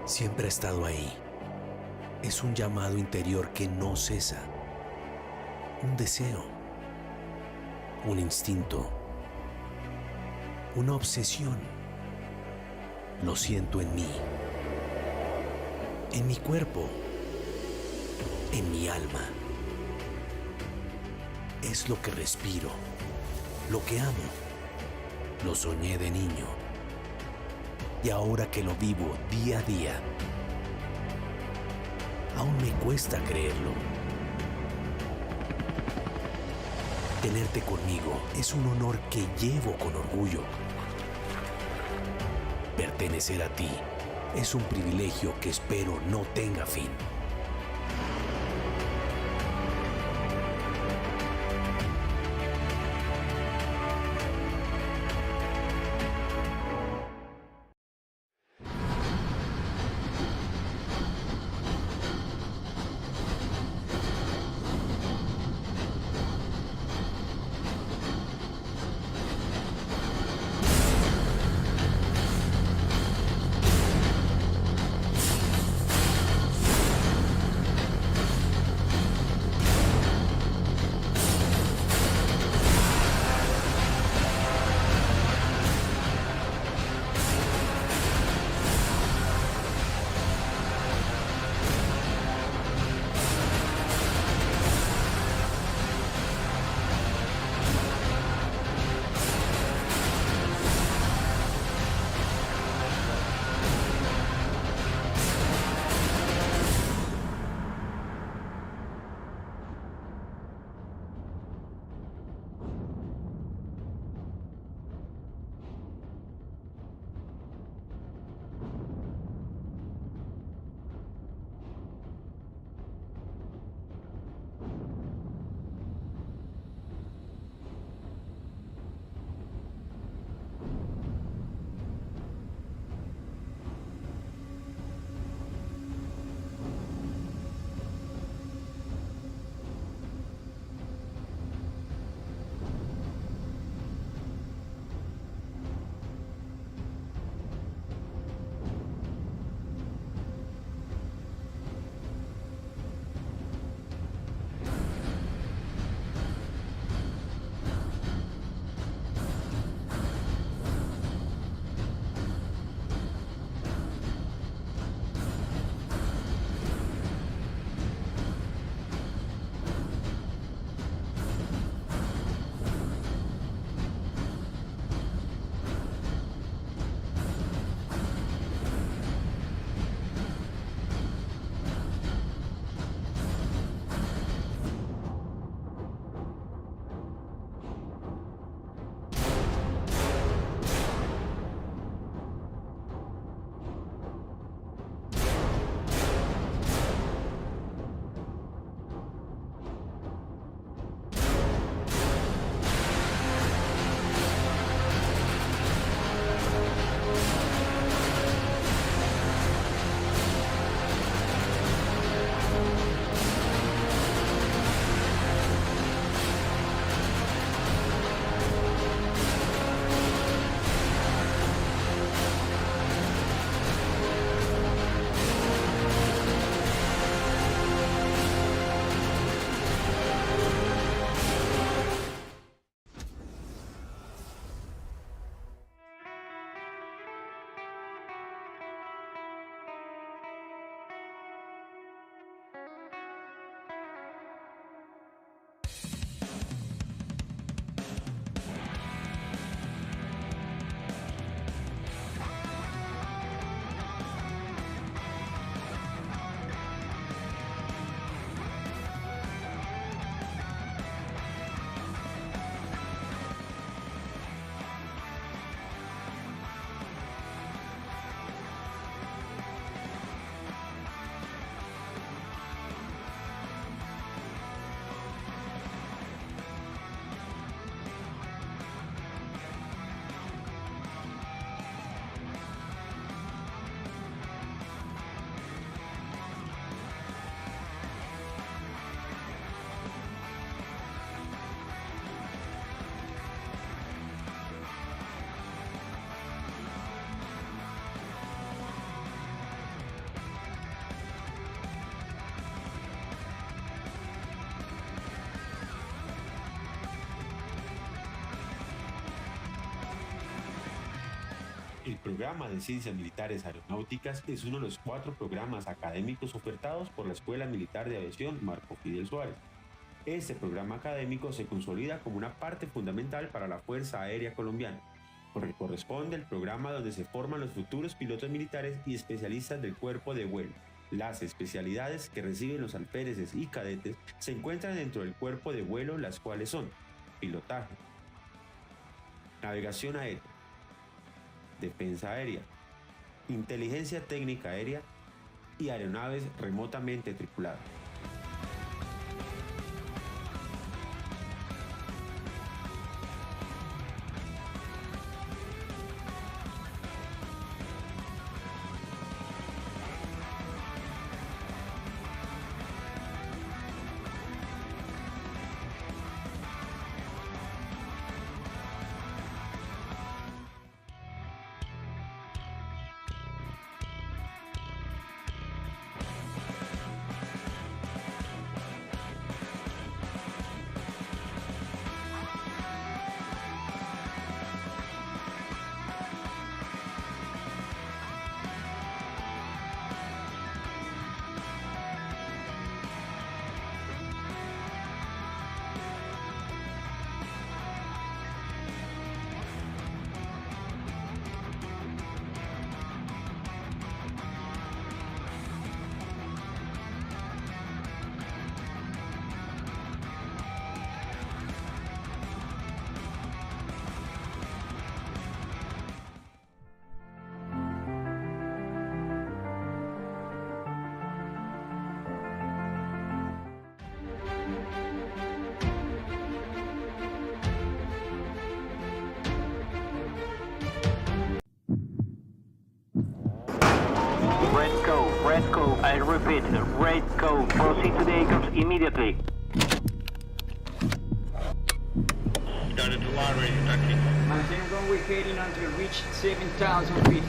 Siempre ha estado ahí. Es un llamado interior que no cesa. Un deseo. Un instinto. Una obsesión. Lo siento en mí. En mi cuerpo. En mi alma. Es lo que respiro. Lo que amo. Lo soñé de niño. Y ahora que lo vivo día a día, aún me cuesta creerlo. Tenerte conmigo es un honor que llevo con orgullo. Pertenecer a ti es un privilegio que espero no tenga fin. El programa de Ciencias Militares Aeronáuticas es uno de los 4 programas académicos ofertados por la Escuela Militar de Aviación Marco Fidel Suárez. Este programa académico se consolida como una parte fundamental para la Fuerza Aérea Colombiana, porque corresponde al programa donde se forman los futuros pilotos militares y especialistas del cuerpo de vuelo. Las especialidades que reciben los alféreces y cadetes se encuentran dentro del cuerpo de vuelo, las cuales son pilotaje, navegación aérea, defensa aérea, inteligencia técnica aérea y aeronaves remotamente tripuladas. Red code, I repeat, red code, proceed to the acres immediately. Started to land ready, taxi. Maintain runway heading until reach 7,000 feet.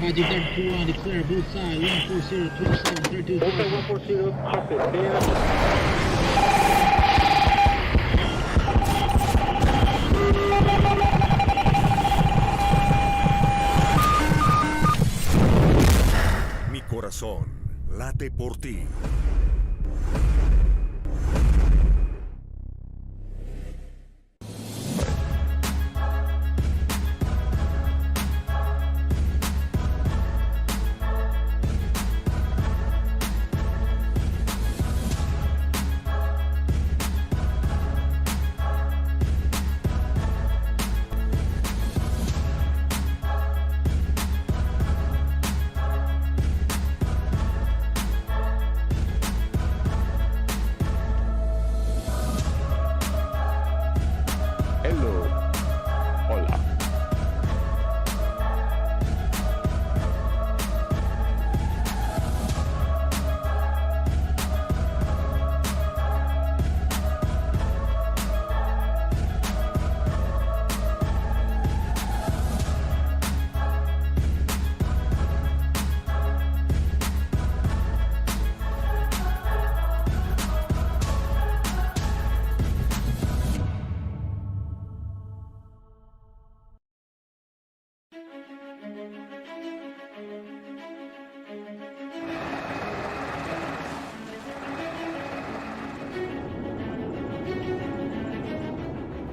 Roger, 31, declare both sides, 140, 27, 32. Okay, 140, copy, clear. Mi corazón late por ti.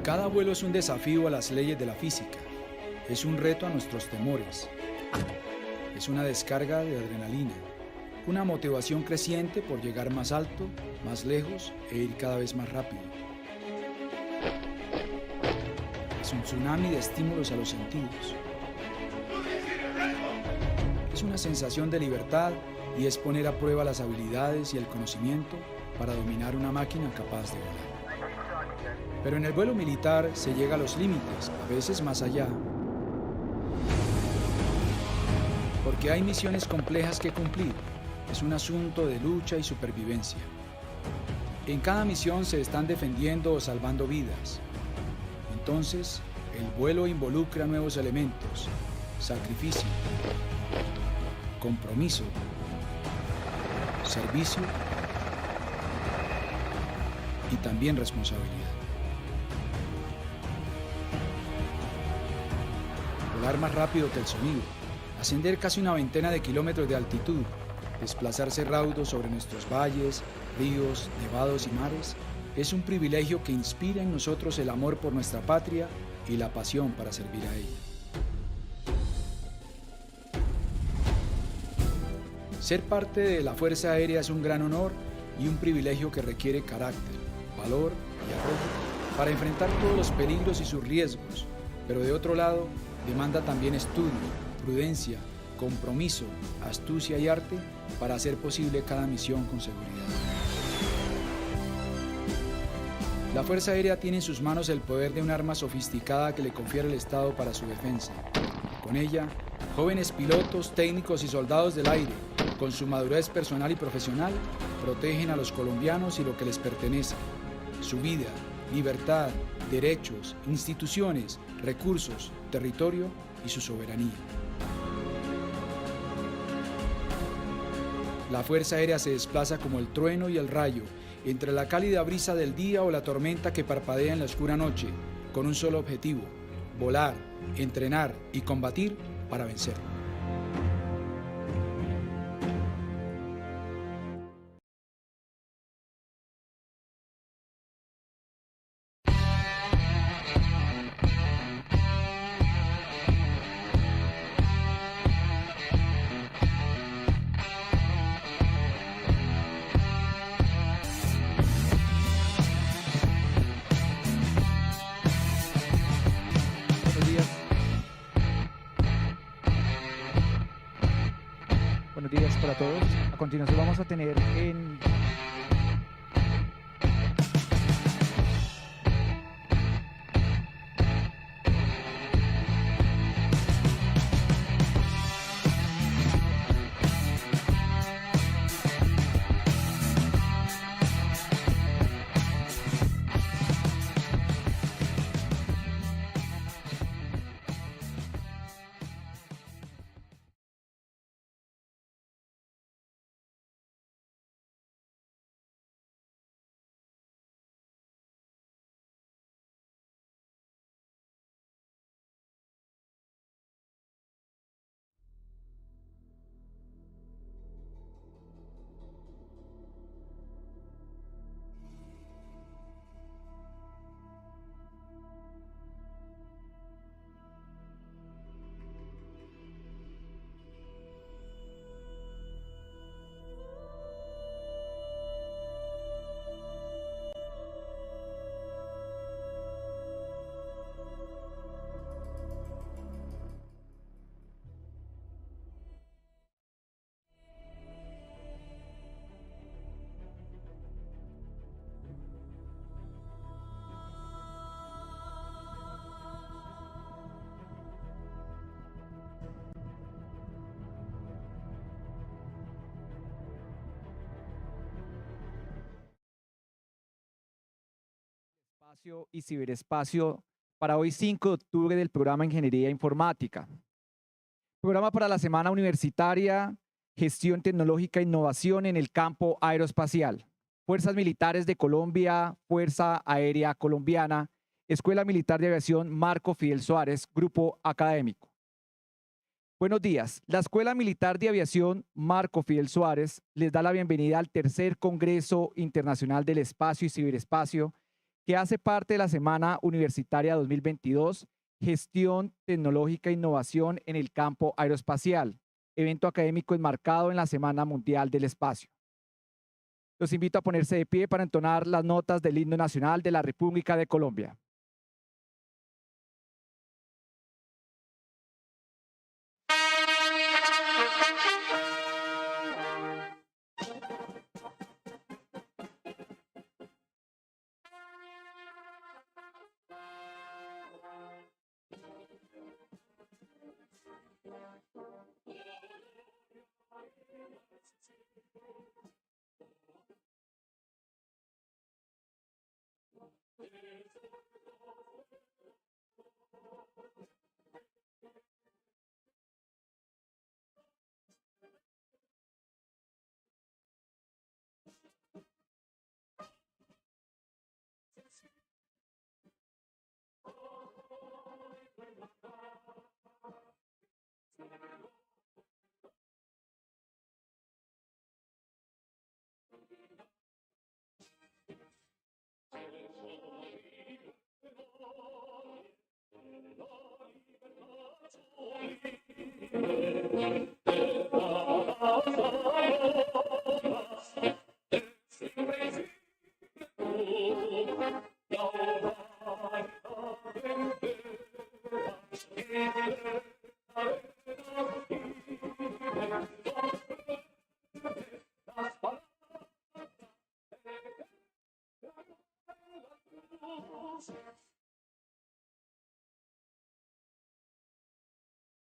Cada vuelo es un desafío a las leyes de la física, es un reto a nuestros temores, es una descarga de adrenalina, una motivación creciente por llegar más alto, más lejos e ir cada vez más rápido. Es un tsunami de estímulos a los sentidos. Es una sensación de libertad y es poner a prueba las habilidades y el conocimiento para dominar una máquina capaz de volar. Pero en el vuelo militar se llega a los límites, a veces más allá. Porque hay misiones complejas que cumplir. Es un asunto de lucha y supervivencia. En cada misión se están defendiendo o salvando vidas. Entonces, el vuelo involucra nuevos elementos: sacrificio, compromiso, servicio y también responsabilidad. volar más rápido que el sonido, ascender casi una veintena de kilómetros de altitud, desplazarse raudos sobre nuestros valles, ríos, nevados y mares, es un privilegio que inspira en nosotros el amor por nuestra patria y la pasión para servir a ella. Ser parte de la Fuerza Aérea es un gran honor y un privilegio que requiere carácter, valor y arrojo para enfrentar todos los peligros y sus riesgos, pero de otro lado, demanda también estudio, prudencia, compromiso, astucia y arte para hacer posible cada misión con seguridad. La Fuerza Aérea tiene en sus manos el poder de un arma sofisticada que le confiere el Estado para su defensa. Con ella, jóvenes pilotos, técnicos y soldados del aire, con su madurez personal y profesional, protegen a los colombianos y lo que les pertenece: su vida, libertad, derechos, instituciones, recursos, territorio y su soberanía. La Fuerza Aérea se desplaza como el trueno y el rayo, entre la cálida brisa del día o la tormenta que parpadea en la oscura noche, con un solo objetivo: volar, entrenar y combatir para vencer. Buenos días para todos. A continuación vamos a tener en espacio y ciberespacio para hoy 5 de octubre del programa Ingeniería Informática. Programa para la Semana Universitaria, Gestión Tecnológica e Innovación en el campo aeroespacial. Fuerzas Militares de Colombia, Fuerza Aérea Colombiana, Escuela Militar de Aviación Marco Fidel Suárez, Grupo Académico. Buenos días. La Escuela Militar de Aviación Marco Fidel Suárez les da la bienvenida al tercer Congreso Internacional del Espacio y Ciberespacio, que hace parte de la Semana Universitaria 2022, Gestión Tecnológica e Innovación en el campo aeroespacial, evento académico enmarcado en la Semana Mundial del Espacio. Los invito a ponerse de pie para entonar las notas del himno nacional de la República de Colombia.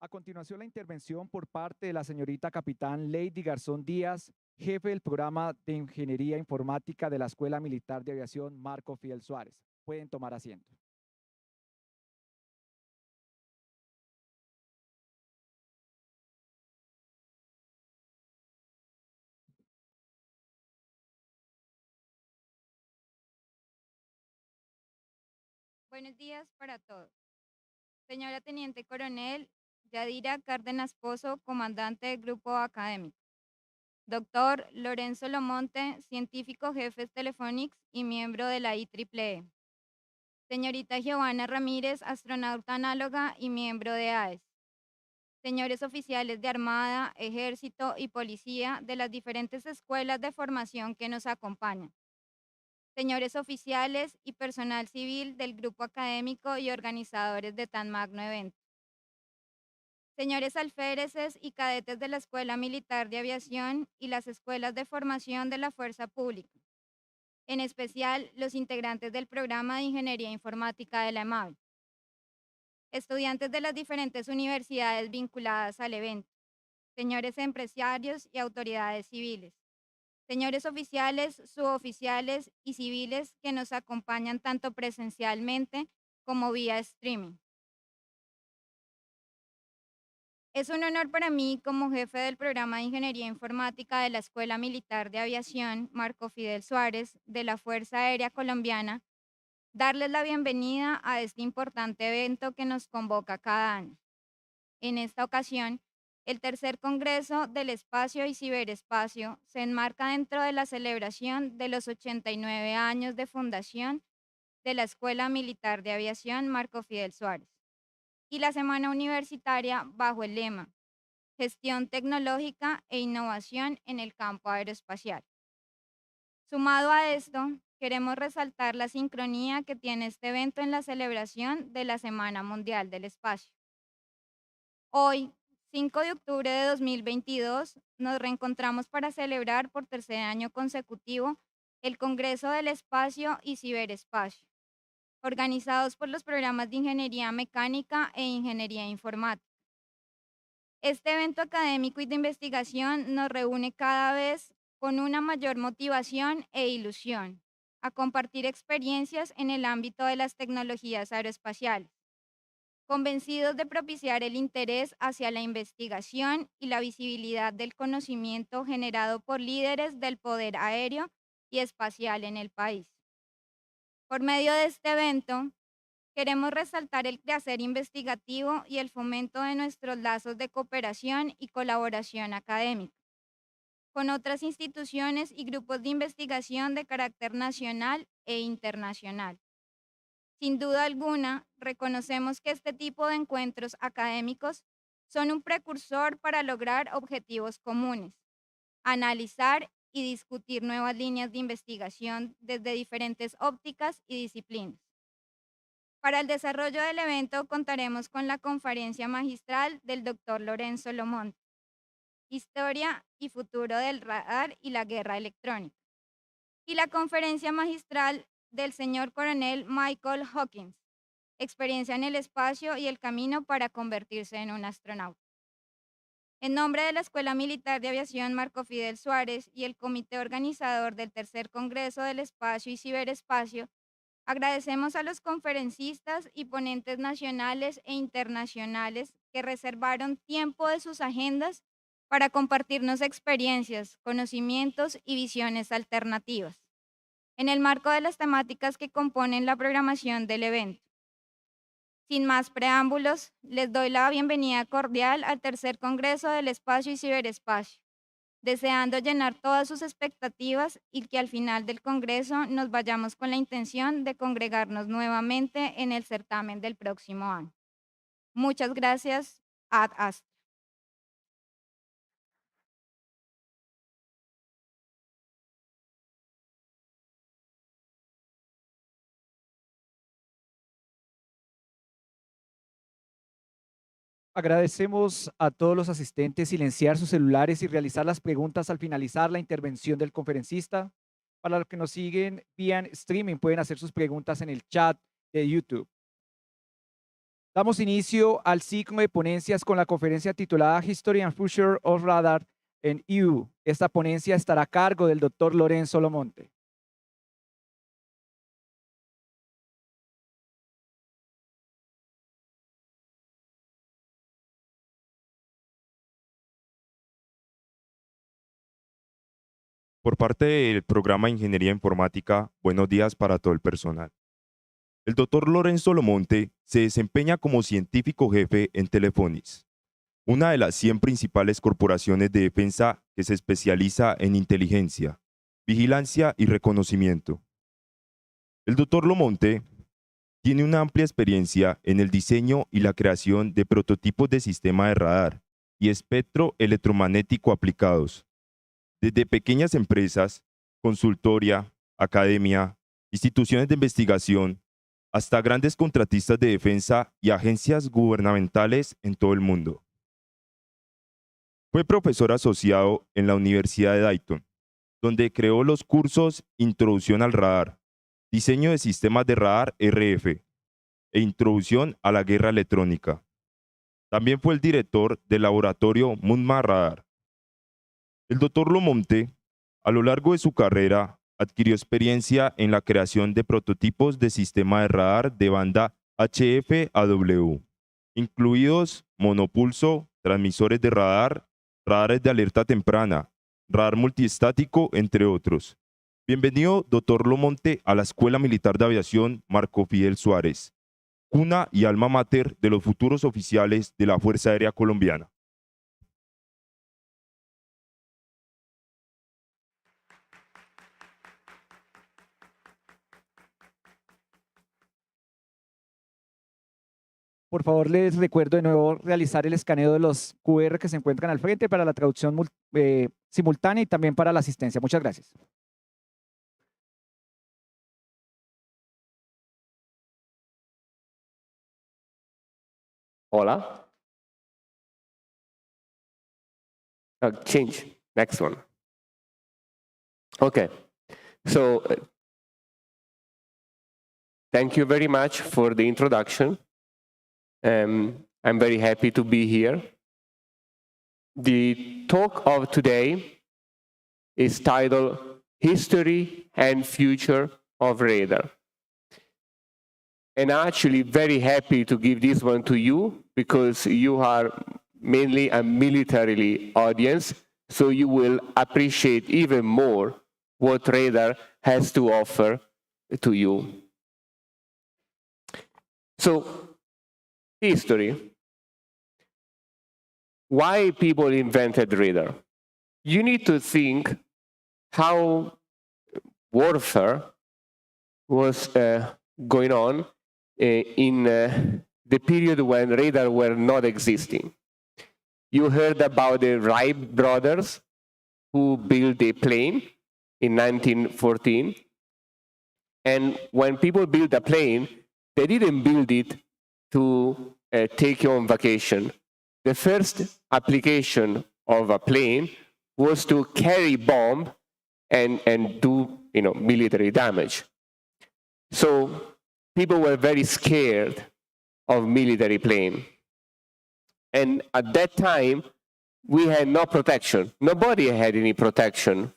A continuación, la intervención por parte de la señorita capitán Lady Garzón Díaz, jefe del programa de Ingeniería Informática de la Escuela Militar de Aviación Marco Fidel Suárez. Pueden tomar asiento. Buenos días para todos. Señora Teniente Coronel Yadira Cárdenas Pozo, comandante del grupo académico. Doctor Lorenzo Lomonte, científico jefe Telefónics y miembro de la IEEE. Señorita Giovanna Ramírez, astronauta análoga y miembro de AES. Señores oficiales de Armada, Ejército y Policía de las diferentes escuelas de formación que nos acompañan. Señores oficiales y personal civil del grupo académico y organizadores de tan magno evento. Señores alféreces y cadetes de la Escuela Militar de Aviación y las Escuelas de Formación de la Fuerza Pública. En especial, los integrantes del programa de Ingeniería Informática de la EMAVI. Estudiantes de las diferentes universidades vinculadas al evento. Señores empresarios y autoridades civiles. Señores oficiales, suboficiales y civiles que nos acompañan tanto presencialmente como vía streaming. Es un honor para mí, como jefe del programa de Ingeniería Informática de la Escuela Militar de Aviación Marco Fidel Suárez de la Fuerza Aérea Colombiana, darles la bienvenida a este importante evento que nos convoca cada año. En esta ocasión, el tercer Congreso del Espacio y Ciberespacio se enmarca dentro de la celebración de los 89 años de fundación de la Escuela Militar de Aviación Marco Fidel Suárez y la Semana Universitaria bajo el lema Gestión Tecnológica e Innovación en el campo aeroespacial. Sumado a esto, queremos resaltar la sincronía que tiene este evento en la celebración de la Semana Mundial del Espacio. Hoy, 5 de octubre de 2022, nos reencontramos para celebrar por tercer año consecutivo el Congreso del Espacio y Ciberespacio, organizados por los programas de Ingeniería Mecánica e Ingeniería Informática. Este evento académico y de investigación nos reúne cada vez con una mayor motivación e ilusión a compartir experiencias en el ámbito de las tecnologías aeroespaciales, convencidos de propiciar el interés hacia la investigación y la visibilidad del conocimiento generado por líderes del poder aéreo y espacial en el país. Por medio de este evento, queremos resaltar el quehacer investigativo y el fomento de nuestros lazos de cooperación y colaboración académica con otras instituciones y grupos de investigación de carácter nacional e internacional. Sin duda alguna, reconocemos que este tipo de encuentros académicos son un precursor para lograr objetivos comunes, analizar y discutir nuevas líneas de investigación desde diferentes ópticas y disciplinas. Para el desarrollo del evento contaremos con la conferencia magistral del Dr. Lorenzo Lomonte, Historia y futuro del radar y la guerra electrónica, y la conferencia magistral del señor coronel Michael Hawkins, Experiencia en el espacio y el camino para convertirse en un astronauta. En nombre de la Escuela Militar de Aviación Marco Fidel Suárez y el comité organizador del tercer Congreso del Espacio y Ciberespacio, agradecemos a los conferencistas y ponentes nacionales e internacionales que reservaron tiempo de sus agendas para compartirnos experiencias, conocimientos y visiones alternativas, en el marco de las temáticas que componen la programación del evento. Sin más preámbulos, les doy la bienvenida cordial al tercer Congreso del Espacio y Ciberespacio, deseando llenar todas sus expectativas y que al final del Congreso nos vayamos con la intención de congregarnos nuevamente en el certamen del próximo año. Muchas gracias. Ad Astra. Agradecemos a todos los asistentes silenciar sus celulares y realizar las preguntas al finalizar la intervención del conferencista. Para los que nos siguen vía streaming, pueden hacer sus preguntas en el chat de YouTube. Damos inicio al ciclo de ponencias con la conferencia titulada History and Future of Radar en EU. Esta ponencia estará a cargo del Dr. Lorenzo Lomonte. Por parte del programa de Ingeniería Informática, buenos días para todo el personal. El doctor Lorenzo Lomonte se desempeña como científico jefe en Telefonis, una de las 100 principales corporaciones de defensa que se especializa en inteligencia, vigilancia y reconocimiento. El doctor Lomonte tiene una amplia experiencia en el diseño y la creación de prototipos de sistema de radar y espectro electromagnético aplicados, desde pequeñas empresas, consultoría, academia, instituciones de investigación, hasta grandes contratistas de defensa y agencias gubernamentales en todo el mundo. Fue profesor asociado en la Universidad de Dayton, donde creó los cursos Introducción al Radar, Diseño de Sistemas de Radar RF e Introducción a la Guerra Electrónica. También fue el director del laboratorio MUNMA Radar. El doctor Lomonte, a lo largo de su carrera, adquirió experiencia en la creación de prototipos de sistema de radar de banda HF-AW, incluidos monopulso, transmisores de radar, radares de alerta temprana, radar multiestático, entre otros. Bienvenido, doctor Lomonte, a la Escuela Militar de Aviación Marco Fidel Suárez, cuna y alma máter de los futuros oficiales de la Fuerza Aérea Colombiana. Por favor, les recuerdo de nuevo realizar el escaneo de los QR que se encuentran al frente para la traducción simultánea y también para la asistencia. Muchas gracias. Hola. Change. Next one. Okay. So, thank you very much for the introduction. I'm very happy to be here. The talk of today is titled History and Future of Radar. And I'm actually very happy to give this one to you because you are mainly a military audience, so you will appreciate even more what radar has to offer to you. So, history. Why people invented radar? You need to think how warfare was going on in the period when radar were not existing. You heard about the Wright brothers who built a plane in 1914. And when people built a plane, they didn't build it to take you on vacation. The first application of a plane was to carry bomb and do military damage. So people were very scared of military plane. And at that time, we had no protection. Nobody had any protection.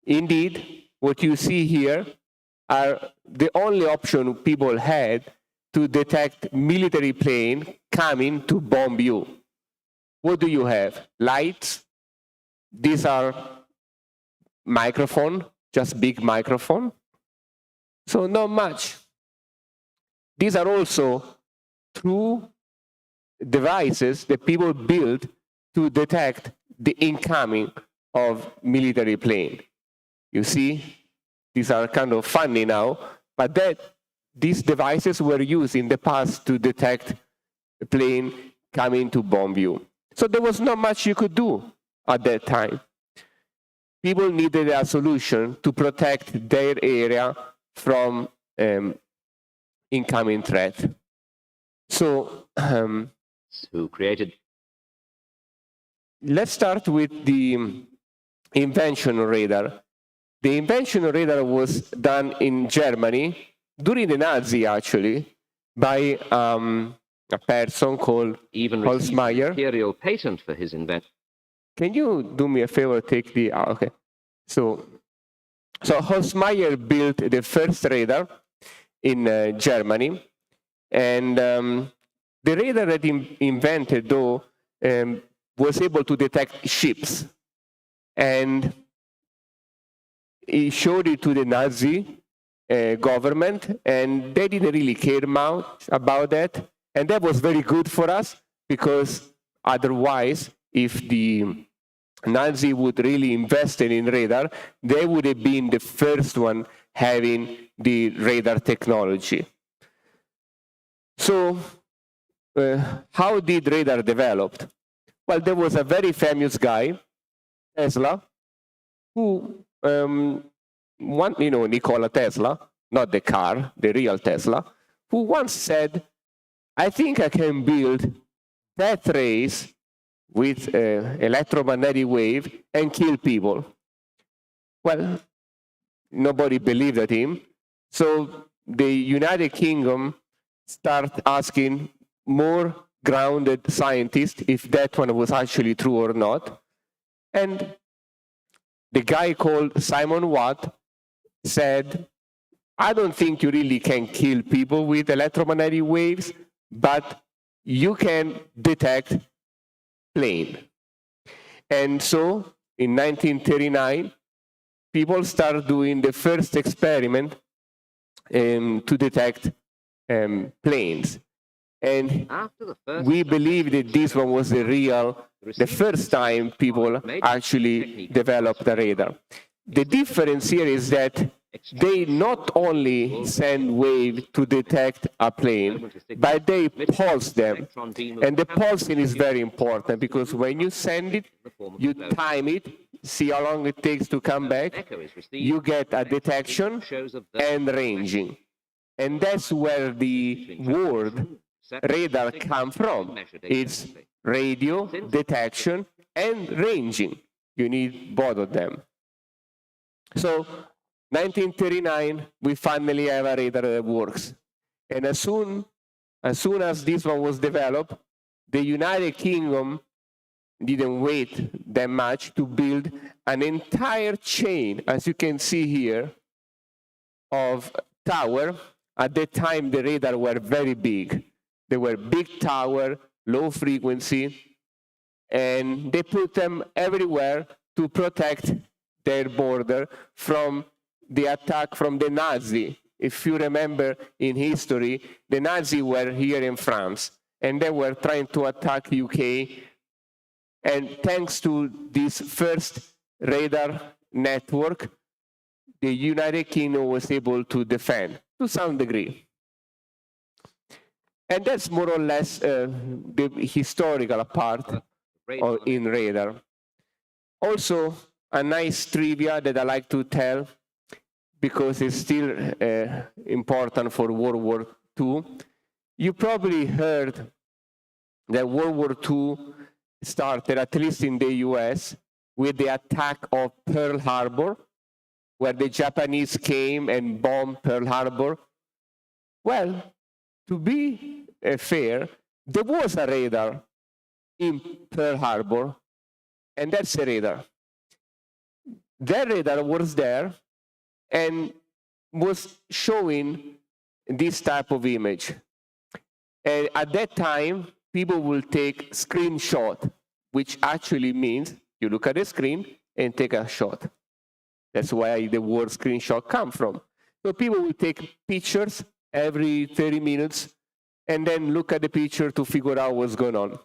Indeed, what you see here are the only option people had to detect military plane coming to bomb you. What do you have? Lights. These are microphone, just big microphone. So not much. These are also true devices that people build to detect the incoming of military plane. You see, these are kind of funny now, but these devices were used in the past to detect a plane coming to bomb you. So there was not much you could do at that time. People needed a solution to protect their area from incoming threat. So who created. Let's start with the invention of radar. The invention of radar was done in Germany during the Nazi, actually, by a person called Holzmeier. Imperial patent for his invention. Can you do me a favor? Take the okay. So Holzmeier built the first radar in Germany, and the radar that he invented, though, was able to detect ships, and he showed it to the Nazi government, and they didn't really care much about that. And that was very good for us, because otherwise, if the Nazi would really invest in radar, they would have been the first one having the radar technology. So how did radar develop? Well, there was a very famous guy, Tesla, who Nikola Tesla, not the car, the real Tesla, who once said, I think I can build that rays with electromagnetic wave and kill people. Well, nobody believed at him. So the United Kingdom started asking more grounded scientists if that one was actually true or not. And the guy called Simon Watt said, I don't think you really can kill people with electromagnetic waves, but you can detect plane. And so in 1939, people started doing the first experiment to detect planes. And we believe that this one was the first time people actually developed the radar. The difference here is that they not only send waves to detect a plane, but they pulse them. And the pulsing is very important, because when you send it, you time it, see how long it takes to come back, you get a detection and ranging. And that's where the word radar comes from. It's radio, detection, and ranging. You need both of them. So 1939, we finally have a radar that works. And as soon as this one was developed, the United Kingdom didn't wait that much to build an entire chain, as you can see here, of tower. At that time, the radar were very big. They were big tower, low frequency, and they put them everywhere to protect their border from the attack from the Nazi. If you remember in history, the Nazi were here in France, and they were trying to attack UK. And thanks to this first radar network, the United Kingdom was able to defend to some degree. And that's more or less the historical part in radar. Also, a nice trivia that I like to tell, because it's still important for World War II. You probably heard that World War II started, at least in the US, with the attack of Pearl Harbor, where the Japanese came and bombed Pearl Harbor. Well, to be fair, there was a radar in Pearl Harbor, and that's a radar. That radar was there and was showing this type of image. And at that time, people will take screenshot, which actually means you look at the screen and take a shot. That's why the word screenshot comes from. So people will take pictures every 30 minutes and then look at the picture to figure out what's going on.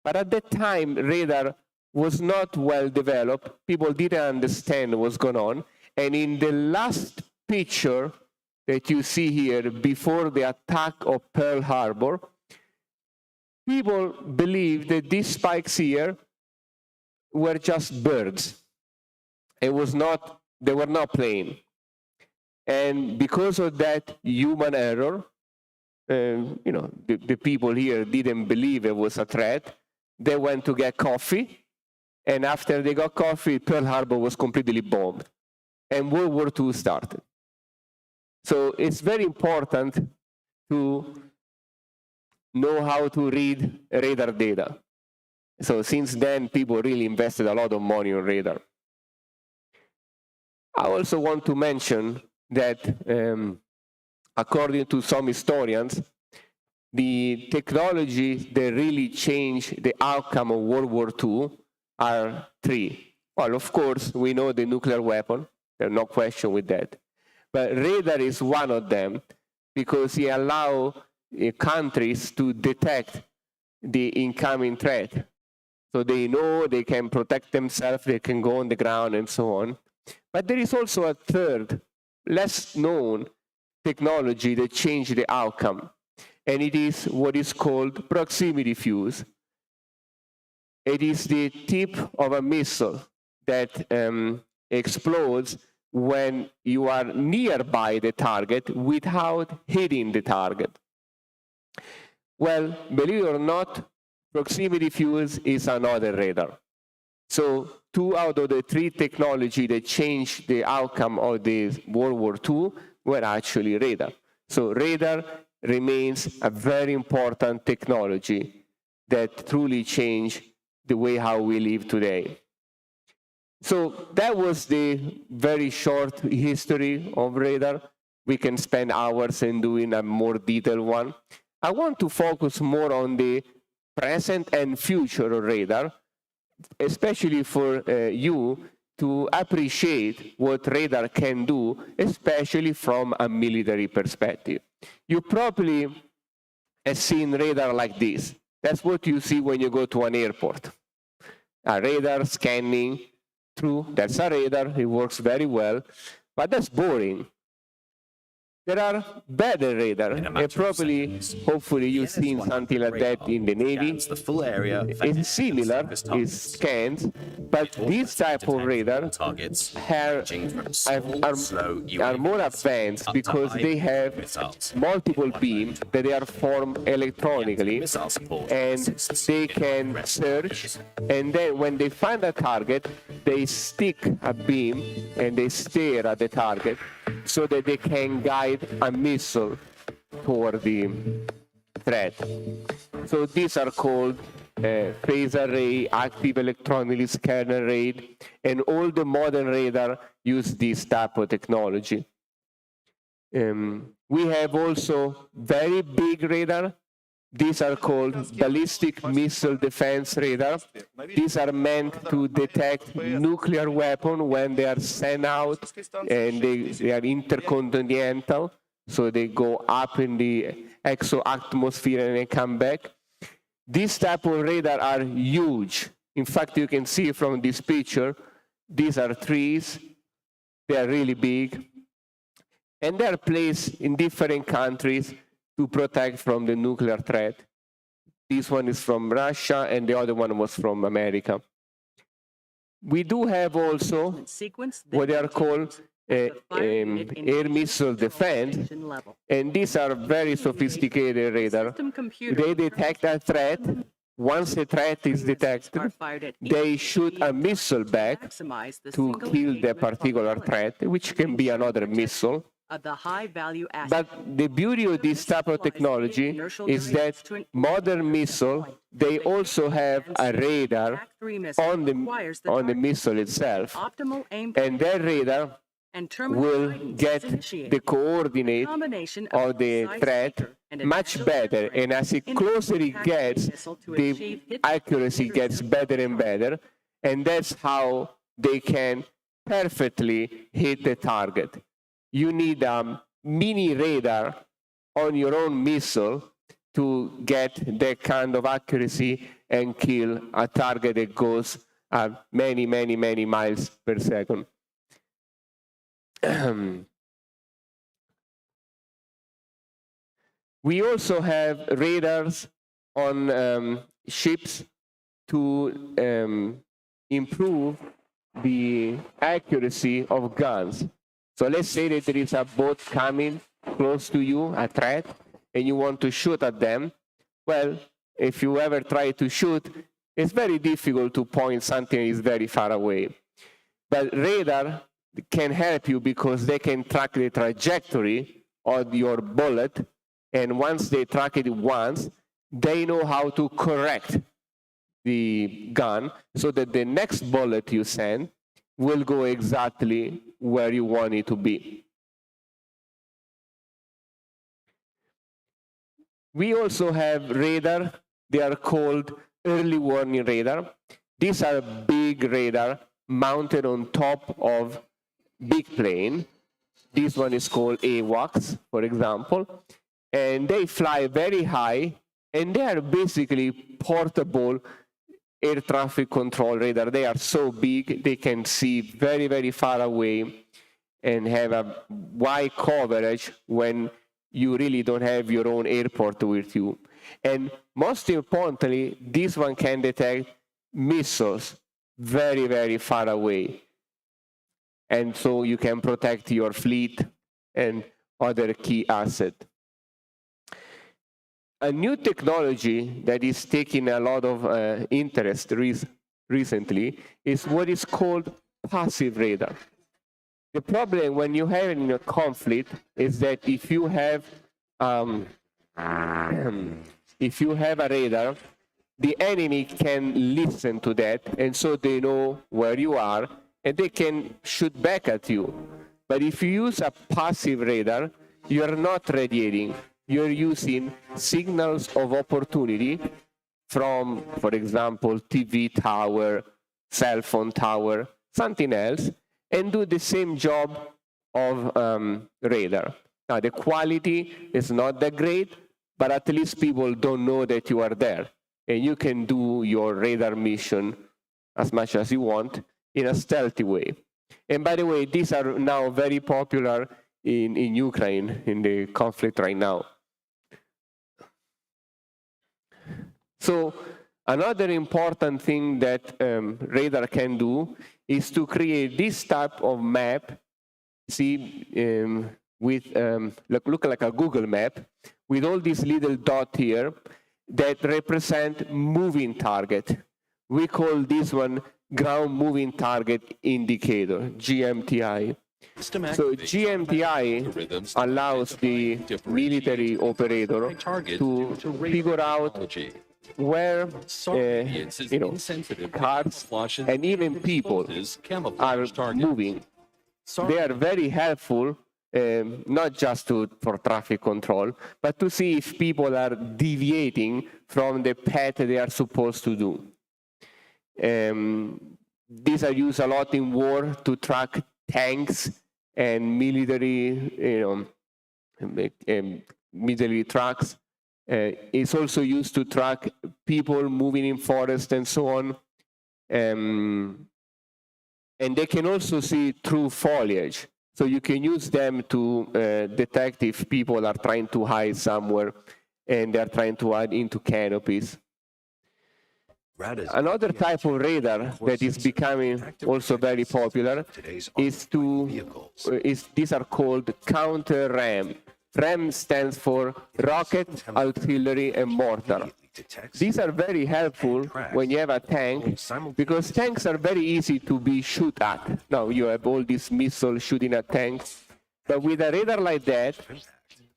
But at that time, radar was not well developed. People didn't understand what's going on. And in the last picture that you see here, before the attack of Pearl Harbor, people believed that these spikes here were just birds. They were not planes. And because of that human error, the people here didn't believe it was a threat. They went to get coffee, and after they got coffee, Pearl Harbor was completely bombed, and World War II started. So it's very important to know how to read radar data. So since then, people really invested a lot of money on radar. I also want to mention that according to some historians, the technologies that really changed the outcome of World War II are three. Well, of course, we know the nuclear weapon. There's no question with that. But radar is one of them because it allows countries to detect the incoming threat. So they know they can protect themselves, they can go on the ground and so on. But there is also a third, less known technology that changed the outcome. And it is what is called proximity fuse. It is the tip of a missile that explodes when you are nearby the target without hitting the target. Well, believe it or not, proximity fuse is another radar. So 2 out of the 3 technology that changed the outcome of the World War II were actually radar. So radar remains a very important technology that truly changed the way how we live today. So that was the very short history of radar. We can spend hours in doing a more detailed one. I want to focus more on the present and future of radar, especially for you to appreciate what radar can do, especially from a military perspective. You probably have seen radar like this. That's what you see when you go to an airport. A radar scanning through, that's a radar, it works very well, but that's boring. There are better radar, and probably, hopefully, you've seen something like that in the Navy. It's similar, it scans, but this type of radar are more advanced because they have multiple beams that they are formed electronically, and they can search, and then when they find a target, they stick a beam and they stare at the target, so that they can guide a missile toward the threat. So these are called phase array, active electronically scanned array, and all the modern radar use this type of technology. We have also very big radar. These are called ballistic missile defense radar. These are meant to detect nuclear weapons when they are sent out, and they are intercontinental, so they go up in the exo-atmosphere and they come back. These type of radar are huge. In fact, you can see from this picture, these are trees. They are really big. And they are placed in different countries to protect from the nuclear threat. This one is from Russia, and the other one was from America. We do have also what they are called air missile defense, and these are very sophisticated radar. They detect a threat. Once a threat is detected, they shoot a missile back to kill the particular threat, which can be another missile. But the beauty of this type of technology is that modern missiles, they also have a radar on the missile itself. And that radar will get the coordinate of the threat much better. And as closer it gets, the accuracy gets better and better. And that's how they can perfectly hit the target. You need a mini radar on your own missile to get that kind of accuracy and kill a target that goes at many, many, many miles per second. We also have radars on ships to improve the accuracy of guns. So let's say that there is a boat coming close to you, a threat, and you want to shoot at them, well, if you ever try to shoot, it's very difficult to point something that is very far away. But radar can help you because they can track the trajectory of your bullet, and once they track it once, they know how to correct the gun so that the next bullet you send will go exactly where you want it to be. We also have radar. They are called early warning radar. These are big radar mounted on top of big plane. This one is called AWACS, for example. And they fly very high, and they are basically portable air traffic control radar. They are so big, they can see very, very far away and have a wide coverage when you really don't have your own airport with you. And most importantly, this one can detect missiles very, very far away. And so you can protect your fleet and other key assets. A new technology that is taking a lot of interest recently is what is called passive radar. The problem when you have in a conflict is that if you have a radar, the enemy can listen to that, and so they know where you are, and they can shoot back at you. But if you use a passive radar, you are not radiating. You're using signals of opportunity from, for example, TV tower, cell phone tower, something else, and do the same job of radar. Now, the quality is not that great, but at least people don't know that you are there. And you can do your radar mission as much as you want in a stealthy way. And by the way, these are now very popular in Ukraine, in the conflict right now. So another important thing that radar can do is to create this type of map, see, with look like a Google map, with all these little dots here that represent moving target. We call this one ground moving target indicator, GMTI. So GMTI allows the military operator to figure out where cars and even people are moving. They are very helpful, not just for traffic control, but to see if people are deviating from the path they are supposed to do. These are used a lot in war to track tanks and military, military trucks. It's also used to track people moving in forest and so on. And they can also see through foliage. So you can use them to detect if people are trying to hide somewhere and they're trying to hide into canopies. Another type of radar that is becoming also very popular is these are called counter-RAM. RAM stands for rocket, artillery, and mortar. These are very helpful when you have a tank, because tanks are very easy to be shot at. Now you have all these missiles shooting at tanks, but with a radar like that,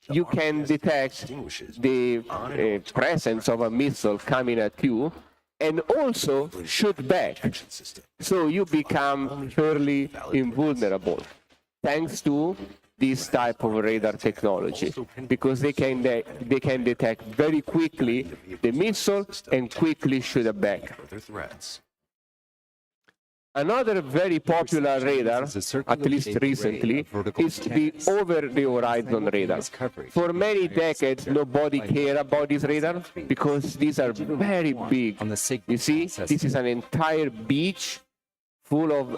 you can detect the presence of a missile coming at you and also shoot back. So you become fairly invulnerable, thanks to this type of radar technology, because they can detect very quickly the missile and quickly shoot it back. Another very popular radar, at least recently, is the over-the-horizon radar. For many decades, nobody cared about this radar because these are very big. You see, this is an entire beach full of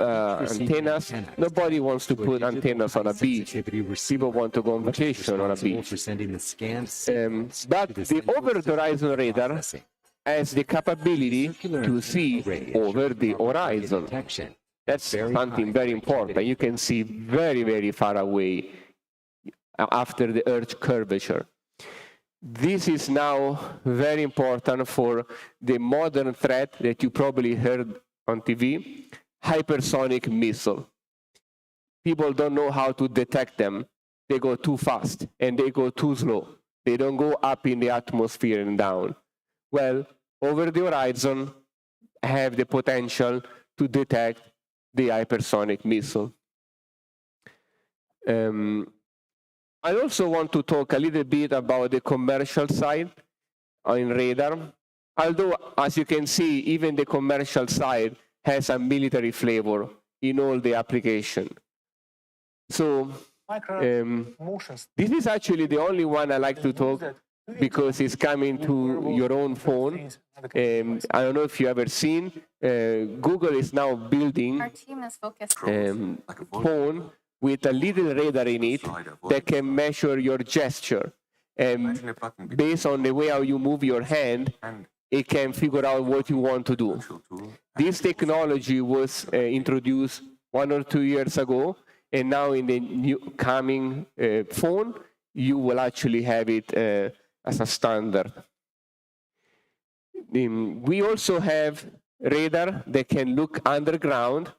antennas. Nobody wants to put antennas on a beach. People want to go on vacation on a beach. But the over-the-horizon radar has the capability to see over the horizon. That's something very important. You can see very, very far away after the Earth's curvature. This is now very important for the modern threat that you probably heard on TV, hypersonic missile. People don't know how to detect them. They go too fast and they go too slow. They don't go up in the atmosphere and down. Well, over the horizon have the potential to detect the hypersonic missile. I also want to talk a little bit about the commercial side in radar. Although, as you can see, even the commercial side has a military flavor in all the application. So this is actually the only one I like to talk because it's coming to your own phone. I don't know if you ever seen, Google is now building phone with a little radar in it that can measure your gesture. And based on the way how you move your hand, it can figure out what you want to do. This technology was introduced 1 or 2 years ago, and now in the new coming phone, you will actually have it as a standard. We also have radar that can look underground.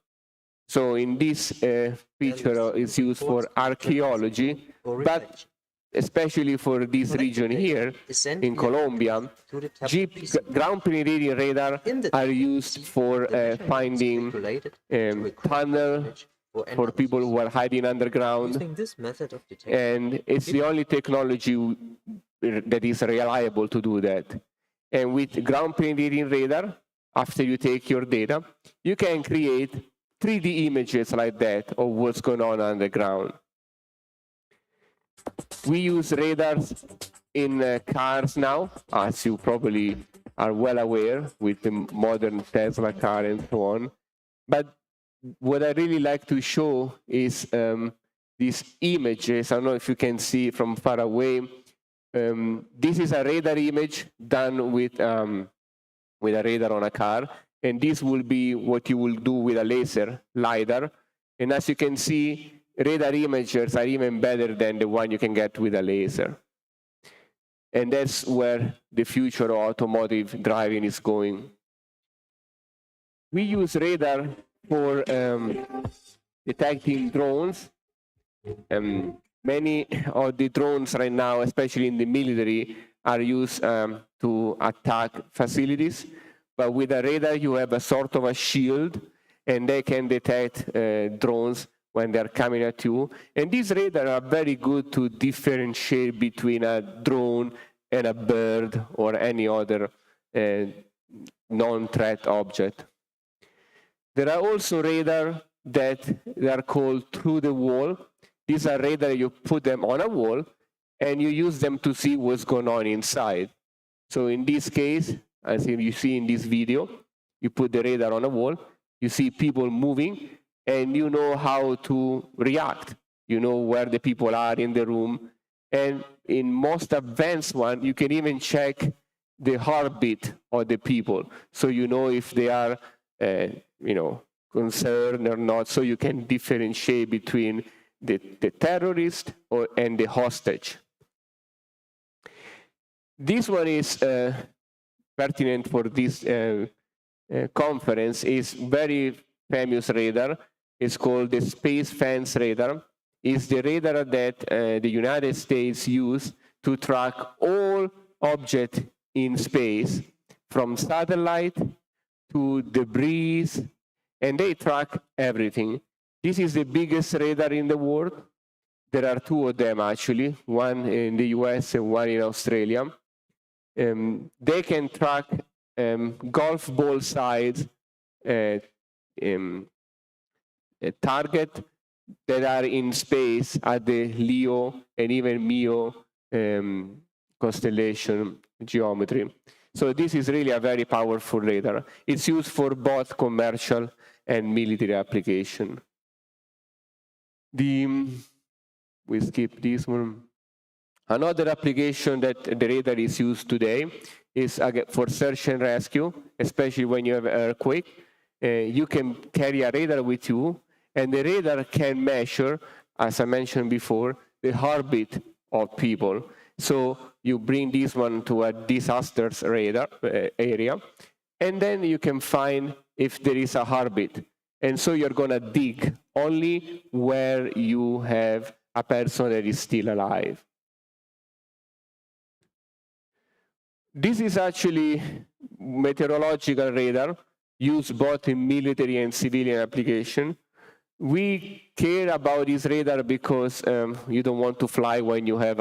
So in this picture is used for archaeology, but especially for this region here in Colombia, ground penetrating radar are used for finding tunnel for people who are hiding underground. And it's the only technology that is reliable to do that. And with ground penetrating radar, after you take your data, you can create 3D images like that of what's going on underground. We use radars in cars now, as you probably are well aware with the modern Tesla car and so on. But what I really like to show is these images. I don't know if you can see from far away. This is a radar image done with a radar on a car. And this will be what you will do with a laser LiDAR. And as you can see, radar images are even better than the one you can get with a laser. And that's where the future of automotive driving is going. We use radar for detecting drones. Many of the drones right now, especially in the military, are used to attack facilities. But with a radar, you have a sort of a shield, and they can detect drones when they're coming at you. And these radars are very good to differentiate between a drone and a bird or any other non-threat object. There are also radar that they are called through the wall. These are radar, you put them on a wall, and you use them to see what's going on inside. So in this case, as you see in this video, you put the radar on a wall, you see people moving, and you know how to react. You know where the people are in the room. And in most advanced one, you can even check the heartbeat of the people. So you know if they are concerned or not, so you can differentiate between the terrorist and the hostage. This one is pertinent for this conference. Is very famous radar. It's called the Space Fence radar. It's the radar that the United States use to track all objects in space, from satellite to debris, and they track everything. This is the biggest radar in the world. There are 2 of them actually, one in the US and one in Australia. They can track golf ball size target that are in space at the Leo and even Mio constellation geometry. So this is really a very powerful radar. It's used for both commercial and military application. We skip this one. Another application that the radar is used today is for search and rescue, especially when you have an earthquake. You can carry a radar with you, and the radar can measure, as I mentioned before, the heartbeat of people. So you bring this one to a disasters radar area, and then you can find if there is a heartbeat. And so you're going to dig only where you have a person that is still alive. This is actually meteorological radar used both in military and civilian application. We care about this radar because you don't want to fly when you have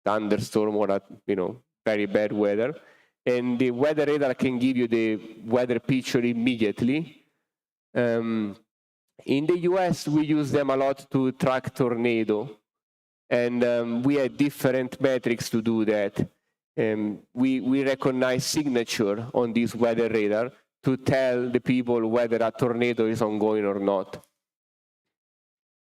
thunderstorm or very bad weather. And the weather radar can give you the weather picture immediately. In the US, we use them a lot to track tornado. And we have different metrics to do that. We recognize signature on this weather radar to tell the people whether a tornado is ongoing or not.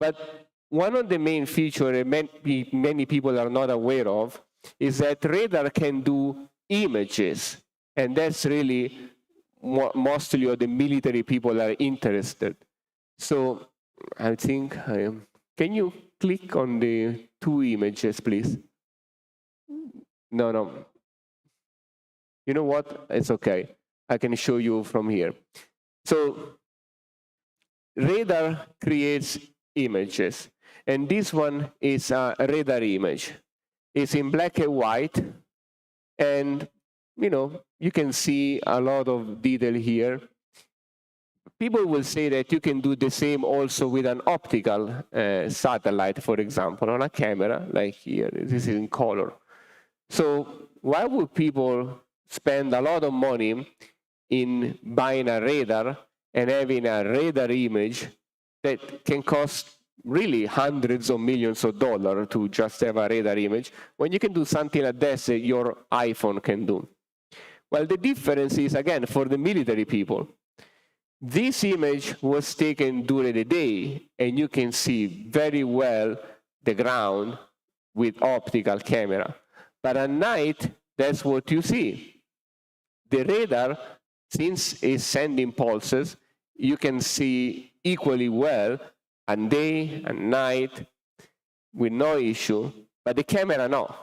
But one of the main features many people are not aware of is that radar can do images. And that's really mostly what the military people are interested. So I think, can you click on the 2 images, please? No. You know what? It's okay. I can show you from here. So radar creates images. And this one is a radar image. It's in black and white. And, you can see a lot of detail here. People will say that you can do the same also with an optical satellite, for example, on a camera, like here. This is in color. So why would people spend a lot of money in buying a radar and having a radar image that can cost really hundreds of millions of dollars to just have a radar image, when you can do something like this that your iPhone can do? Well, the difference is, again, for the military people. This image was taken during the day, and you can see very well the ground with optical camera. But at night, that's what you see. The radar, since it's sending pulses, you can see equally well at day and night with no issue, but the camera no.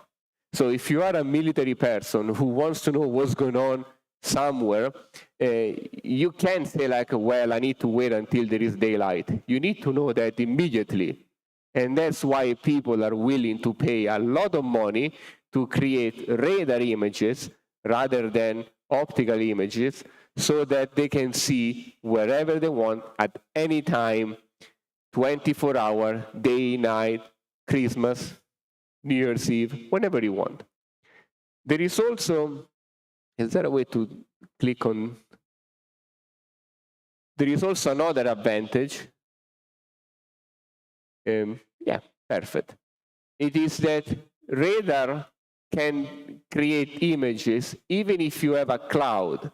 So if you are a military person who wants to know what's going on somewhere, you can't say like, well, I need to wait until there is daylight. You need to know that immediately. And that's why people are willing to pay a lot of money to create radar images rather than optical images, so that they can see wherever they want at any time, 24 hours, day, night, Christmas, New Year's Eve, whenever you want. There is also, is there a way to click on? There is also another advantage. Yeah, perfect. It is that radar can create images even if you have a cloud.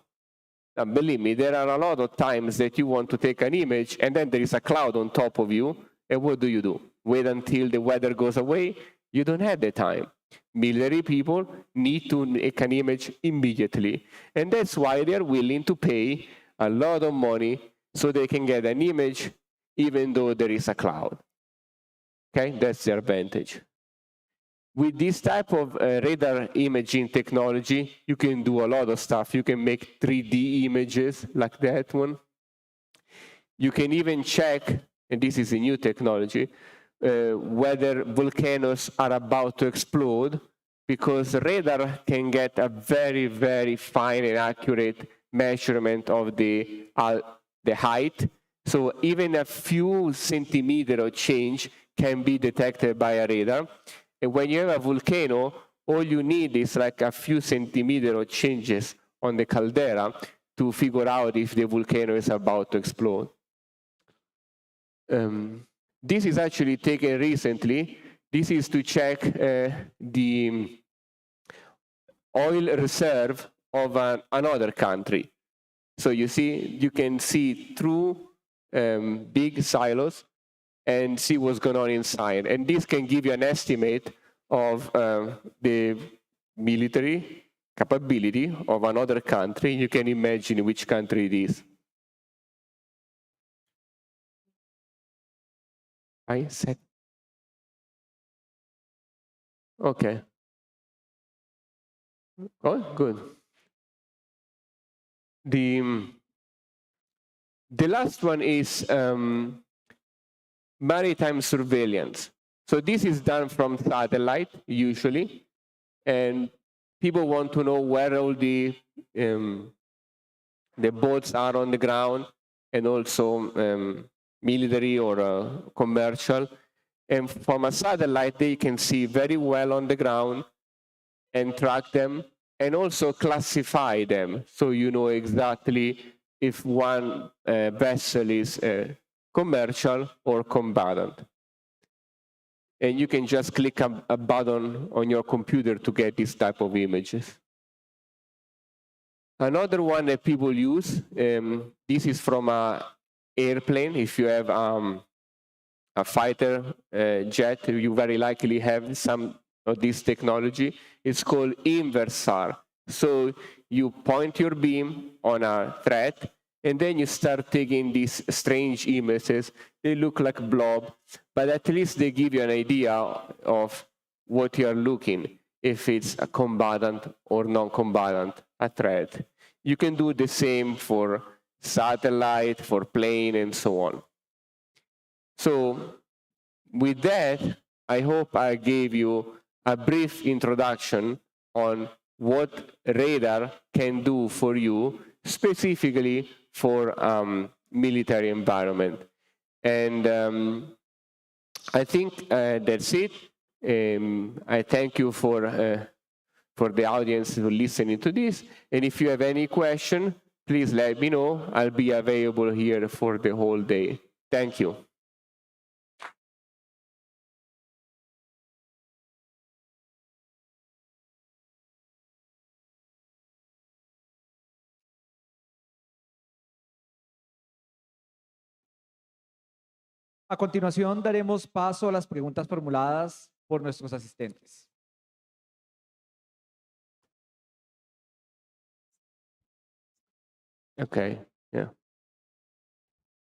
Now, believe me, there are a lot of times that you want to take an image and then there is a cloud on top of you, and what do? Wait until the weather goes away? You don't have the time. Military people need to make an image immediately, and that's why they're willing to pay a lot of money so they can get an image even though there is a cloud. Okay, that's the advantage. With this type of radar imaging technology, you can do a lot of stuff. You can make 3D images like that one. You can even check, and this is a new technology, whether volcanoes are about to explode, because radar can get a very, very fine and accurate measurement of the height. So even a few centimeters of change can be detected by a radar. And when you have a volcano, all you need is like a few centimeters of changes on the caldera to figure out if the volcano is about to explode. This is actually taken recently. This is to check the oil reserve of another country. So you see, you can see through big silos and see what's going on inside. And this can give you an estimate of the military capability of another country. You can imagine which country it is. I said Okay. Oh, good. The last one is maritime surveillance. So this is done from satellite usually, and people want to know where all the boats are on the ground, and also military or commercial. And from a satellite, they can see very well on the ground and track them, and also classify them, so you know exactly if one vessel is commercial or combatant. And you can just click a button on your computer to get this type of images. Another one that people use, this is from an airplane. If you have a fighter jet, you very likely have some of this technology. It's called inversar. So you point your beam on a threat, and then you start taking these strange images. They look like blob, but at least they give you an idea of what you are looking, if it's a combatant or non-combatant, a threat. You can do the same for satellite, for plane, and so on. So with that, I hope I gave you a brief introduction on what radar can do for you, specifically for military environment. And I think that's it. I thank you for the audience who listening to this. And if you have any question, please let me know. I'll be available here for the whole day. Thank you. A continuación, daremos paso a las preguntas formuladas por nuestros asistentes. Okay, yeah.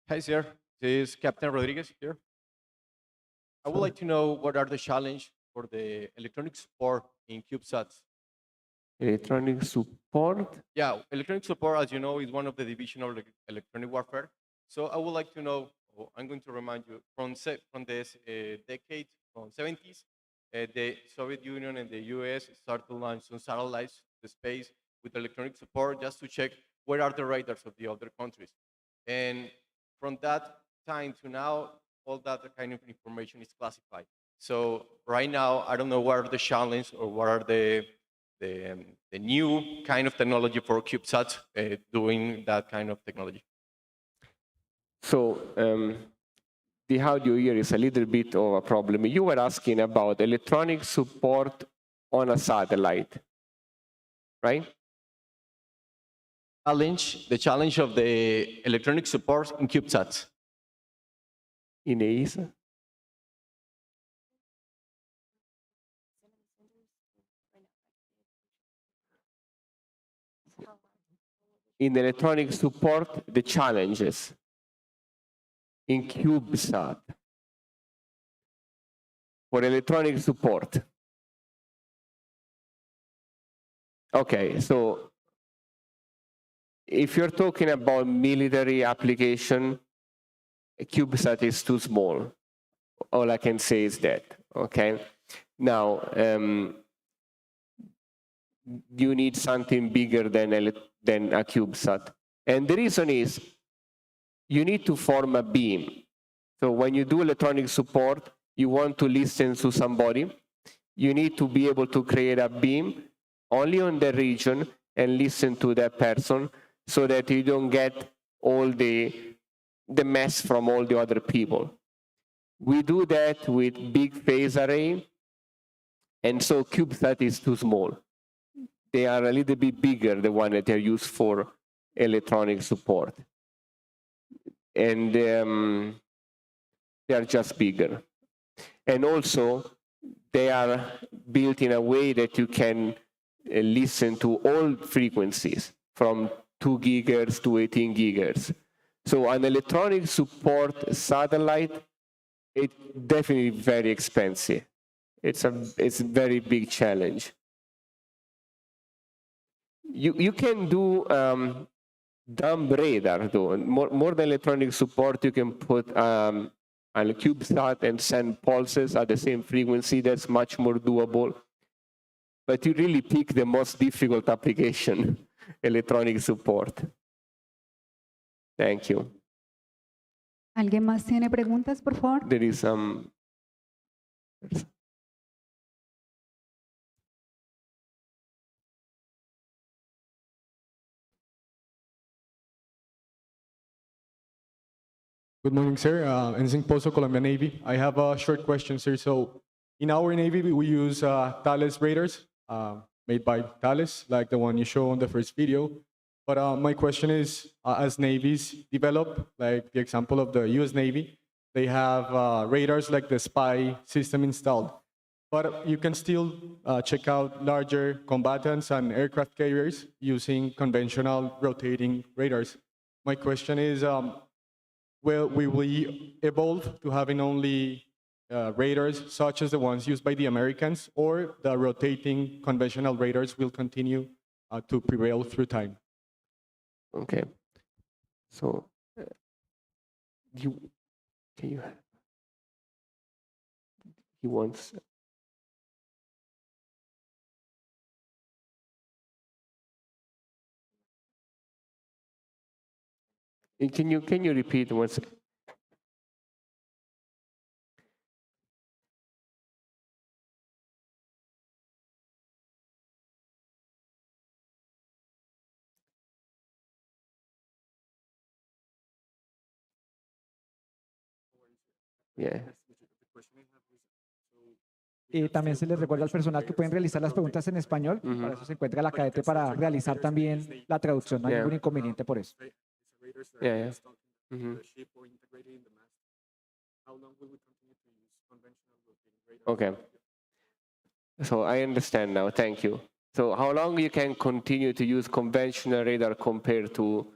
Hi, sir. This is Captain Rodriguez here. I would like to know what are the challenges for the electronic support in CubeSats. Electronic support? Yeah, electronic support, as you know, is one of the division of electronic warfare. So I would like to know, I'm going to remind you, from this decade, from 70s, the Soviet Union and the US started to launch some satellites to space with electronic support just to check where are the radars of the other countries. And from that time to now, all that kind of information is classified. So right now, I don't know what are the challenges or what are the new kind of technology for CubeSats doing that kind of technology. So the audio here is a little bit of a problem. You were asking about electronic support on a satellite, right? The challenge of the electronic support in CubeSats. In ESA? In electronic support, the challenges in CubeSat for electronic support. Okay, so if you're talking about military application, CubeSat is too small. All I can say is that, okay? Now, you need something bigger than a CubeSat. And the reason is, you need to form a beam. So when you do electronic support, you want to listen to somebody, you need to be able to create a beam only on the region and listen to that person so that you don't get all the mess from all the other people. We do that with big phase array, and so CubeSat is too small. They are a little bit bigger, the one that are used for electronic support. And they are just bigger. And also, they are built in a way that you can listen to all frequencies, from 2 gigahertz to 18 gigahertz. So an electronic support satellite, it's definitely very expensive. it's a very big challenge. You can do dumb radar though. More than electronic support, you can put a CubeSat and send pulses at the same frequency. That's much more doable. But you really pick the most difficult application, electronic support. Thank you. ¿Alguien más tiene preguntas, por favor? There is Good morning, sir. Ensign Pozo, Colombia Navy. I have a short question, sir. So in our Navy, we use Thales radars made by Thales, like the one you show on the first video. But my question is, as navies develop, like the example of the US Navy, they have radars like the spy system installed. But you can still check out larger combatants and aircraft carriers using conventional rotating radars. My question is, will we evolve to having only radars such as the ones used by the Americans, or the rotating conventional radars will continue to prevail through time? Okay. So, he wants. Can you repeat once? Yeah. Y también se les recuerda al personal que pueden realizar las preguntas en español. Para eso se encuentra la cadete para realizar también la traducción. No hay ningún inconveniente por eso. Yeah. Okay. So I understand now. Thank you. So how long you can continue to use conventional radar compared to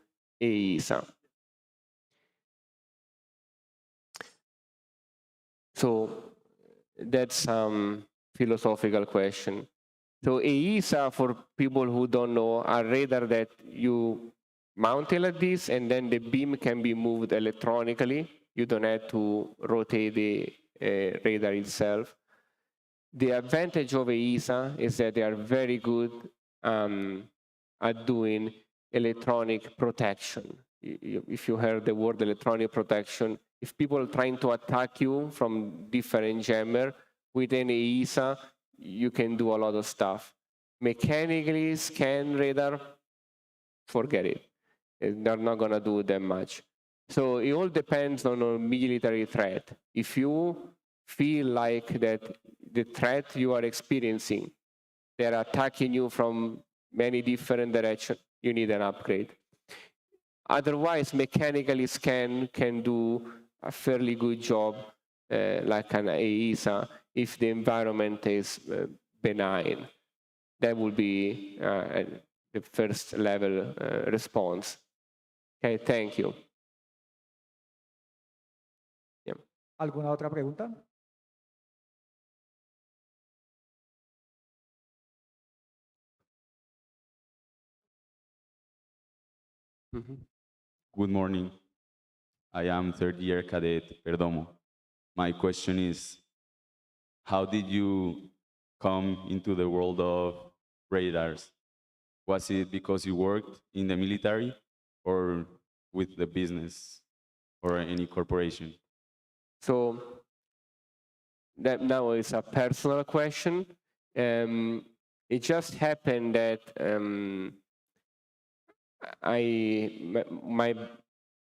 AESA? So that's a philosophical question. So AESA, for people who don't know, are radar that you mount it like this, and then the beam can be moved electronically. You don't have to rotate the radar itself. The advantage of AESA is that they are very good at doing electronic protection. If you heard the word electronic protection, if people are trying to attack you from different jammer, within AESA, you can do a lot of stuff. Mechanically scan radar, forget it. They're not going to do that much. So it all depends on a military threat. If you feel like that the threat you are experiencing, they're attacking you from many different directions, you need an upgrade. Otherwise, mechanically scan can do a fairly good job, like an AESA, if the environment is benign. That would be the first level response. Okay, thank you. Yeah. ¿Alguna otra pregunta? Good morning. I am third year cadet Perdomo. My question is, how did you come into the world of radars? Was it because you worked in the military or with the business or any corporation? So that now is a personal question. It just happened that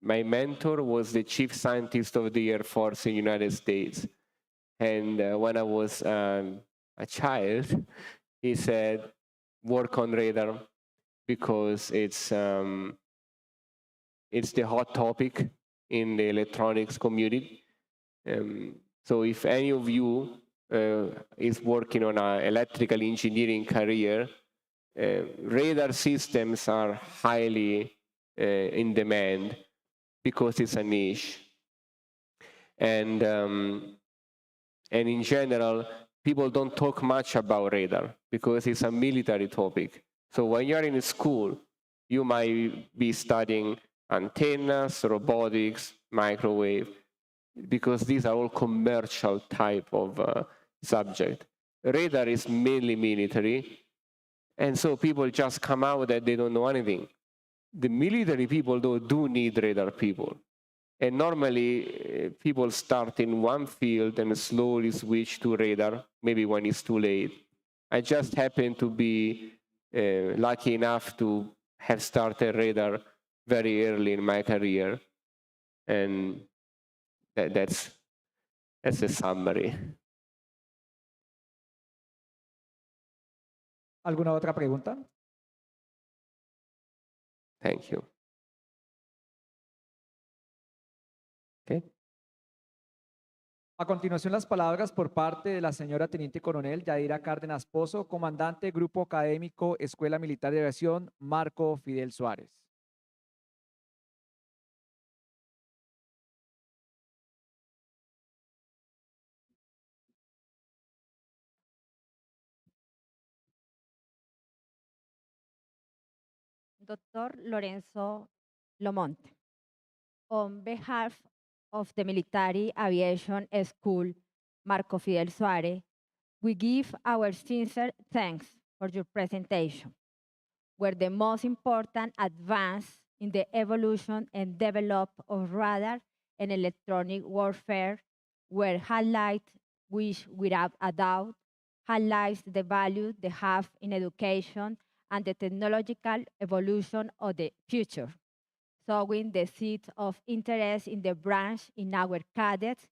my mentor was the chief scientist of the Air Force in the United States. And when I was a child, he said, work on radar because it's the hot topic in the electronics community. So if any of you is working on an electrical engineering career, radar systems are highly in demand because it's a niche. And in general, people don't talk much about radar because it's a military topic. So when you're in school, you might be studying antennas, robotics, microwave, because these are all commercial type of subject. Radar is mainly military, and so people just come out that they don't know anything. The military people, though, do need radar people. And normally, people start in one field and slowly switch to radar, maybe when it's too late. I just happen to be lucky enough to have started radar very early in my career. And that's a summary. ¿Alguna otra pregunta? Thank you. Okay. A continuación, las palabras por parte de la señora Teniente Coronel Yadira Cárdenas Pozo, comandante Grupo Académico Escuela Militar de Aviación, Marco Fidel Suárez. Dr. Lorenzo Lomonte. On behalf of the Military Aviation School, Marco Fidel Suárez, we give our sincere thanks for your presentation, where the most important advance in the evolution and development of radar and electronic warfare were highlighted, which without a doubt highlights the value they have in education and the technological evolution of the future, sowing the seed of interest in the branch in our cadets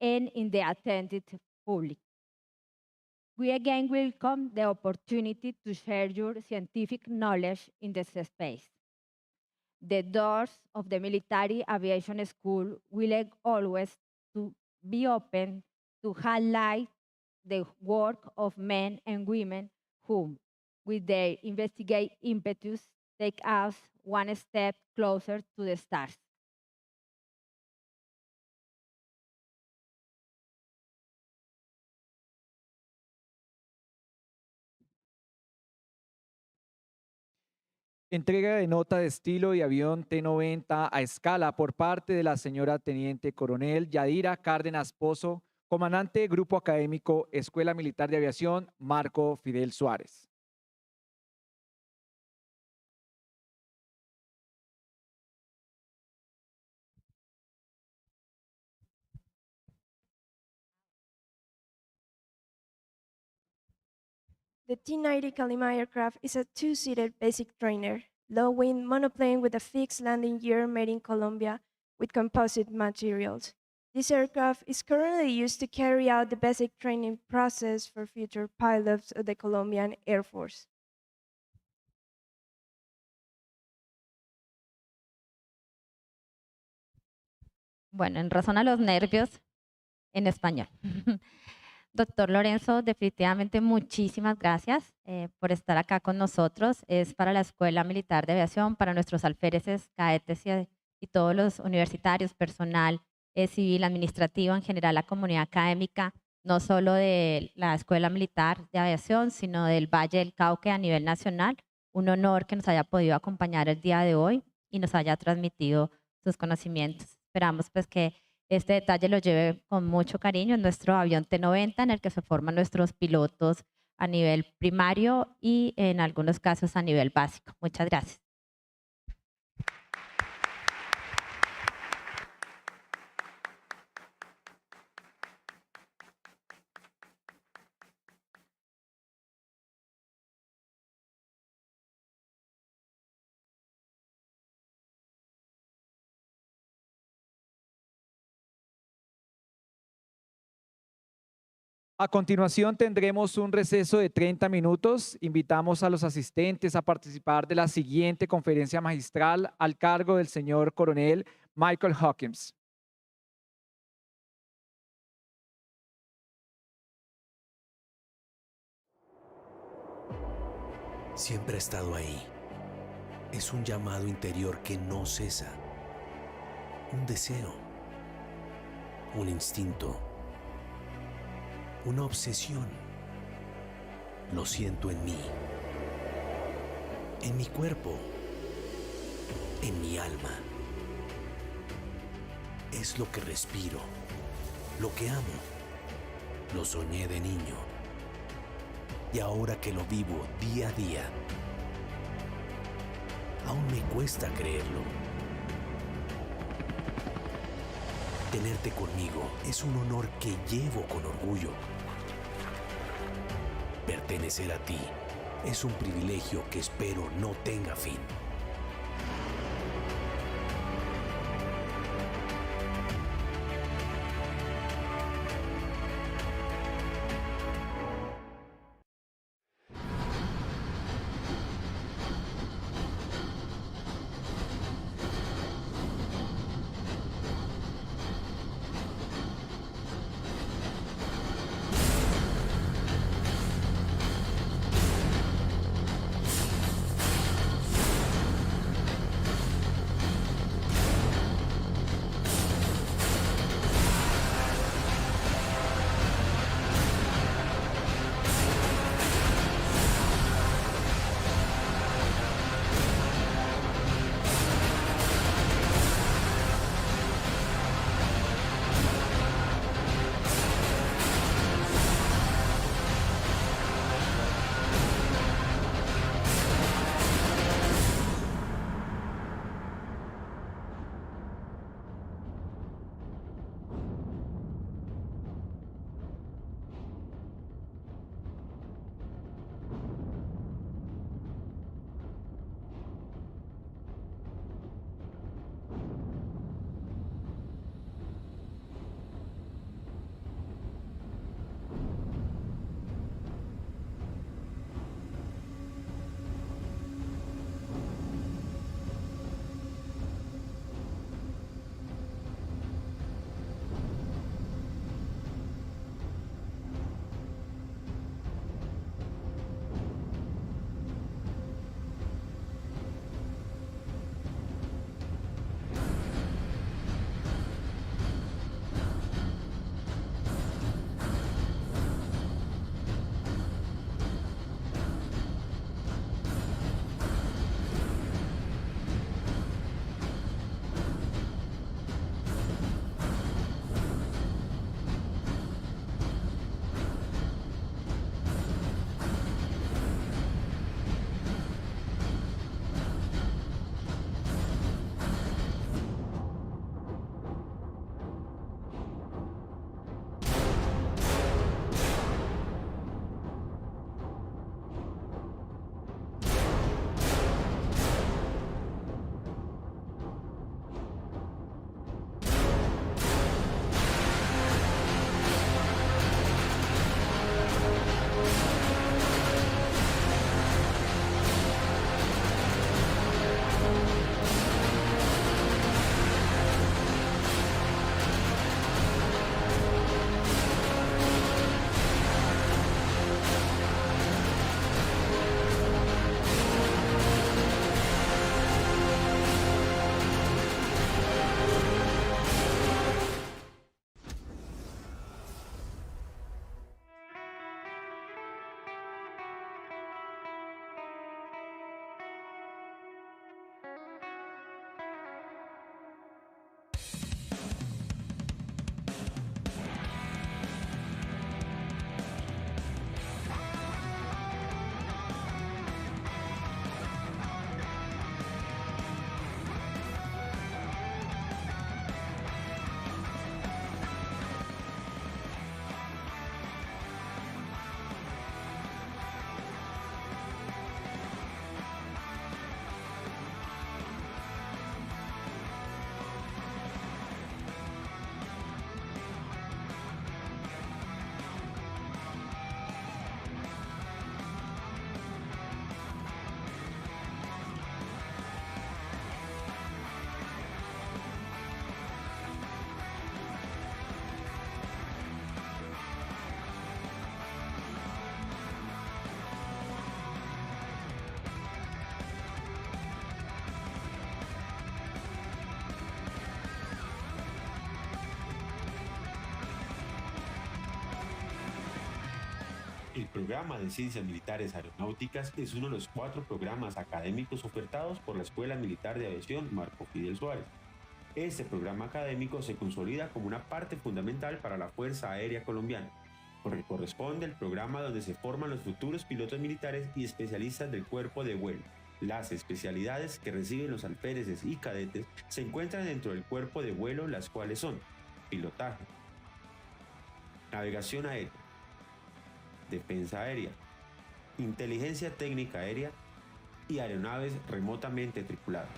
and in the attended public. We again welcome the opportunity to share your scientific knowledge in this space. The doors of the Military Aviation School will always to be open to highlight the work of men and women who, with their investigate impetus, take us one step closer to the stars. Entrega de nota de estilo y avión T-90 a escala por parte de la señora Teniente Coronel Yadira Cárdenas Pozo, comandante Grupo Académico Escuela Militar de Aviación, Marco Fidel Suárez. The T-90 Kalima aircraft is a two-seated basic trainer, low-wing monoplane with a fixed landing gear made in Colombia with composite materials. This aircraft is currently used to carry out the basic training process for future pilots of the Colombian Air Force. Bueno, en razón a los nervios, en español. Doctor Lorenzo, definitivamente muchísimas gracias por estar acá con nosotros. Es para la Escuela Militar de Aviación, para nuestros alféreces, cadetes y todos los universitarios, personal civil, administrativo, en general la comunidad académica, no solo de la Escuela Militar de Aviación, sino del Valle del Cauca a nivel nacional. Un honor que nos haya podido acompañar el día de hoy y nos haya transmitido sus conocimientos. Esperamos pues que este detalle lo lleve con mucho cariño en nuestro avión T-90, en el que se forman nuestros pilotos a nivel primario y en algunos casos a nivel básico. Muchas gracias. A continuación tendremos un receso de 30 minutos. Invitamos a los asistentes a participar de la siguiente conferencia magistral al cargo del señor coronel Michael Hawkins. Siempre ha estado ahí. Es un llamado interior que no cesa. Un deseo. Un instinto. una obsesión. Lo siento en mí, en mi cuerpo, en mi alma. Es lo que respiro, lo que amo. Lo soñé de niño y ahora que lo vivo día a día, aún me cuesta creerlo. Tenerte conmigo es un honor que llevo con orgullo. Pertenecer a ti es un privilegio que espero no tenga fin. programa de Ciencias Militares Aeronáuticas es uno de los 4 programas académicos ofertados por la Escuela Militar de Aviación Fidel Suárez. Este programa académico se consolida como una parte fundamental para la Fuerza Aérea Colombiana, porque corresponde al programa donde se forman los futuros pilotos militares y especialistas del cuerpo de vuelo. Las especialidades que reciben los alféreces y cadetes se encuentran dentro del cuerpo de vuelo, las cuales son pilotaje, navegación aérea, defensa aérea, inteligencia técnica aérea y aeronaves remotamente tripuladas.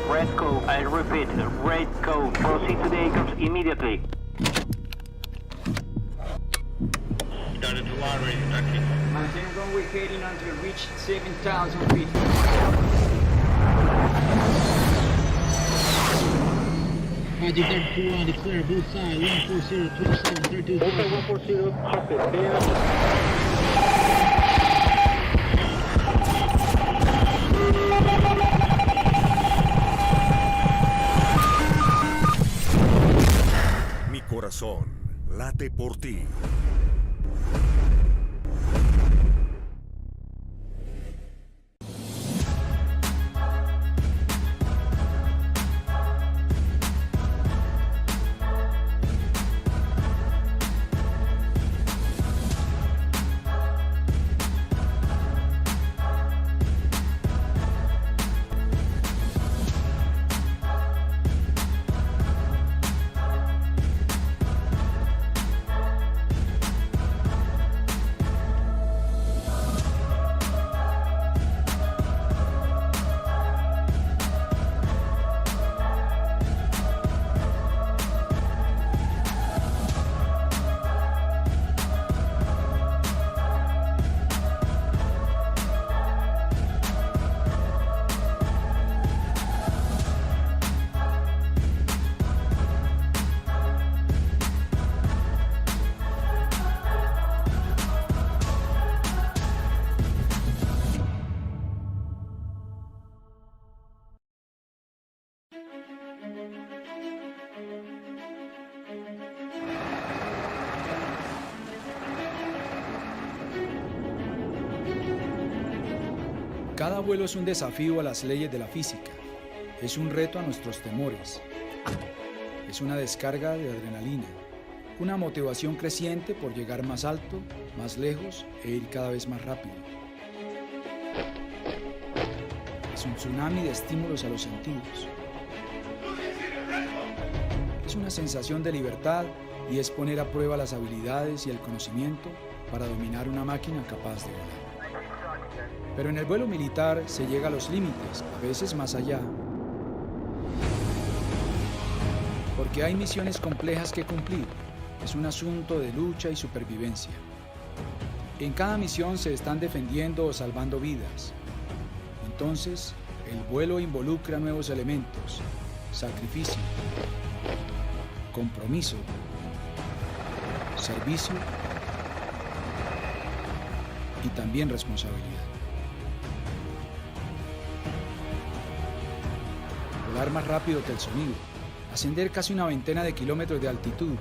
Red code, I repeat, red code, proceed to the aircraft immediately. Started to already taxi. Maintain runway heading until reach 7,000 feet. Roger, Delta 2 declare both sides, 140, 27, 32. Okay, 140, cockpit, clear. Mi corazón late por ti. Cada vuelo es un desafío a las leyes de la física, es un reto a nuestros temores, es una descarga de adrenalina, una motivación creciente por llegar más alto, más lejos e ir cada vez más rápido. Es un tsunami de estímulos a los sentidos. Es una sensación de libertad y es poner a prueba las habilidades y el conocimiento para dominar una máquina capaz de volar. Pero en el vuelo militar se llega a los límites, a veces más allá. Porque hay misiones complejas que cumplir. Es un asunto de lucha y supervivencia. En cada misión se están defendiendo o salvando vidas. Entonces, el vuelo involucra nuevos elementos: sacrificio, compromiso, servicio y también responsabilidad. volar más rápido que el sonido, ascender casi una veintena de kilómetros de altitud,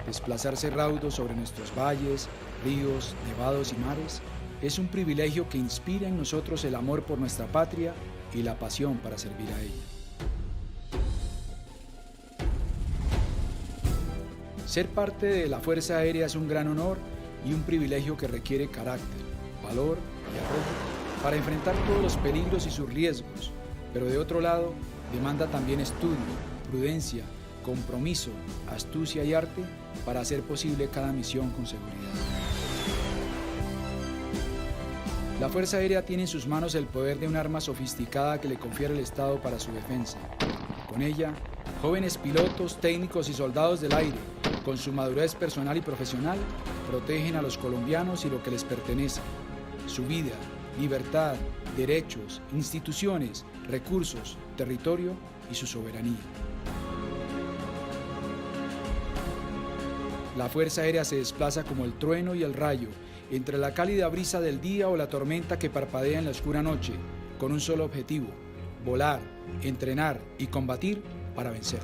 desplazarse raudos sobre nuestros valles, ríos, nevados y mares, es un privilegio que inspira en nosotros el amor por nuestra patria y la pasión para servir a ella. Ser parte de la Fuerza Aérea es un gran honor y un privilegio que requiere carácter, valor y arrojo para enfrentar todos los peligros y sus riesgos, pero de otro lado, demanda también estudio, prudencia, compromiso, astucia y arte para hacer posible cada misión con seguridad. La Fuerza Aérea tiene en sus manos el poder de un arma sofisticada que le confiere el Estado para su defensa. Con ella, jóvenes pilotos, técnicos y soldados del aire, con su madurez personal y profesional, protegen a los colombianos y lo que les pertenece: su vida, libertad, derechos, instituciones, recursos, territorio y su soberanía. La Fuerza Aérea se desplaza como el trueno y el rayo, entre la cálida brisa del día o la tormenta que parpadea en la oscura noche, con un solo objetivo: volar, entrenar y combatir para vencer.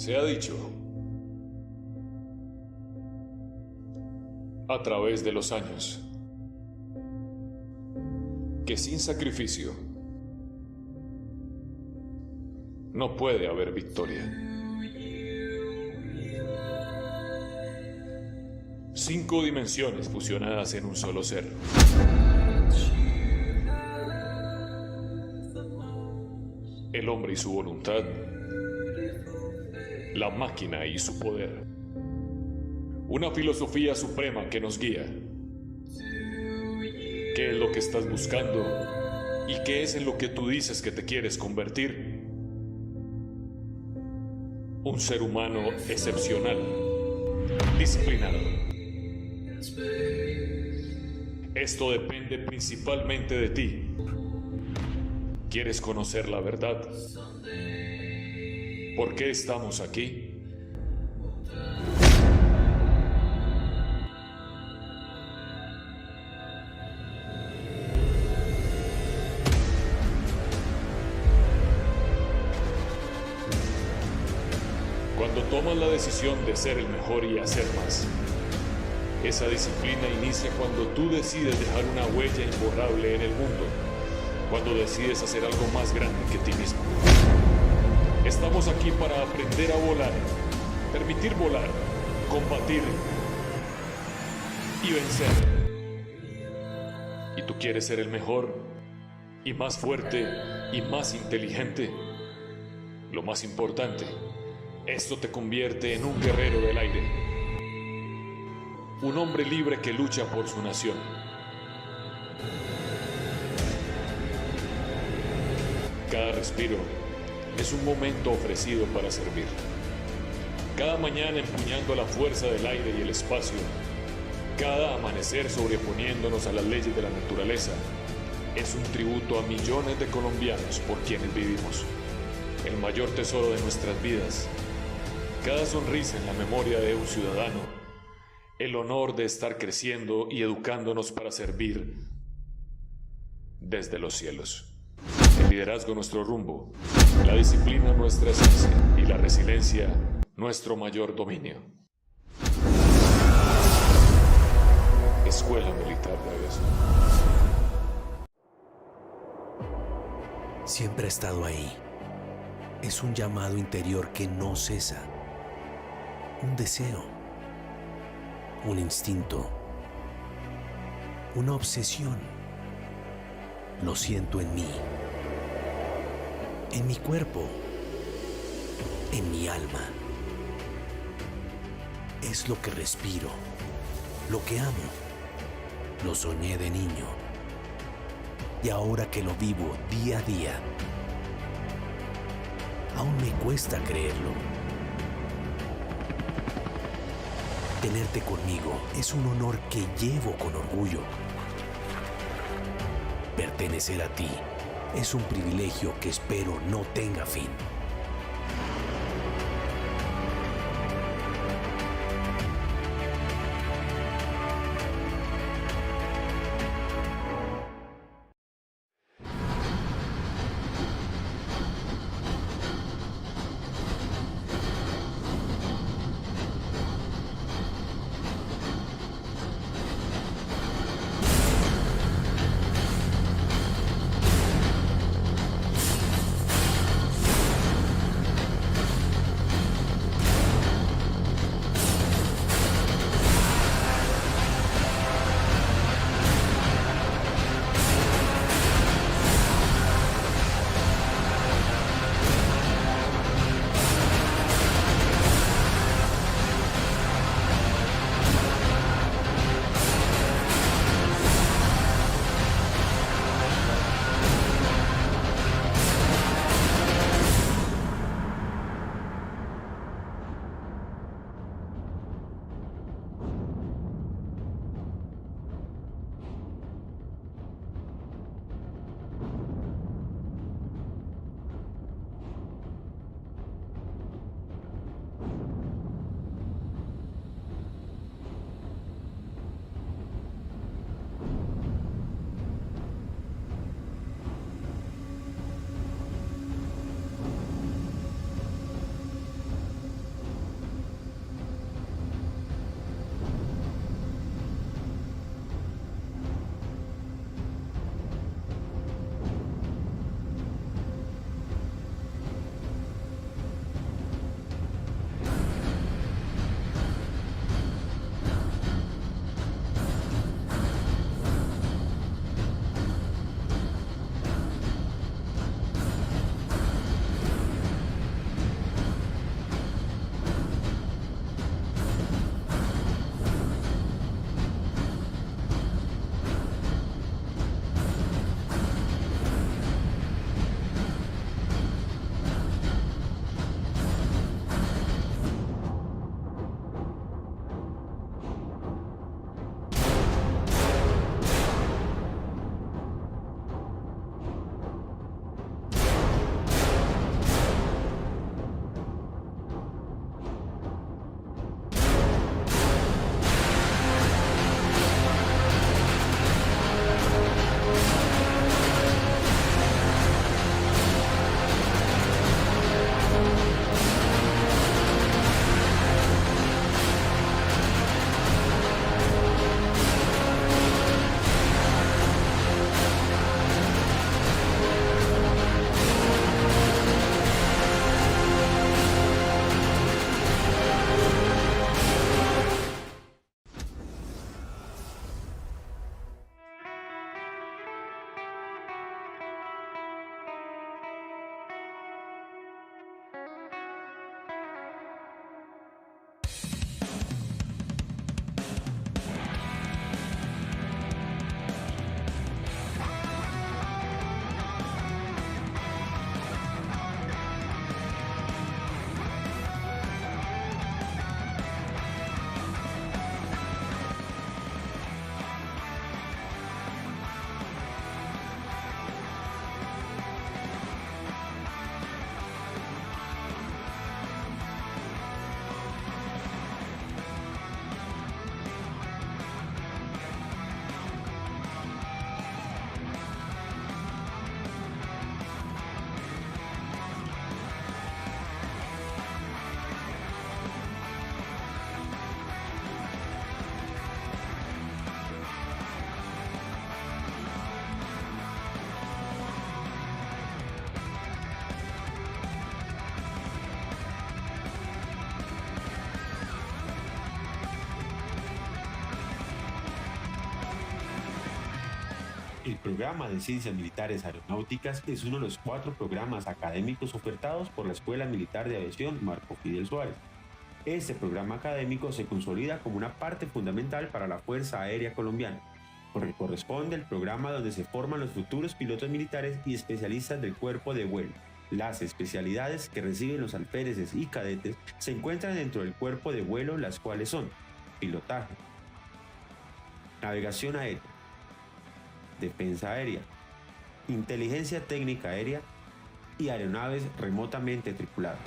Se ha dicho, a través de los años, que sin sacrificio no puede haber victoria. 5 dimensiones fusionadas en un solo ser. El hombre y su voluntad, la máquina y su poder. Una filosofía suprema que nos guía. ¿Qué es lo que estás buscando? ¿Y qué es en lo que tú dices que te quieres convertir? Un ser humano excepcional, disciplinado. Esto depende principalmente de ti. ¿Quieres conocer la verdad? ¿Por qué estamos aquí? Cuando tomas la decisión de ser el mejor y hacer más, esa disciplina inicia cuando tú decides dejar una huella imborrable en el mundo, cuando decides hacer algo más grande que ti mismo. Estamos aquí para aprender a volar, permitir volar, combatir y vencer. ¿Y tú quieres ser el mejor y más fuerte y más inteligente? Lo más importante, esto te convierte en un guerrero del aire, un hombre libre que lucha por su nación. Cada respiro es un momento ofrecido para servir. Cada mañana empuñando la fuerza del aire y el espacio, cada amanecer sobreponiéndonos a las leyes de la naturaleza, es un tributo a millones de colombianos por quienes vivimos. El mayor tesoro de nuestras vidas, cada sonrisa en la memoria de un ciudadano, el honor de estar creciendo y educándonos para servir desde los cielos. El liderazgo nuestro rumbo, la disciplina nuestra esencia y la resiliencia nuestro mayor dominio. Escuela Militar de Aviación. Siempre ha estado ahí. Es un llamado interior que no cesa. Un deseo. Un instinto. Una obsesión. Lo siento en mí. En mi cuerpo. En mi alma. Es lo que respiro. Lo que amo. Lo soñé de niño. Y ahora que lo vivo día a día, aún me cuesta creerlo. Tenerte conmigo es un honor que llevo con orgullo. Pertenecer a ti es un privilegio que espero no tenga fin. El programa de Ciencias Militares Aeronáuticas es uno de los 4 programas académicos ofertados por la Escuela Militar de Aviación Fidel Suárez. Este programa académico se consolida como una parte fundamental para la Fuerza Aérea Colombiana, porque corresponde al programa donde se forman los futuros pilotos militares y especialistas del cuerpo de vuelo. Las especialidades que reciben los alféreces y cadetes se encuentran dentro del cuerpo de vuelo, las cuales son pilotaje, navegación aérea, defensa aérea, inteligencia técnica aérea y aeronaves remotamente tripuladas.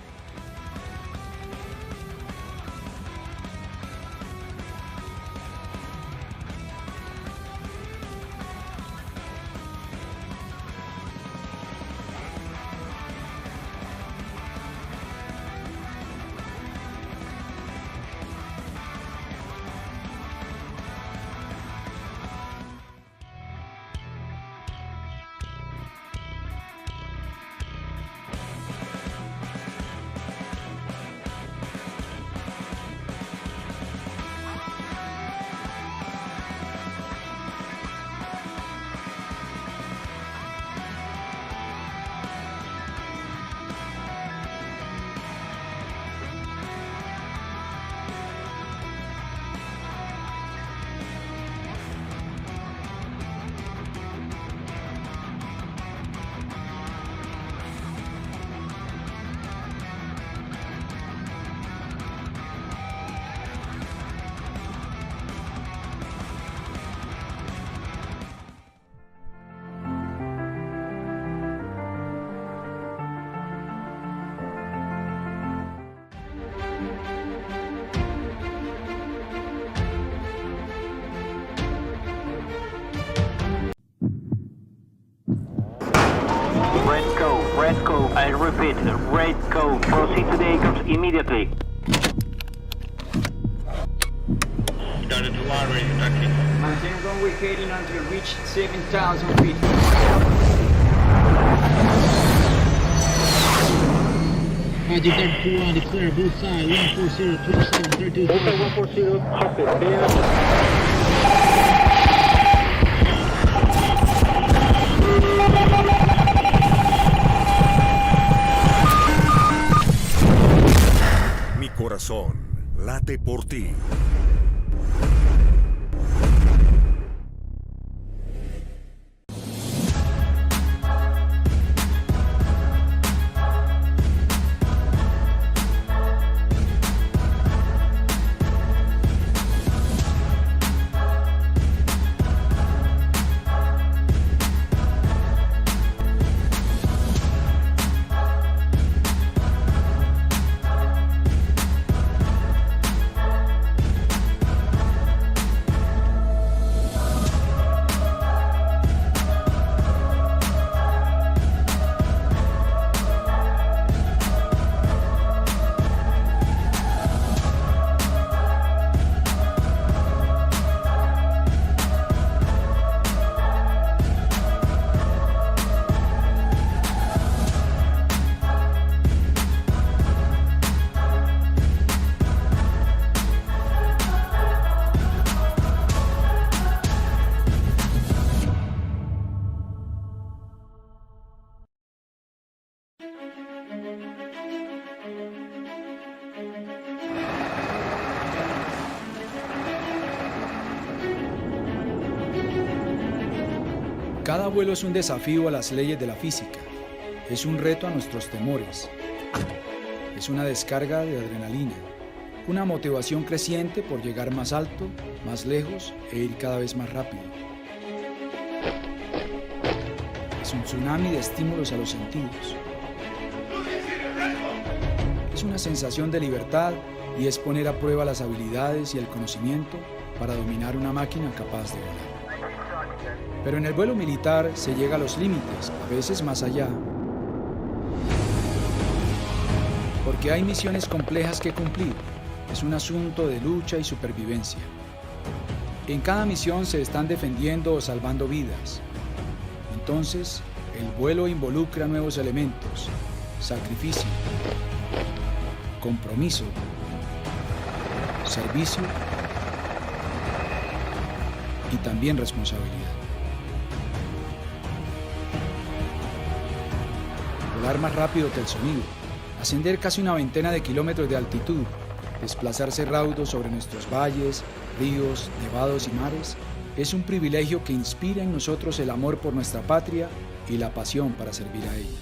Red code, I repeat, red code, proceed to the acres immediately. Started to array tracking. Maintain runway heading until reach 7,000 feet. Roger, 32 on the clear, both sides, 140, 27, 32. Okay, 140, copy. Mi corazón late por ti. Cada vuelo es un desafío a las leyes de la física, es un reto a nuestros temores, es una descarga de adrenalina, una motivación creciente por llegar más alto, más lejos e ir cada vez más rápido. Es un tsunami de estímulos a los sentidos. Es una sensación de libertad y es poner a prueba las habilidades y el conocimiento para dominar una máquina capaz de volar. Pero en el vuelo militar se llega a los límites, a veces más allá. Porque hay misiones complejas que cumplir. Es un asunto de lucha y supervivencia. En cada misión se están defendiendo o salvando vidas. Entonces, el vuelo involucra nuevos elementos: sacrificio, compromiso, servicio y también responsabilidad. volar más rápido que el sonido, ascender casi una veintena de kilómetros de altitud, desplazarse raudos sobre nuestros valles, ríos, nevados y mares, es un privilegio que inspira en nosotros el amor por nuestra patria y la pasión para servir a ella.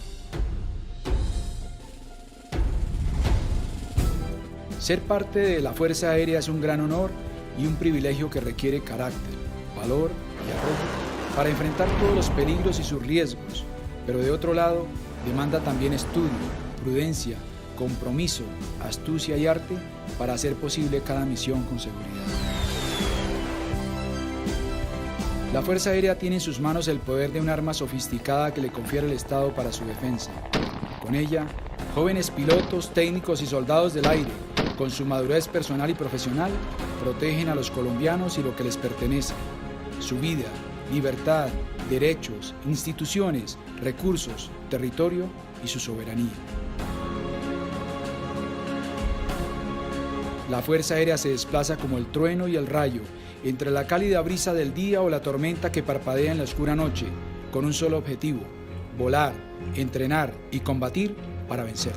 Ser parte de la Fuerza Aérea es un gran honor y un privilegio que requiere carácter, valor y arrojo para enfrentar todos los peligros y sus riesgos, pero de otro lado, demanda también estudio, prudencia, compromiso, astucia y arte para hacer posible cada misión con seguridad. La Fuerza Aérea tiene en sus manos el poder de un arma sofisticada que le confiere el Estado para su defensa. Con ella, jóvenes pilotos, técnicos y soldados del aire, con su madurez personal y profesional, protegen a los colombianos y lo que les pertenece: su vida, libertad, derechos, instituciones, recursos, territorio y su soberanía. La Fuerza Aérea se desplaza como el trueno y el rayo, entre la cálida brisa del día o la tormenta que parpadea en la oscura noche, con un solo objetivo: volar, entrenar y combatir para vencer.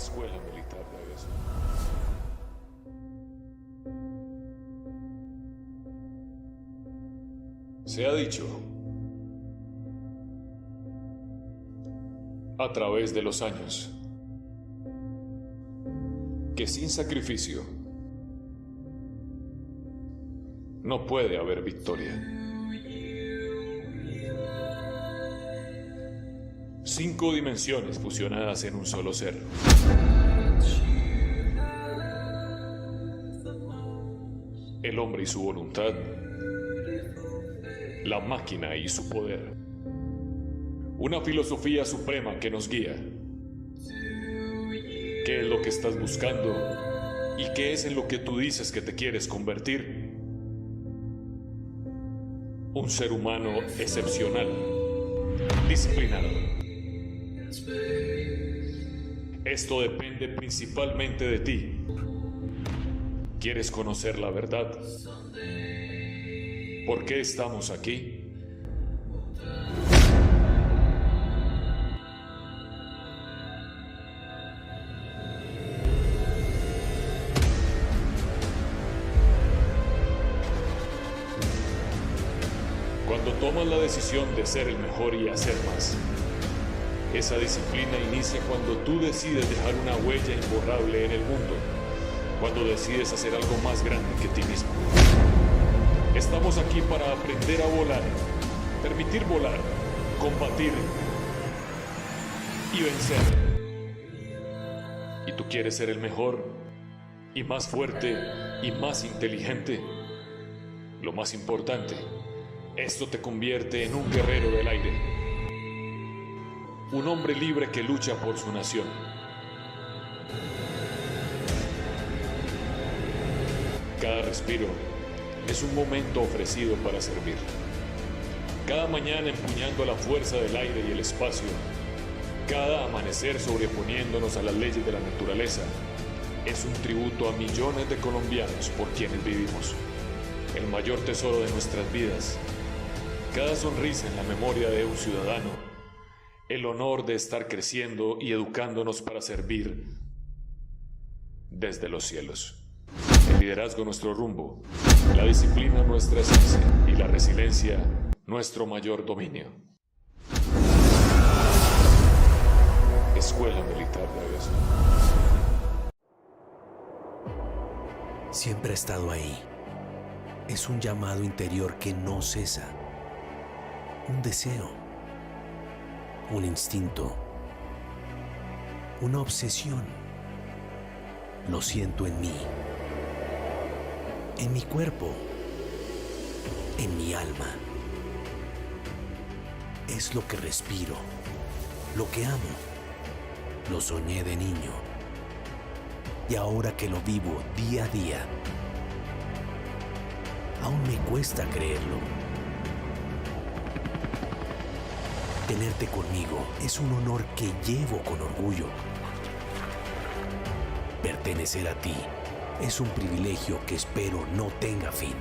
Escuela Militar de Aviación. Se ha dicho a través de los años que sin sacrificio no puede haber victoria. 5 dimensiones fusionadas en un solo ser. El hombre y su voluntad, la máquina y su poder. Una filosofía suprema que nos guía. ¿Qué es lo que estás buscando? ¿Y qué es en lo que tú dices que te quieres convertir? Un ser humano excepcional, disciplinado. Esto depende principalmente de ti. ¿Quieres conocer la verdad? ¿Por qué estamos aquí? Cuando tomas la decisión de ser el mejor y hacer más, esa disciplina inicia cuando tú decides dejar una huella imborrable en el mundo, cuando decides hacer algo más grande que ti mismo. Estamos aquí para aprender a volar, permitir volar, combatir y vencer. ¿Y tú quieres ser el mejor y más fuerte y más inteligente? Lo más importante, esto te convierte en un guerrero del aire, un hombre libre que lucha por su nación. Cada respiro es un momento ofrecido para servir. Cada mañana empuñando la fuerza del aire y el espacio, cada amanecer sobreponiéndonos a las leyes de la naturaleza, es un tributo a millones de colombianos por quienes vivimos. El mayor tesoro de nuestras vidas, cada sonrisa en la memoria de un ciudadano, el honor de estar creciendo y educándonos para servir desde los cielos. El liderazgo nuestro rumbo, la disciplina nuestra esencia y la resiliencia nuestro mayor dominio. Escuela Militar de Aviación. Siempre ha estado ahí. Es un llamado interior que no cesa. Un deseo. Un instinto. Una obsesión. Lo siento en mí. En mi cuerpo. En mi alma. Es lo que respiro. Lo que amo. Lo soñé de niño. Y ahora que lo vivo día a día, aún me cuesta creerlo. Tenerte conmigo es un honor que llevo con orgullo. Pertenecer a ti es un privilegio que espero no tenga fin.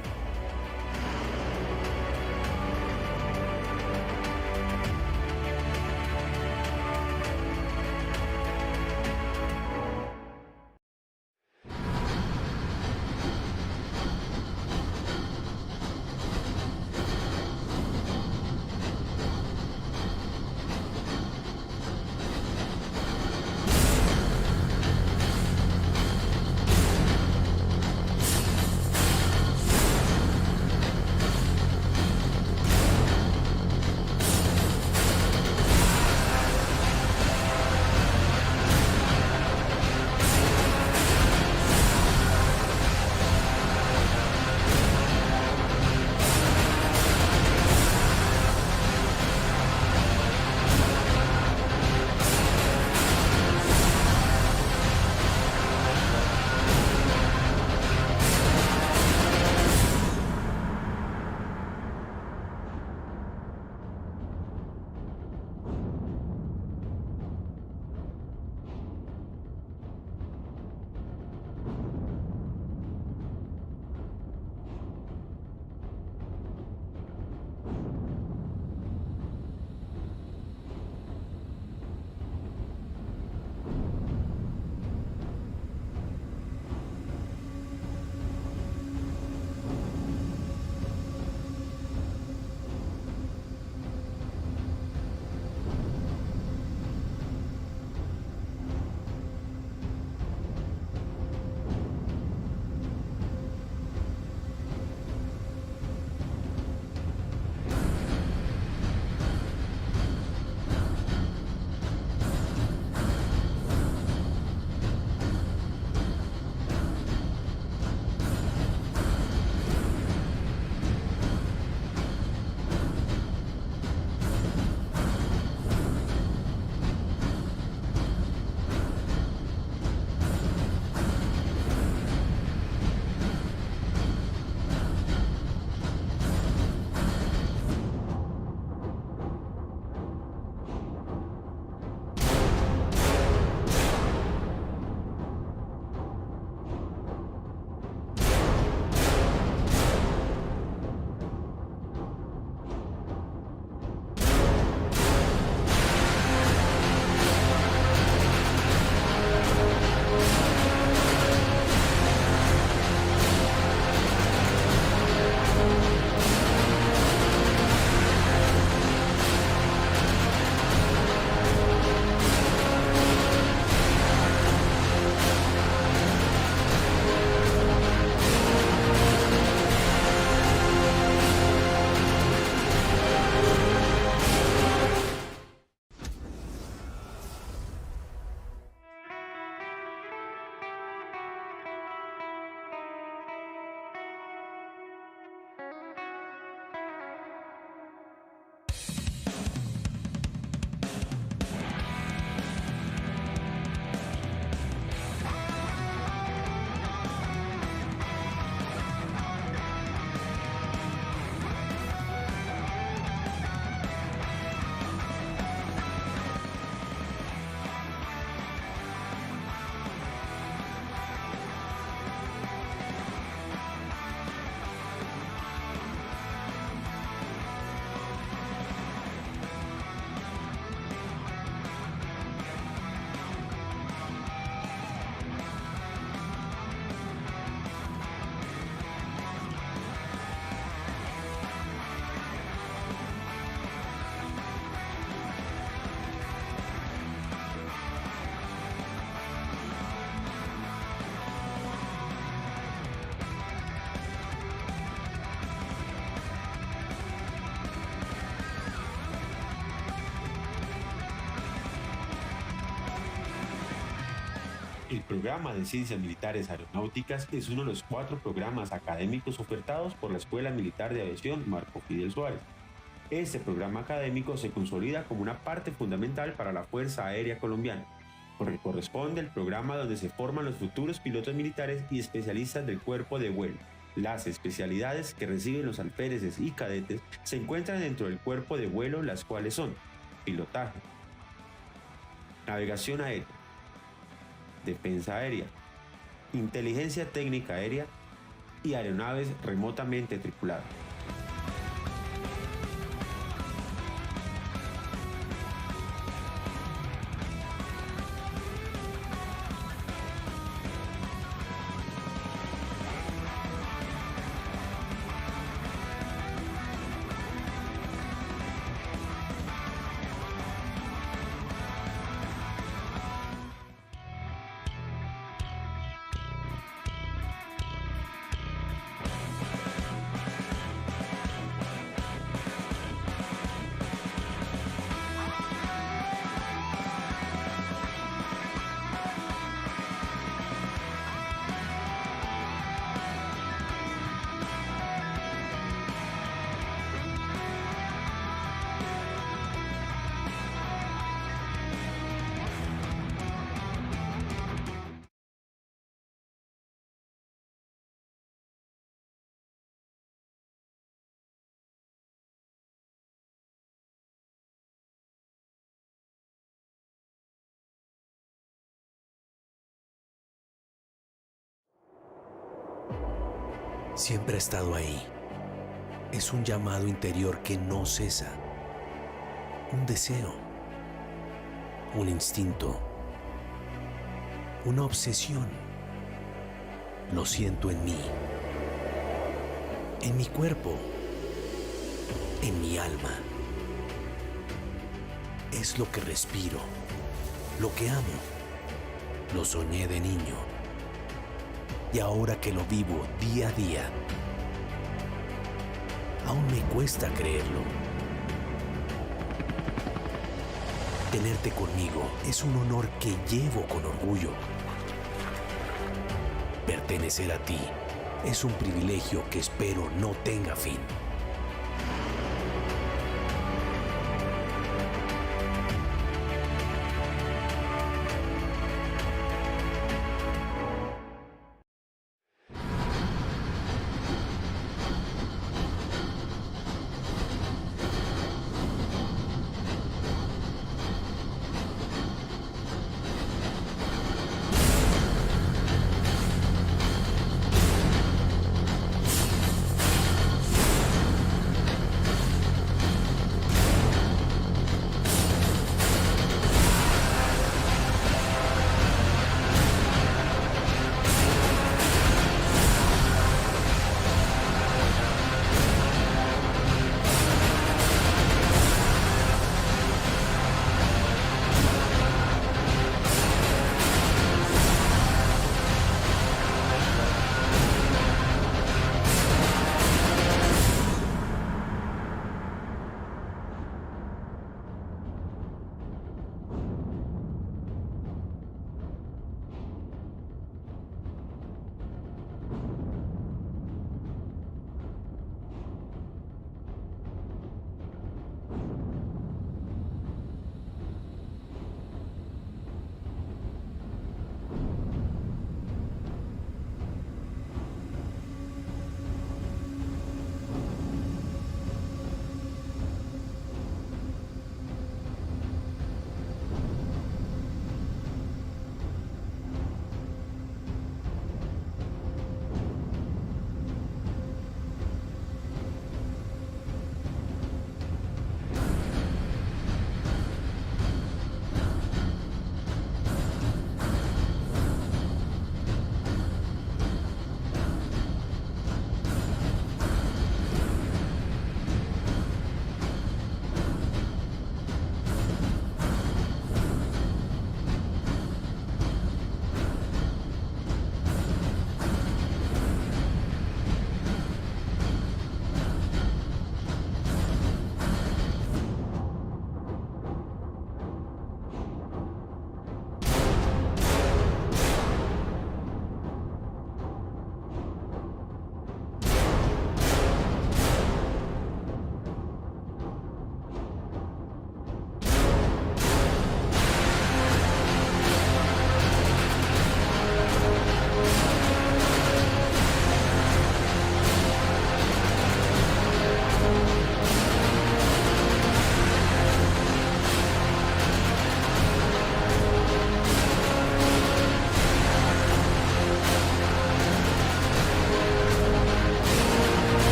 El programa de Ciencias Militares Aeronáuticas es uno de los 4 programas académicos ofertados por la Escuela Militar de Aviación Fidel Suárez. Este programa académico se consolida como una parte fundamental para la Fuerza Aérea Colombiana, porque corresponde al programa donde se forman los futuros pilotos militares y especialistas del cuerpo de vuelo. Las especialidades que reciben los alféreces y cadetes se encuentran dentro del cuerpo de vuelo, las cuales son pilotaje, navegación aérea, defensa aérea, inteligencia técnica aérea y aeronaves remotamente tripuladas. Siempre ha estado ahí. Es un llamado interior que no cesa. Un deseo. Un instinto. Una obsesión. Lo siento en mí. En mi cuerpo. En mi alma. Es lo que respiro. Lo que amo. Lo soñé de niño. Y ahora que lo vivo día a día, aún me cuesta creerlo. Tenerte conmigo es un honor que llevo con orgullo. Pertenecer a ti es un privilegio que espero no tenga fin.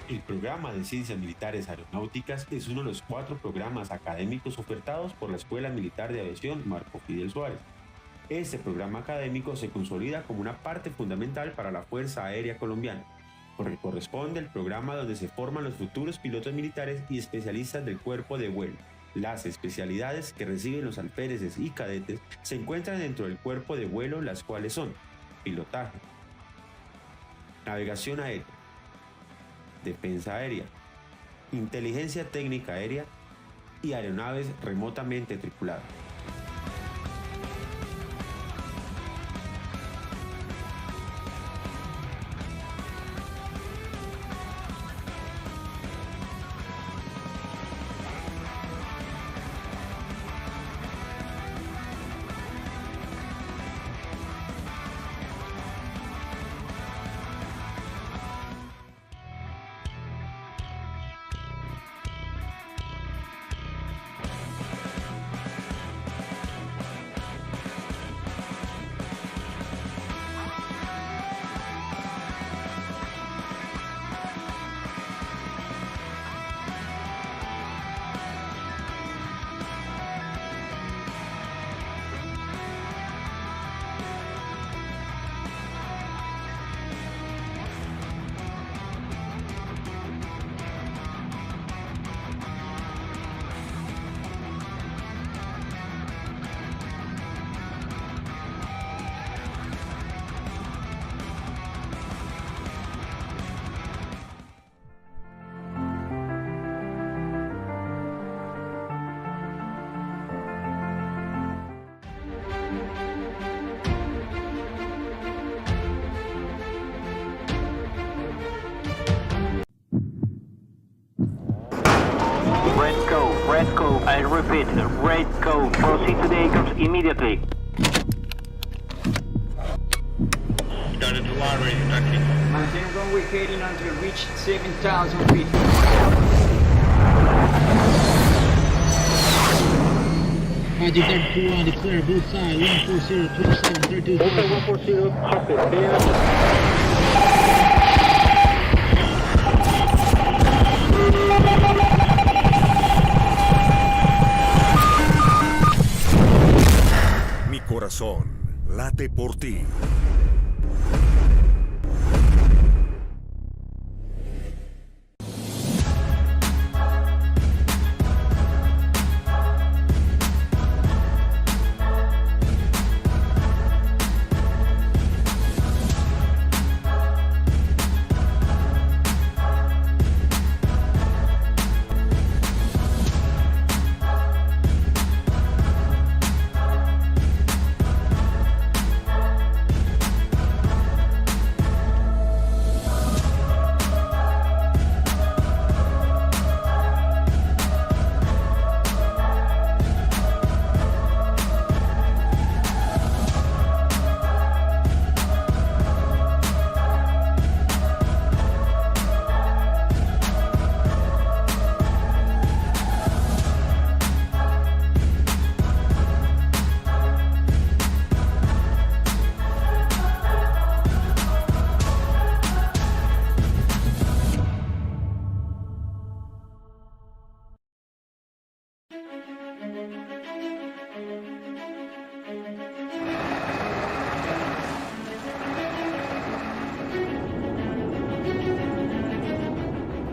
El programa de Ciencias Militares Aeronáuticas es uno de los 4 programas académicos ofertados por la Escuela Militar de Aviación Fidel Suárez. Este programa académico se consolida como una parte fundamental para la Fuerza Aérea Colombiana, porque corresponde al programa donde se forman los futuros pilotos militares y especialistas del cuerpo de vuelo. Las especialidades que reciben los alféreces y cadetes se encuentran dentro del cuerpo de vuelo, las cuales son pilotaje, navegación aérea, defensa aérea, inteligencia técnica aérea y aeronaves remotamente tripuladas. Red code, I repeat, red code. Proceed to the acres immediately. Started to wire raise taxi. Maintain runway heading until reach 7,000 feet. Roger, 2 declare both sides, 140, 27, 32. Okay, 140, copy, clear. Mi corazón late por ti.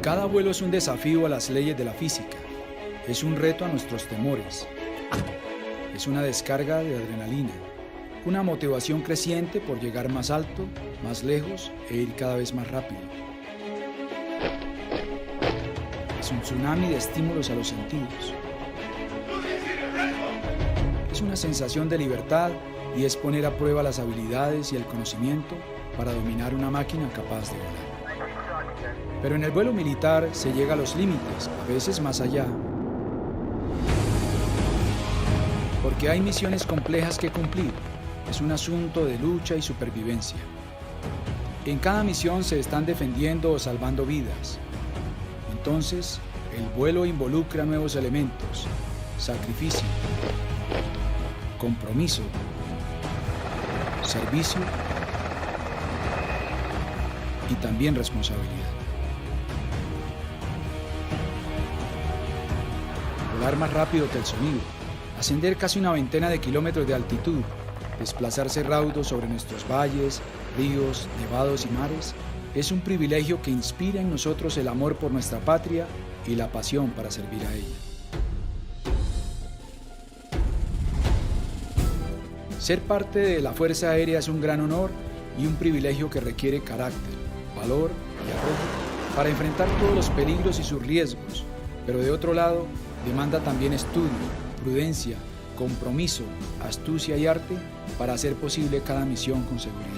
Cada vuelo es un desafío a las leyes de la física, es un reto a nuestros temores, es una descarga de adrenalina, una motivación creciente por llegar más alto, más lejos e ir cada vez más rápido. Es un tsunami de estímulos a los sentidos. Es una sensación de libertad y es poner a prueba las habilidades y el conocimiento para dominar una máquina capaz de volar. Pero en el vuelo militar se llega a los límites, a veces más allá. Porque hay misiones complejas que cumplir. Es un asunto de lucha y supervivencia. En cada misión se están defendiendo o salvando vidas. Entonces, el vuelo involucra nuevos elementos: sacrificio, compromiso, servicio y también responsabilidad. volar más rápido que el sonido, ascender casi una veintena de kilómetros de altitud, desplazarse raudos sobre nuestros valles, ríos, nevados y mares, es un privilegio que inspira en nosotros el amor por nuestra patria y la pasión para servir a ella. Ser parte de la Fuerza Aérea es un gran honor y un privilegio que requiere carácter, valor y arrojo para enfrentar todos los peligros y sus riesgos, pero de otro lado, demanda también estudio, prudencia, compromiso, astucia y arte para hacer posible cada misión con seguridad.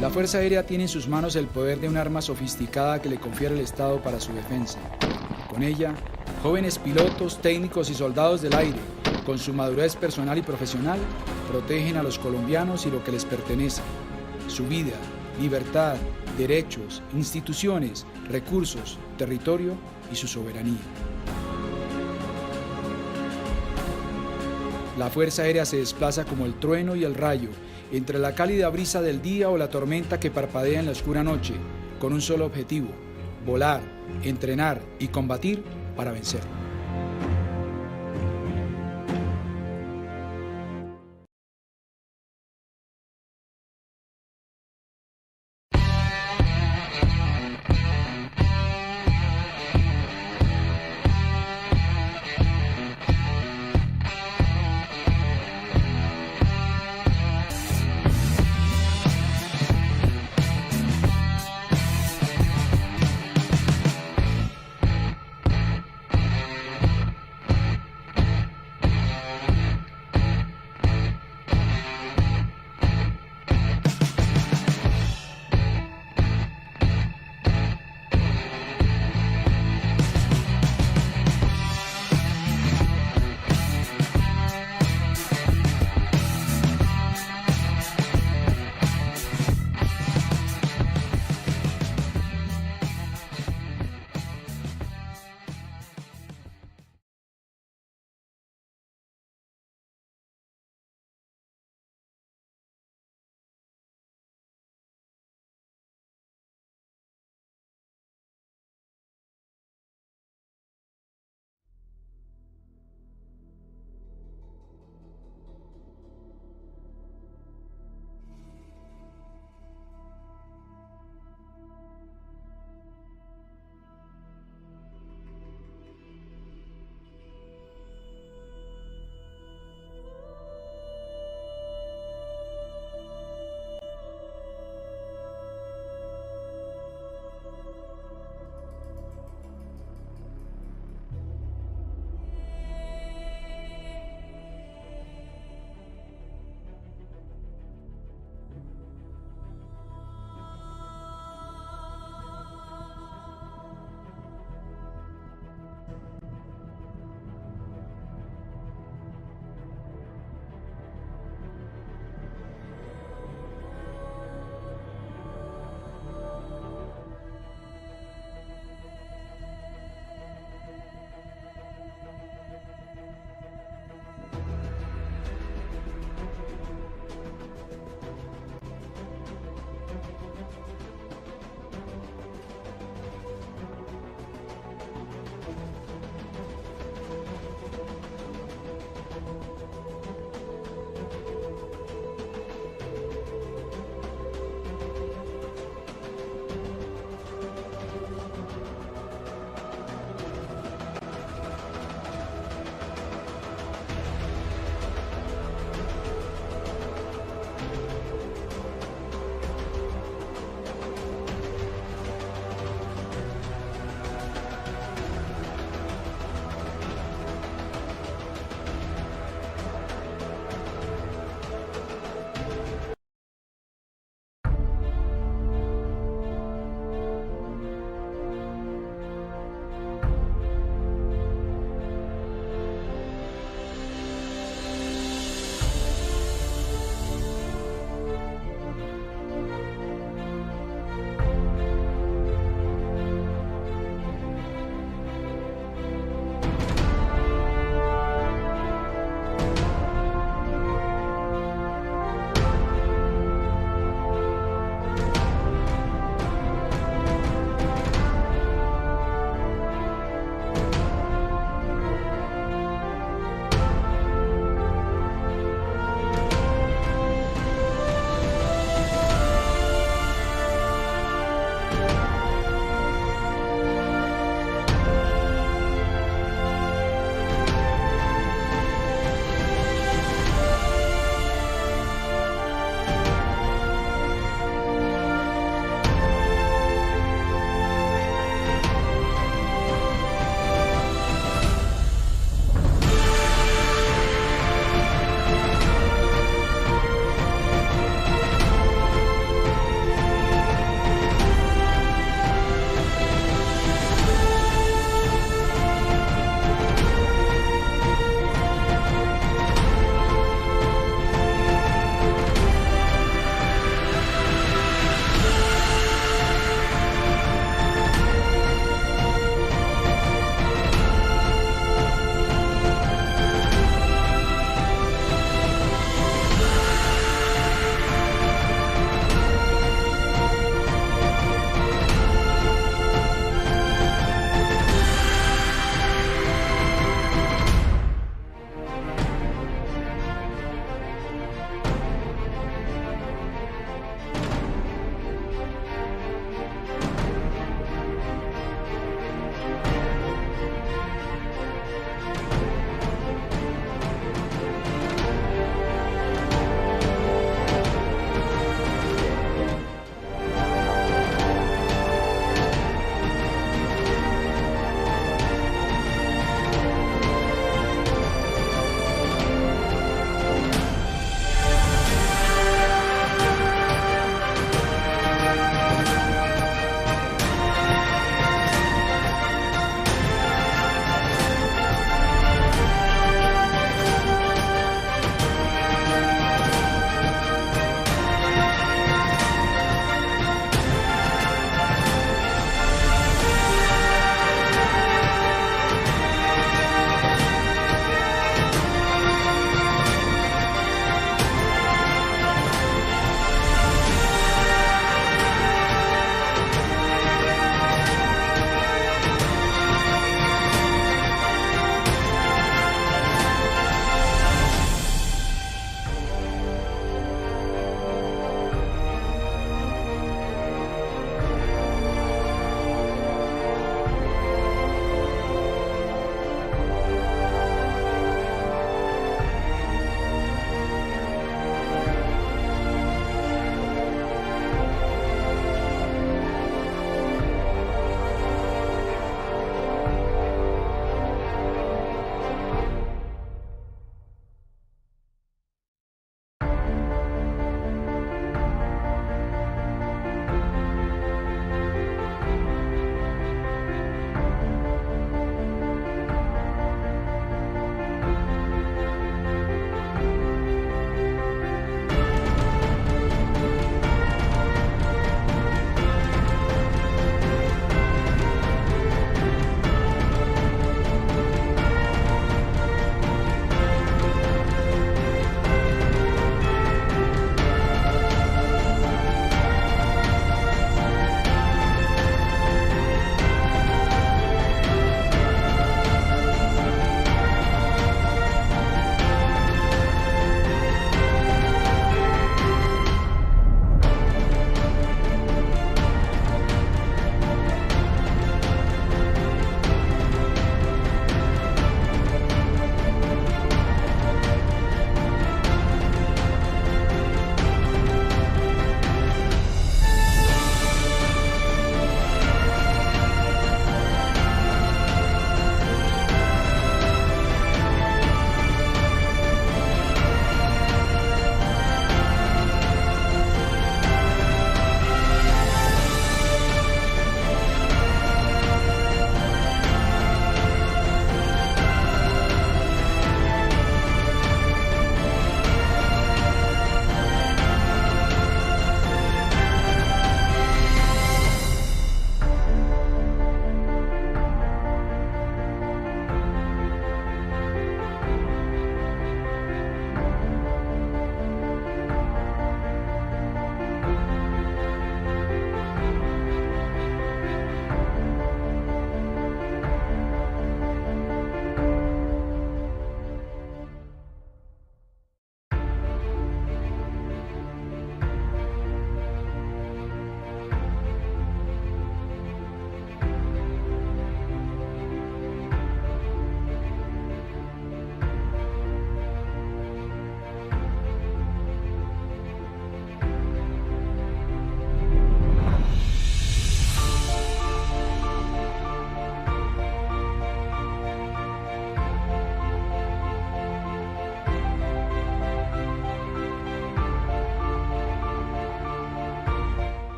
La Fuerza Aérea tiene en sus manos el poder de un arma sofisticada que le confiere el Estado para su defensa. Con ella, jóvenes pilotos, técnicos y soldados del aire, con su madurez personal y profesional, protegen a los colombianos y lo que les pertenece: su vida, libertad, derechos, instituciones, recursos, territorio y su soberanía. La Fuerza Aérea se desplaza como el trueno y el rayo, entre la cálida brisa del día o la tormenta que parpadea en la oscura noche, con un solo objetivo: volar, entrenar y combatir para vencer.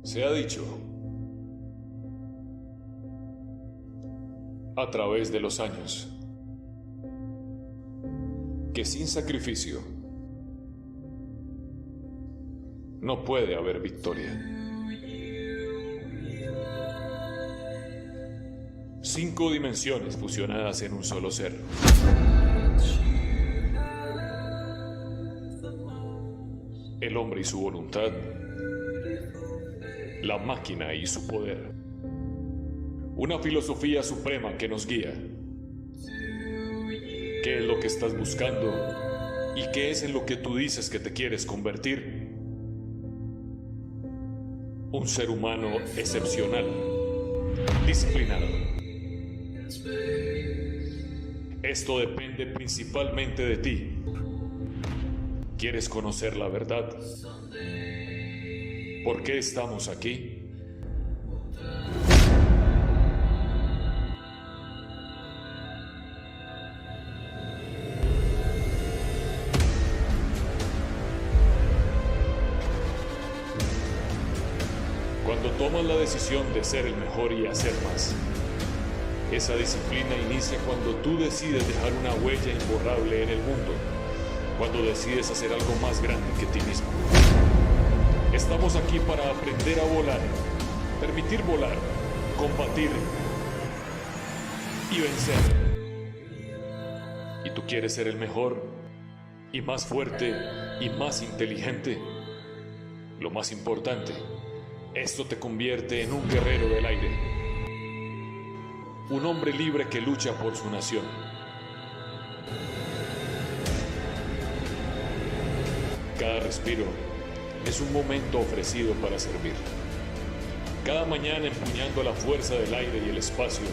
Se ha dicho, a través de los años, que sin sacrificio no puede haber victoria. 5 dimensiones fusionadas en un solo ser. El hombre y su voluntad, la máquina y su poder. Una filosofía suprema que nos guía. ¿Qué es lo que estás buscando y qué es en lo que tú dices que te quieres convertir? Un ser humano excepcional, disciplinado. Esto depende principalmente de ti. ¿Quieres conocer la verdad? ¿Por qué estamos aquí? Cuando tomas la decisión de ser el mejor y hacer más, esa disciplina inicia cuando tú decides dejar una huella imborrable en el mundo, cuando decides hacer algo más grande que ti mismo. Estamos aquí para aprender a volar, permitir volar, combatir y vencer. ¿Y tú quieres ser el mejor y más fuerte y más inteligente? Lo más importante, esto te convierte en un guerrero del aire, un hombre libre que lucha por su nación. Cada respiro es un momento ofrecido para servir. Cada mañana empuñando la fuerza del aire y el espacio,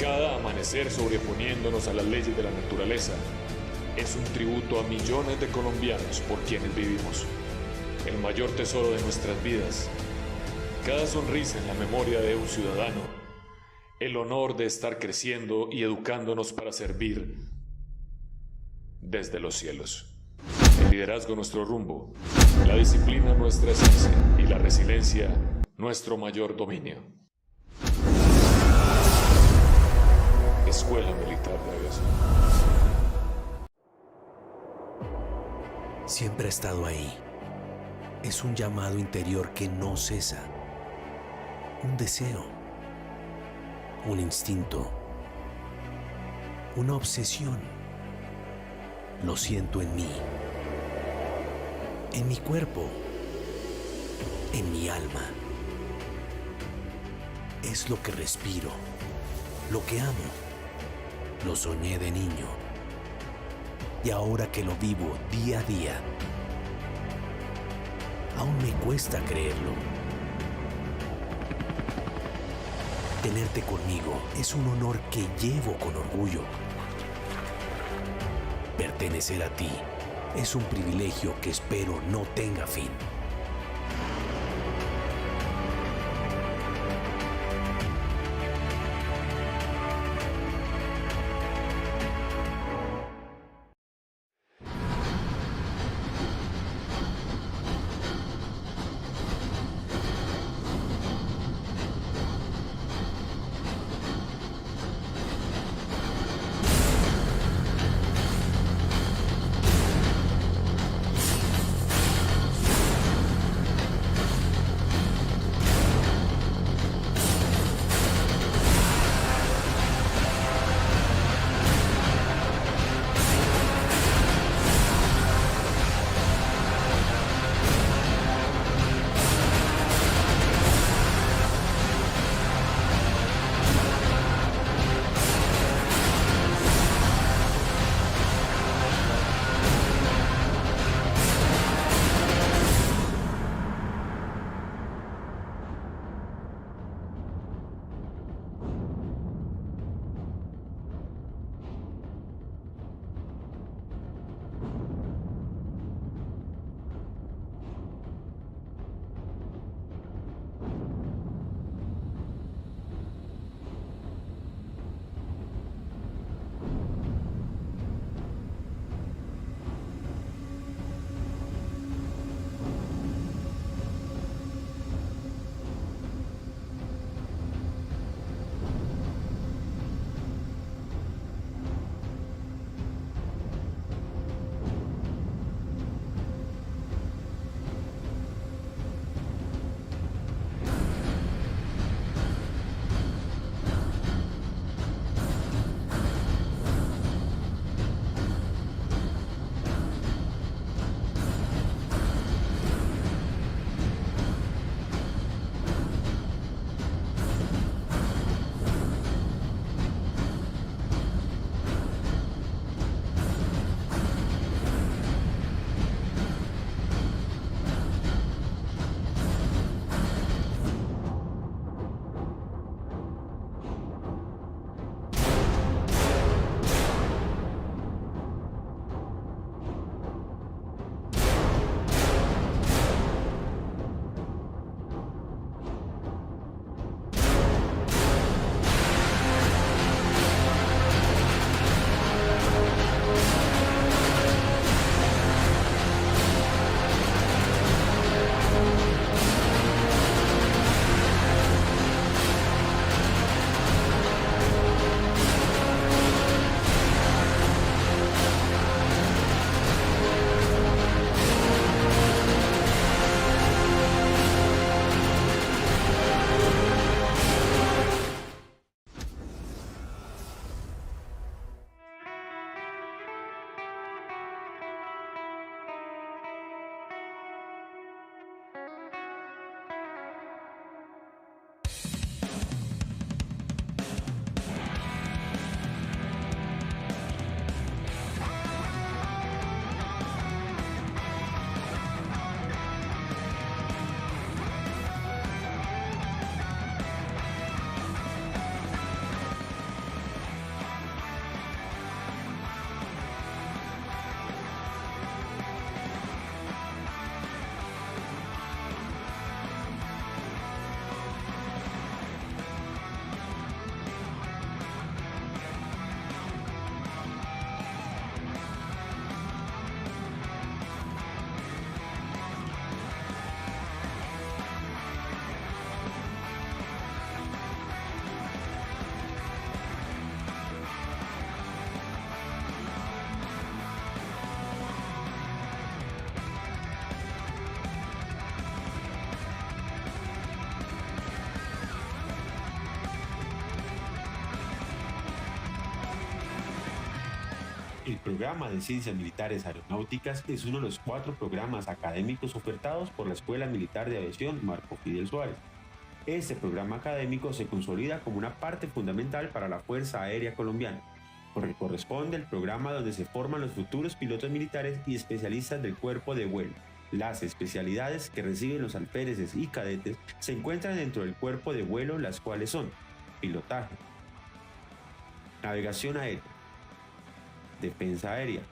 cada amanecer sobreponiéndonos a las leyes de la naturaleza, es un tributo a millones de colombianos por quienes vivimos. El mayor tesoro de nuestras vidas, cada sonrisa en la memoria de un ciudadano, el honor de estar creciendo y educándonos para servir desde los cielos. El liderazgo nuestro rumbo, la disciplina nuestra esencia y la resiliencia nuestro mayor dominio. Escuela Militar de Aviación. Siempre ha estado ahí. Es un llamado interior que no cesa. Un deseo. Un instinto. Una obsesión. Lo siento en mí. En mi cuerpo. En mi alma. Es lo que respiro. Lo que amo. Lo soñé de niño. Y ahora que lo vivo día a día, aún me cuesta creerlo. Tenerte conmigo es un honor que llevo con orgullo. Pertenecer a ti es un privilegio que espero no tenga fin. programa de Ciencias Militares Aeronáuticas es uno de los 4 programas académicos ofertados por la Escuela Militar de Aviación Fidel Suárez. Este programa académico se consolida como una parte fundamental para la Fuerza Aérea Colombiana, porque corresponde al programa donde se forman los futuros pilotos militares y especialistas del cuerpo de vuelo. Las especialidades que reciben los alféreces y cadetes se encuentran dentro del cuerpo de vuelo, las cuales son pilotaje, navegación aérea, defensa aérea,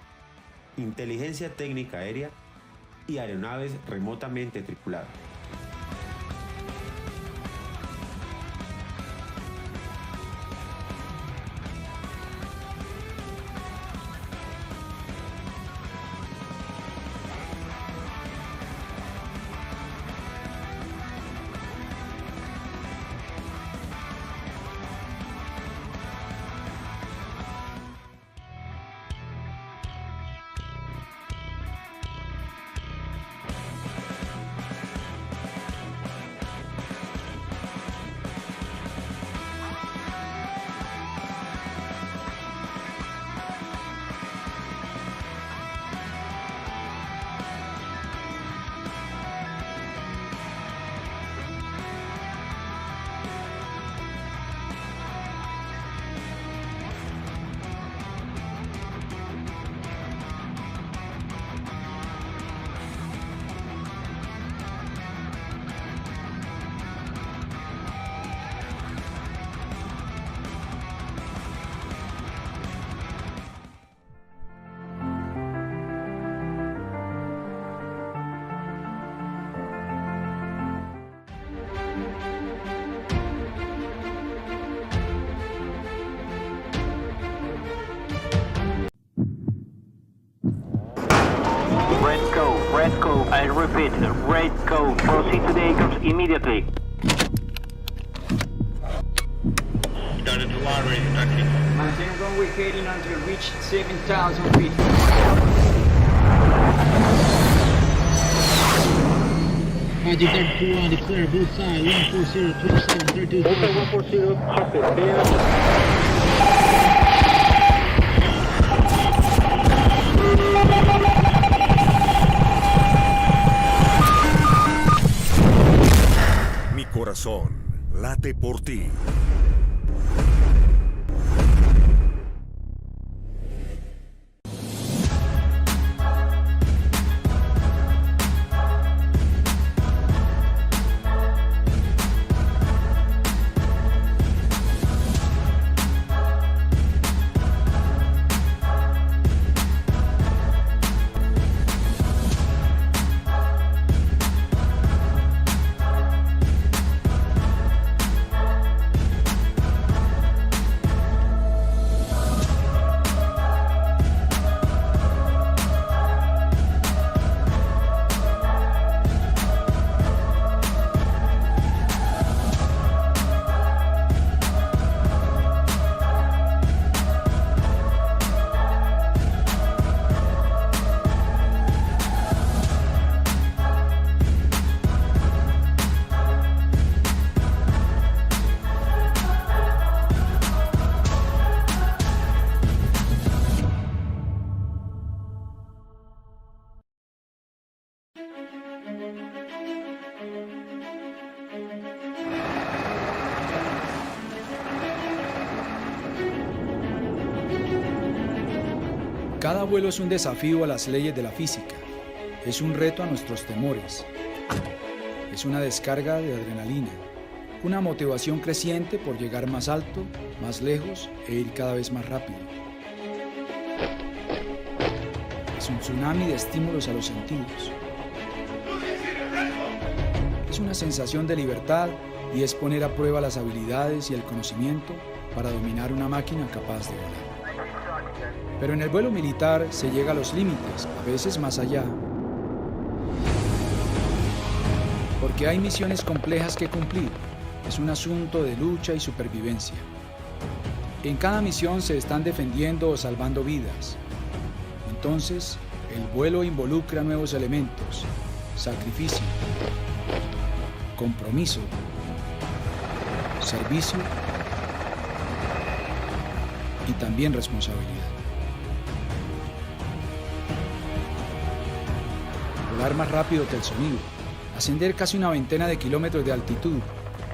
inteligencia técnica aérea y aeronaves remotamente tripuladas. Red code, I repeat, red code, proceed to the acres immediately. Started to water is taxi. Maintain runway heading until reach 7,000 feet. Magic 2 declare both side 140 27 32. Both 140, copy, Mi corazón late por ti. Cada vuelo es un desafío a las leyes de la física, es un reto a nuestros temores, es una descarga de adrenalina, una motivación creciente por llegar más alto, más lejos e ir cada vez más rápido. Es un tsunami de estímulos a los sentidos. Es una sensación de libertad y es poner a prueba las habilidades y el conocimiento para dominar una máquina capaz de volar. Pero en el vuelo militar se llega a los límites, a veces más allá. Porque hay misiones complejas que cumplir. Es un asunto de lucha y supervivencia. En cada misión se están defendiendo o salvando vidas. Entonces, el vuelo involucra nuevos elementos: sacrificio, compromiso, servicio y también responsabilidad. volar más rápido que el sonido, ascender casi una veintena de kilómetros de altitud,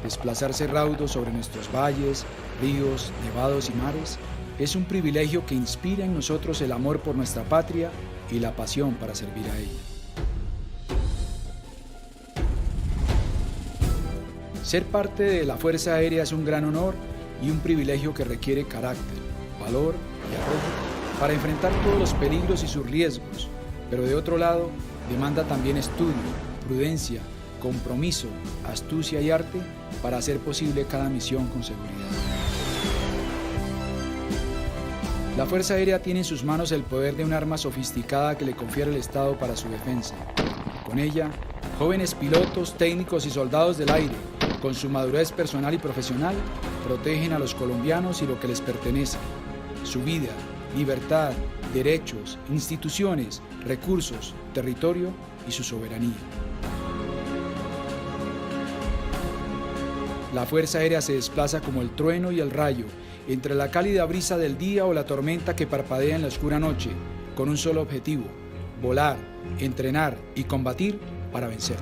desplazarse raudo sobre nuestros valles, ríos, nevados y mares, es un privilegio que inspira en nosotros el amor por nuestra patria y la pasión para servir a ella. Ser parte de la Fuerza Aérea es un gran honor y un privilegio que requiere carácter, valor y arrojo para enfrentar todos los peligros y sus riesgos, pero de otro lado, demanda también estudio, prudencia, compromiso, astucia y arte para hacer posible cada misión con seguridad. La Fuerza Aérea tiene en sus manos el poder de un arma sofisticada que le confiere el Estado para su defensa. Con ella, jóvenes pilotos, técnicos y soldados del aire, con su madurez personal y profesional, protegen a los colombianos y lo que les pertenece: su vida, libertad, derechos, instituciones, recursos, territorio y su soberanía. La Fuerza Aérea se desplaza como el trueno y el rayo, entre la cálida brisa del día o la tormenta que parpadea en la oscura noche, con un solo objetivo: volar, entrenar y combatir para vencer.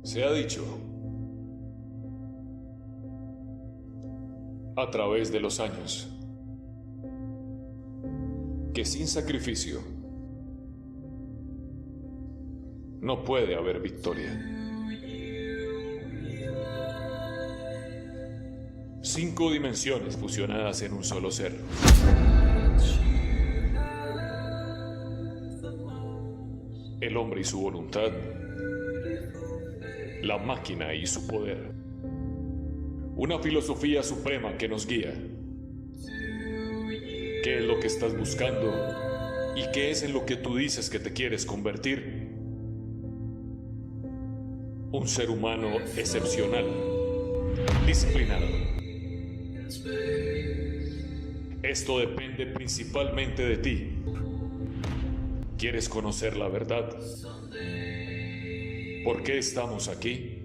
Se ha dicho, a través de los años, que sin sacrificio no puede haber victoria. 5 dimensiones fusionadas en un solo ser. El hombre y su voluntad, la máquina y su poder. Una filosofía suprema que nos guía. ¿Qué es lo que estás buscando? ¿Y qué es en lo que tú dices que te quieres convertir? Un ser humano excepcional, disciplinado. Esto depende principalmente de ti. ¿Quieres conocer la verdad? ¿Por qué estamos aquí?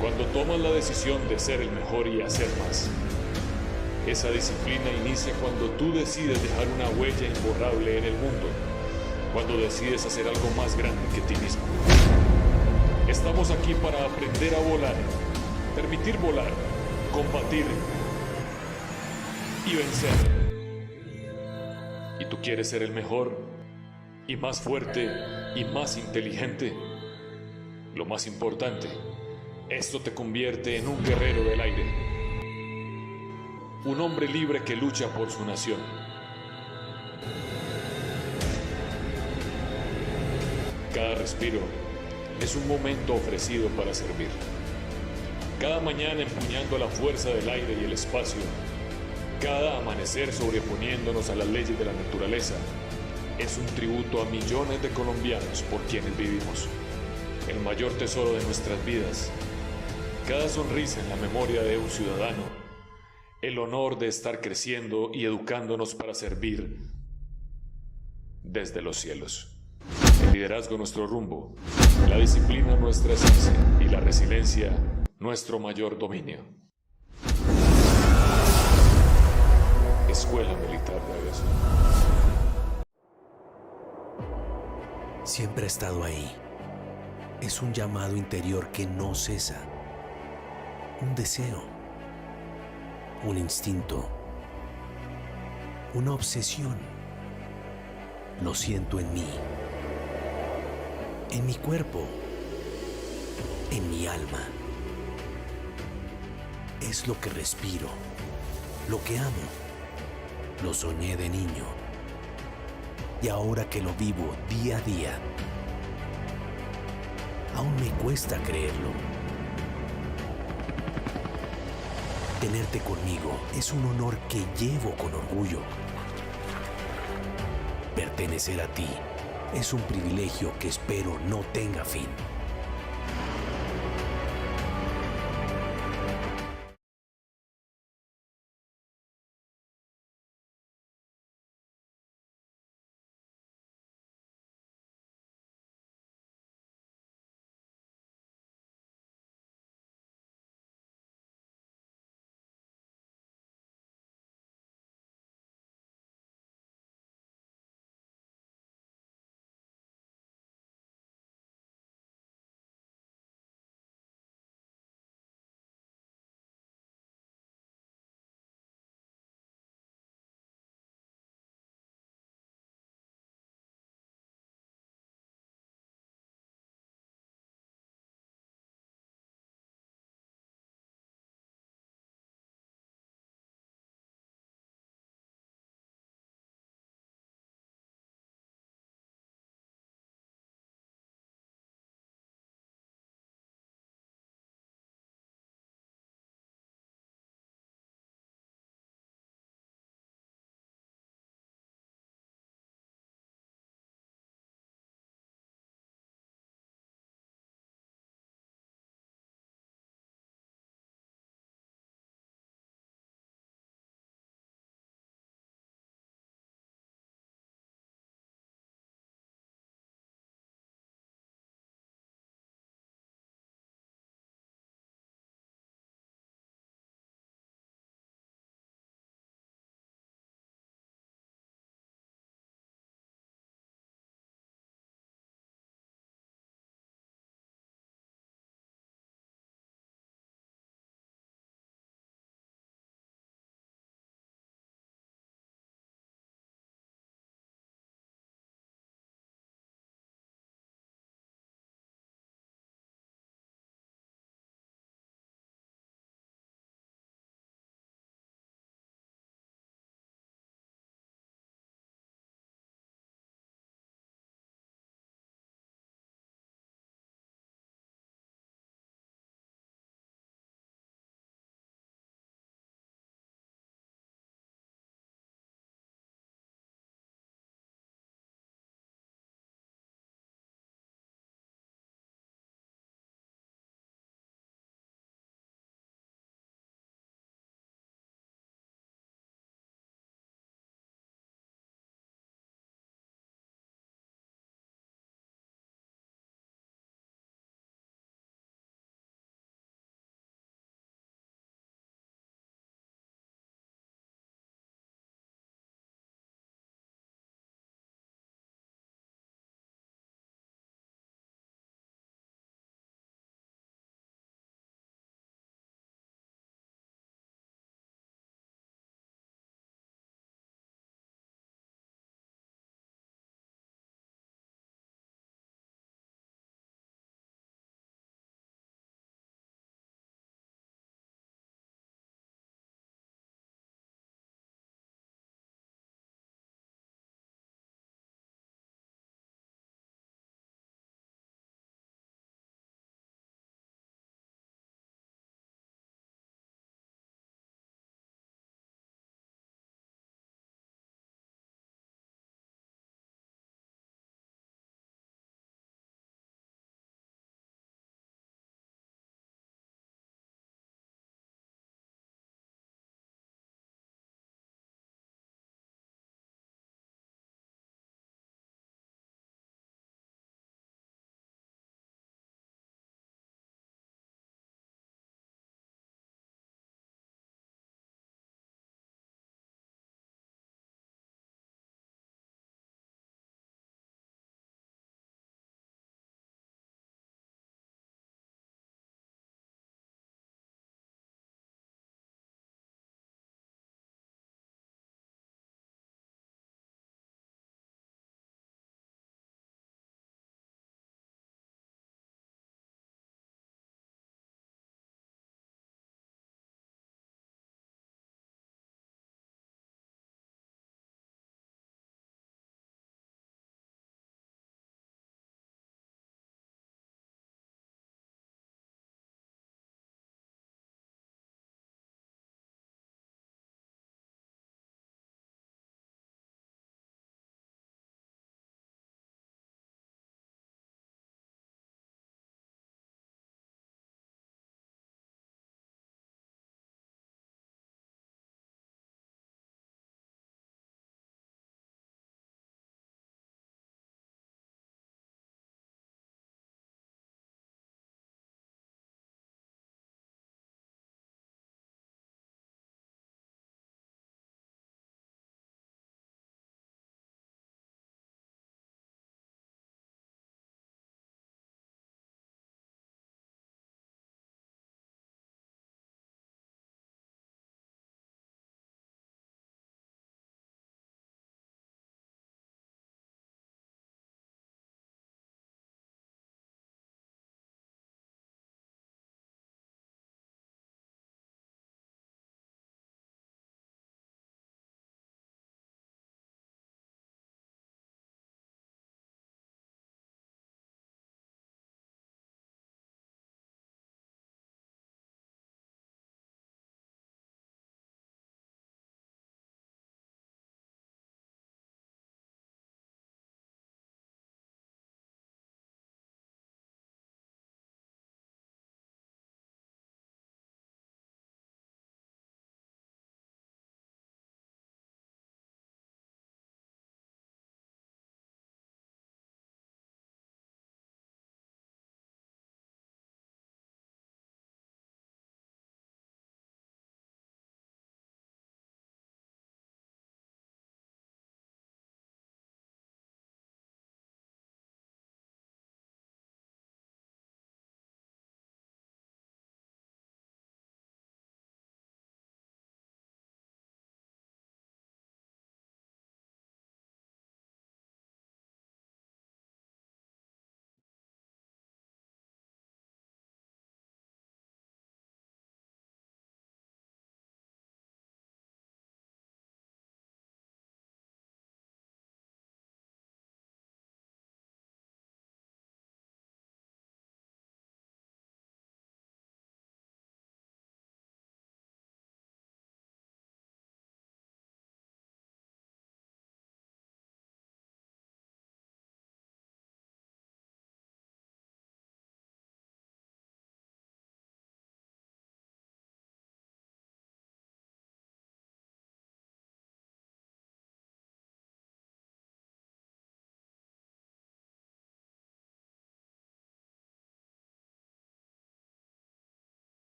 Cuando tomas la decisión de ser el mejor y hacer más, esa disciplina inicia cuando tú decides dejar una huella imborrable en el mundo, cuando decides hacer algo más grande que ti mismo. Estamos aquí para aprender a volar, permitir volar, combatir y vencer. ¿Y tú quieres ser el mejor y más fuerte y más inteligente? Lo más importante, esto te convierte en un guerrero del aire, un hombre libre que lucha por su nación. Cada respiro es un momento ofrecido para servir. Cada mañana empuñando la fuerza del aire y el espacio, cada amanecer sobreponiéndonos a las leyes de la naturaleza, es un tributo a millones de colombianos por quienes vivimos. El mayor tesoro de nuestras vidas, cada sonrisa en la memoria de un ciudadano, el honor de estar creciendo y educándonos para servir desde los cielos. El liderazgo nuestro rumbo, la disciplina nuestra esencia y la resiliencia nuestro mayor dominio. Escuela Militar de Aviación. Siempre ha estado ahí. Es un llamado interior que no cesa. Un deseo, un instinto, una obsesión. Lo siento en mí, en mi cuerpo, en mi alma. Es lo que respiro, lo que amo. Lo soñé de niño y ahora que lo vivo día a día, aún me cuesta creerlo. Tenerte conmigo es un honor que llevo con orgullo. Pertenecer a ti es un privilegio que espero no tenga fin.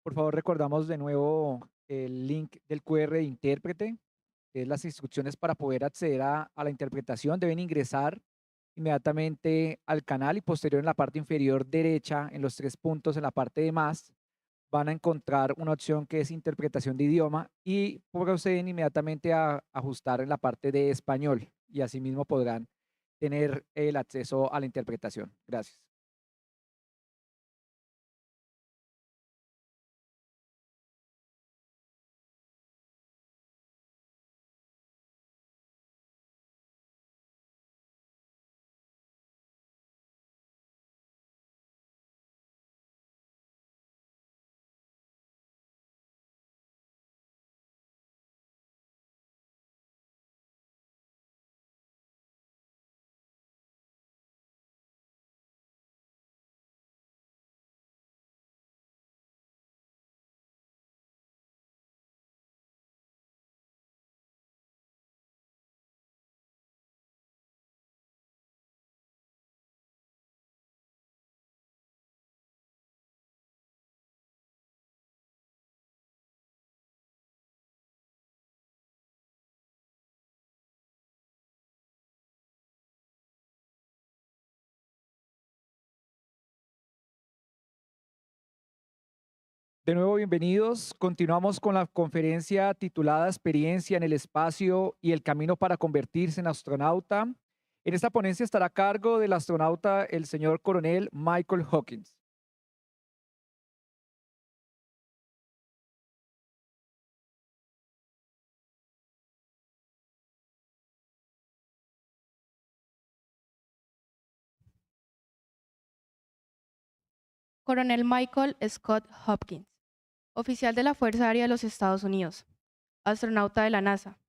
Por favor, recordamos de nuevo el link del QR de intérprete, que es las instrucciones para poder acceder a la interpretación. Deben ingresar inmediatamente al canal y posterior en la parte inferior derecha, en los 3 puntos en la parte de más, van a encontrar una opción que es interpretación de idioma y proceden inmediatamente a ajustar en la parte de español y asimismo podrán tener el acceso a la interpretación. Gracias. De nuevo, bienvenidos. Continuamos con la conferencia titulada Experiencia en el espacio y el camino para convertirse en astronauta. En esta ponencia estará a cargo del astronauta el señor coronel Michael Hawkins. Coronel Michael Scott Hopkins, oficial de la Fuerza Aérea de los Estados Unidos, astronauta de la NASA,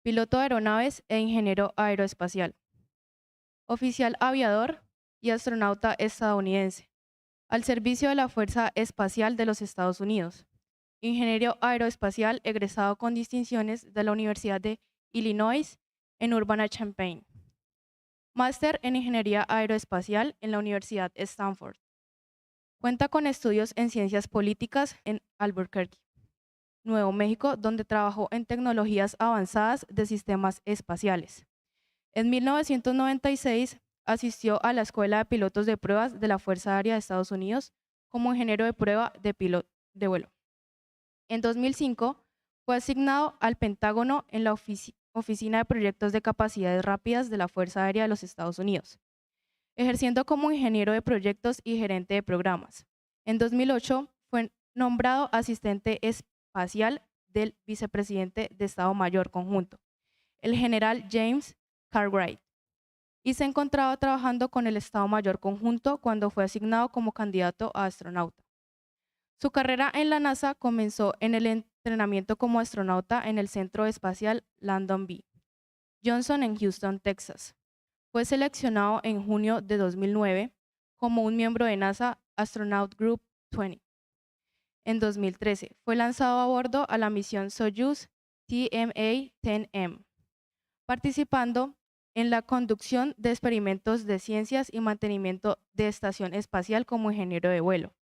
piloto de aeronaves e ingeniero aeroespacial, oficial aviador y astronauta estadounidense, al servicio de la Fuerza Espacial de los Estados Unidos, ingeniero aeroespacial egresado con distinciones de la Universidad de Illinois en Urbana-Champaign, máster en Ingeniería Aeroespacial en la Universidad Stanford. Cuenta con estudios en Ciencias Políticas en Albuquerque, Nuevo México, donde trabajó en tecnologías avanzadas de sistemas espaciales. En 1996 asistió a la Escuela de Pilotos de Pruebas de la Fuerza Aérea de Estados Unidos como ingeniero de prueba de vuelo. En 2005 fue asignado al Pentágono en la Oficina de Proyectos de Capacidades Rápidas de la Fuerza Aérea de los Estados Unidos, ejerciendo como ingeniero de proyectos y gerente de programas. En 2008 fue nombrado asistente espacial del vicepresidente de Estado Mayor Conjunto, el general James Cartwright, y se encontraba trabajando con el Estado Mayor Conjunto cuando fue asignado como candidato a astronauta. Su carrera en la NASA comenzó en el entrenamiento como astronauta en el Centro Espacial Lyndon B. Johnson en Houston, Texas. Fue seleccionado en junio de 2009 como un miembro de NASA Astronaut Group 20. En 2013 fue lanzado a bordo a la misión Soyuz TMA-10M, participando en la conducción de experimentos de ciencias y mantenimiento de estación espacial como ingeniero de vuelo.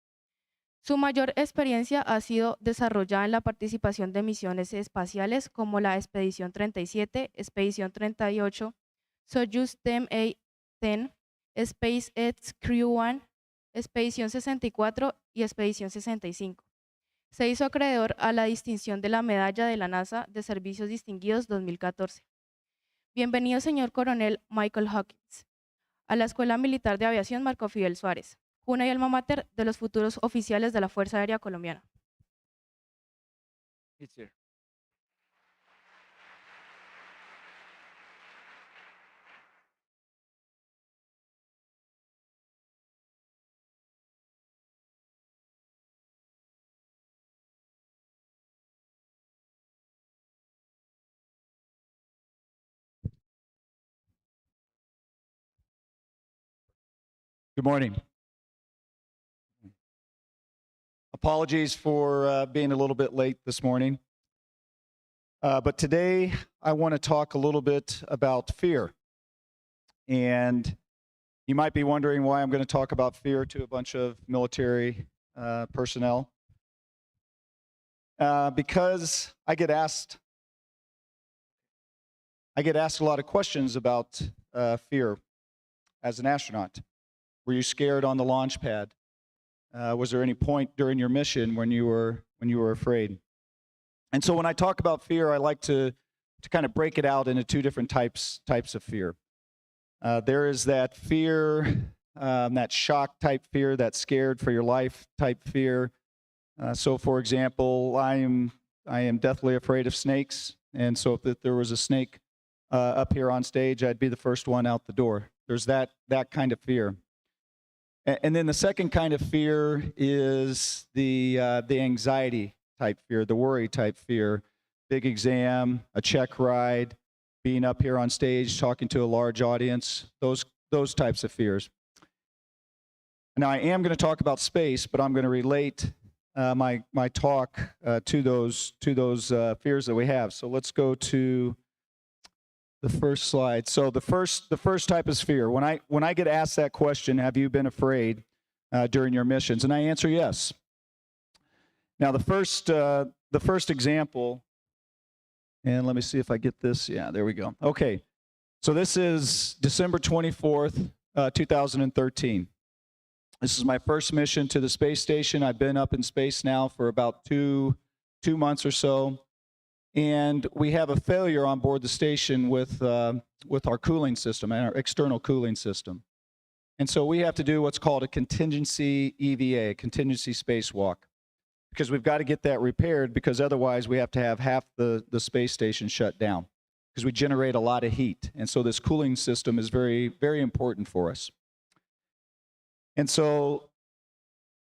Su mayor experiencia ha sido desarrollada en la participación de misiones espaciales como la Expedición 37, Expedición 38, Soyuz TMA-10, SpaceX Crew 1, Expedición 64 y Expedición 65. Se hizo acreedor a la distinción de la Medalla de la NASA de Servicios Distinguidos 2014. Bienvenido, señor coronel Michael Hawkins, a la Escuela Militar de Aviación Marco Fidel Suárez, cuna y alma máter de los futuros oficiales de la Fuerza Aérea Colombiana. Good morning. Apologies for being a little bit late this morning. But today I want to talk a little bit about fear. And you might be wondering why I'm going to talk about fear to a bunch of military personnel. because I get asked a lot of questions about fear as an astronaut. Were you scared on the launch pad? Was there any point during your mission when you were afraid? And so when I talk about fear, I like to kind of break it out into two different types of fear. There is that fear, that shock type fear, that scared for your life type fear. So for example, I am deathly afraid of snakes. And so if there was a snake up here on stage, I'd be the first one out the door. There's that kind of fear. And then the second kind of fear is the anxiety type fear, the worry type fear. Big exam, a check ride, being up here on stage, talking to a large audience, those types of fears. Now, I am going to talk about space, but I'm going to relate my talk to those fears that we have. So let's go to the first slide. So the first type is fear. When I get asked that question, have you been afraid during your missions? And I answer yes. Now the first example, and let me see if I get this. Yeah, there we go. Okay, so this is December 24th, 2013. This is my first mission to the space station. I've been up in space now for about two months or so. And we have a failure on board the station with our cooling system, and our external cooling system. And so we have to do what's called a contingency EVA, contingency spacewalk, because we've got to get that repaired, because otherwise we have to have half the space station shut down, because we generate a lot of heat. And so this cooling system is very, very important for us. And so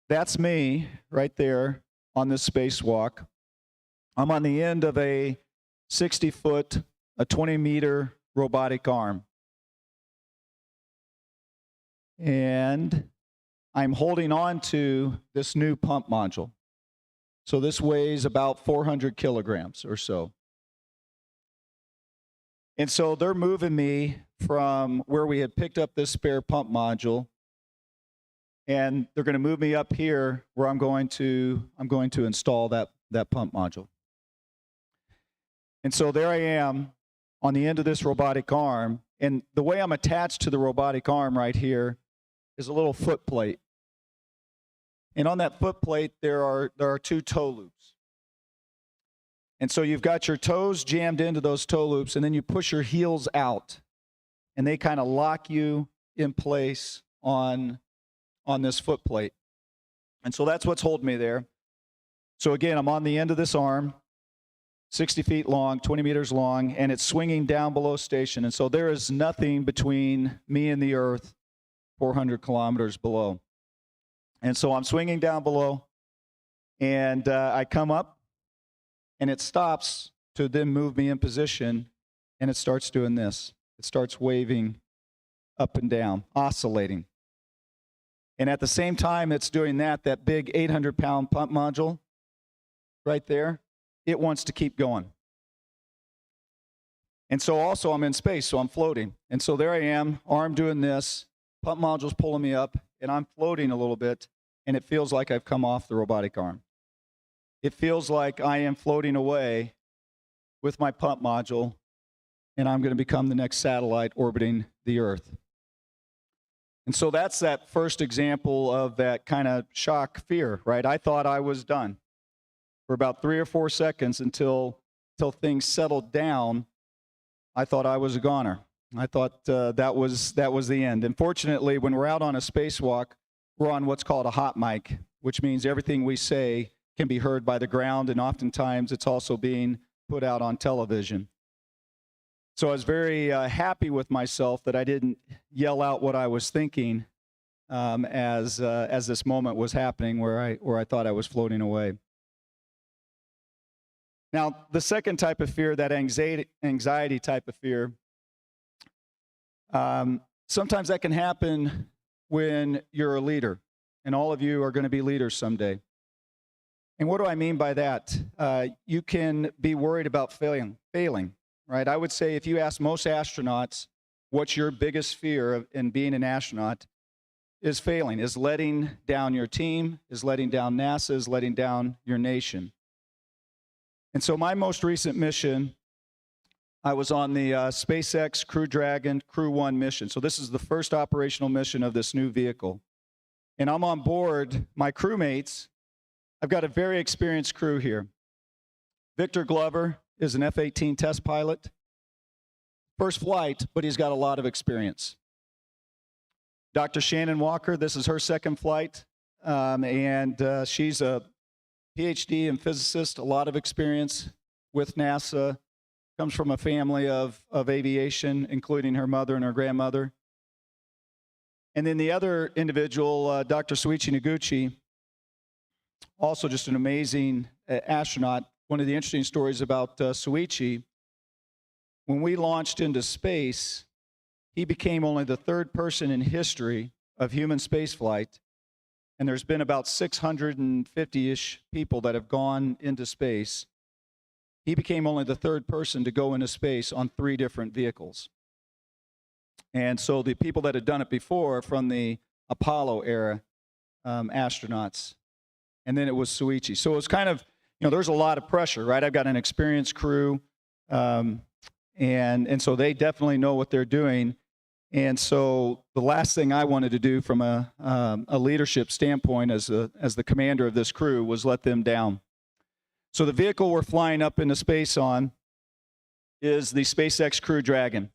that's me right there on this spacewalk. I'm on the end of a 60-foot, a 20-meter robotic arm. And I'm holding on to this new pump module. So this weighs about 400 kilograms or so. And so they're moving me from where we had picked up this spare pump module, and they're going to move me up here where I'm going to install that pump module. And so there I am on the end of this robotic arm, and the way I'm attached to the robotic arm right here is a little foot plate. And on that foot plate, there are two toe loops. And so you've got your toes jammed into those toe loops, and then you push your heels out, and they kind of lock you in place on this foot plate. And so that's what's holding me there. So again, I'm on the end of this arm, 60 feet long, 20 meters long, and it's swinging down below station. And so there is nothing between me and the Earth 400 kilometers below. And so I'm swinging down below, and I come up, and it stops to then move me in position, and it starts doing this. It starts waving up and down, oscillating. And at the same time it's doing that big 800-pound pump module right there, it wants to keep going. And so also I'm in space, so I'm floating. And so there I am, arm doing this, pump module's pulling me up, and I'm floating a little bit, and it feels like I've come off the robotic arm. It feels like I am floating away with my pump module, and I'm going to become the next satellite orbiting the Earth. And so that's that first example of that kind of shock fear, right? I thought I was done for about 3 or 4 seconds until things settled down. I thought I was a goner. I thought that was the end. And fortunately, when we're out on a spacewalk, we're on what's called a hot mic, which means everything we say can be heard by the ground, and oftentimes it's also being put out on television. So I was very happy with myself that I didn't yell out what I was thinking as this moment was happening, where I thought I was floating away. Now, the second type of fear, that anxiety type of fear, sometimes that can happen when you're a leader, and all of you are going to be leaders someday. And what do I mean by that? You can be worried about failing, right? I would say if you ask most astronauts, what's your biggest fear in being an astronaut, is failing, is letting down your team, is letting down NASA, is letting down your nation. And so my most recent mission, I was on the SpaceX Crew Dragon Crew 1 mission. So this is the first operational mission of this new vehicle. And I'm on board, my crewmates, I've got a very experienced crew here. Victor Glover is an F-18 test pilot. First flight, but he's got a lot of experience. Dr. Shannon Walker, this is her second flight, and she's a PhD and physicist, a lot of experience with NASA, comes from a family of aviation, including her mother and her grandmother. And then the other individual, Dr. Soichi Noguchi, also just an amazing astronaut. One of the interesting stories about Soichi, when we launched into space, he became only the third person in history of human spaceflight. And there's been about 650-ish people that have gone into space. He became only the third person to go into space on 3 different vehicles. And so the people that had done it before from the Apollo era, astronauts, and then it was Soichi. So it was kind of, there's a lot of pressure, right? I've got an experienced crew, and so they definitely know what they're doing. And so the last thing I wanted to do from a leadership standpoint as the commander of this crew was let them down. So the vehicle we're flying up into space on is the SpaceX Crew Dragon.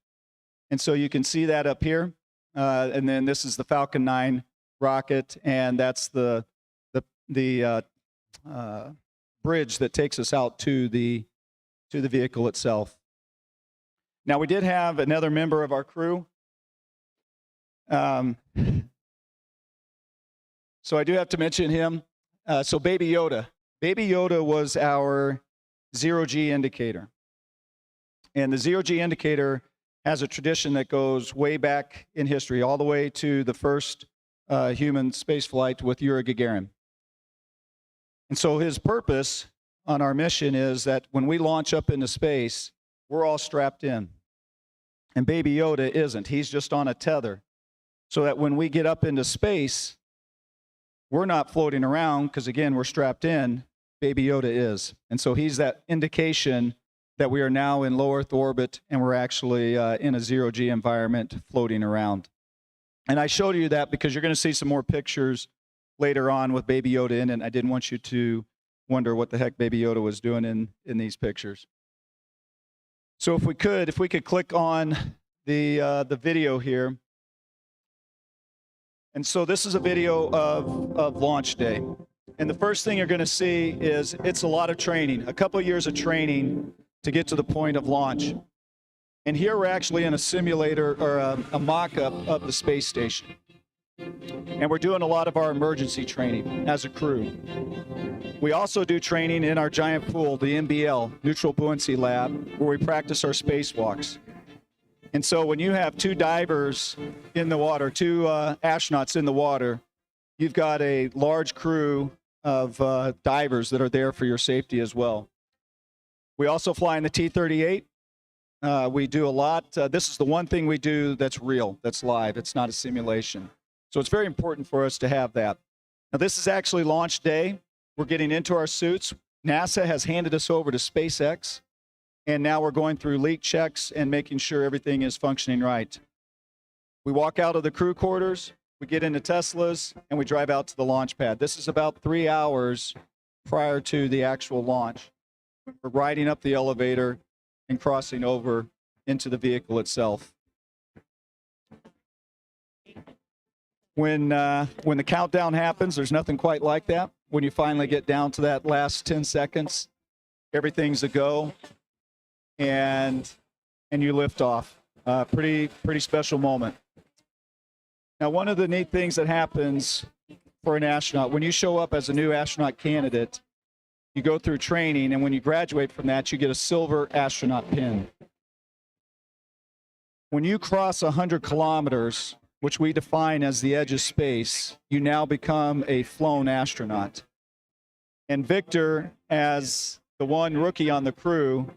And so you can see that up here. And then this is the Falcon 9 rocket, and that's the bridge that takes us out to the vehicle itself. Now, we did have another member of our crew. So I do have to mention him. So Baby Yoda. Baby Yoda was our zero-G indicator. And the zero-G indicator has a tradition that goes way back in history, all the way to the first human spaceflight with Yuri Gagarin. And so his purpose on our mission is that when we launch up into space, we're all strapped in. And Baby Yoda isn't. He's just on a tether. So that when we get up into space, we're not floating around because, again, we're strapped in. Baby Yoda is. And so he's that indication that we are now in low Earth orbit and we're actually in a zero-G environment floating around. And I showed you that because you're going to see some more pictures later on with Baby Yoda in it. And I didn't want you to wonder what the heck Baby Yoda was doing in these pictures. So if we could click on the video here. And so this is a video of launch day. And the first thing you're going to see is it's a lot of training, a couple of years of training to get to the point of launch. And here we're actually in a simulator or a mock-up of the space station. And we're doing a lot of our emergency training as a crew. We also do training in our giant pool, the NBL, Neutral Buoyancy Lab, where we practice our spacewalks. And so when you have 2 divers in the water, 2 astronauts in the water, you've got a large crew of divers that are there for your safety as well. We also fly in the T-38. We do a lot. This is the one thing we do that's real, that's live. It's not a simulation. So it's very important for us to have that. Now, this is actually launch day. We're getting into our suits. NASA has handed us over to SpaceX. And now we're going through leak checks and making sure everything is functioning right. We walk out of the crew quarters, we get into Teslas, and we drive out to the launch pad. This is about 3 hours prior to the actual launch. We're riding up the elevator and crossing over into the vehicle itself. When the countdown happens, there's nothing quite like that. When you finally get down to that last 10 seconds, everything's a go. And you lift off. Pretty special moment. Now, one of the neat things that happens for an astronaut, when you show up as a new astronaut candidate, you go through training, and when you graduate from that, you get a silver astronaut pin. When you cross 100 kilometers, which we define as the edge of space, you now become a flown astronaut. And Victor, as the one rookie on the crew,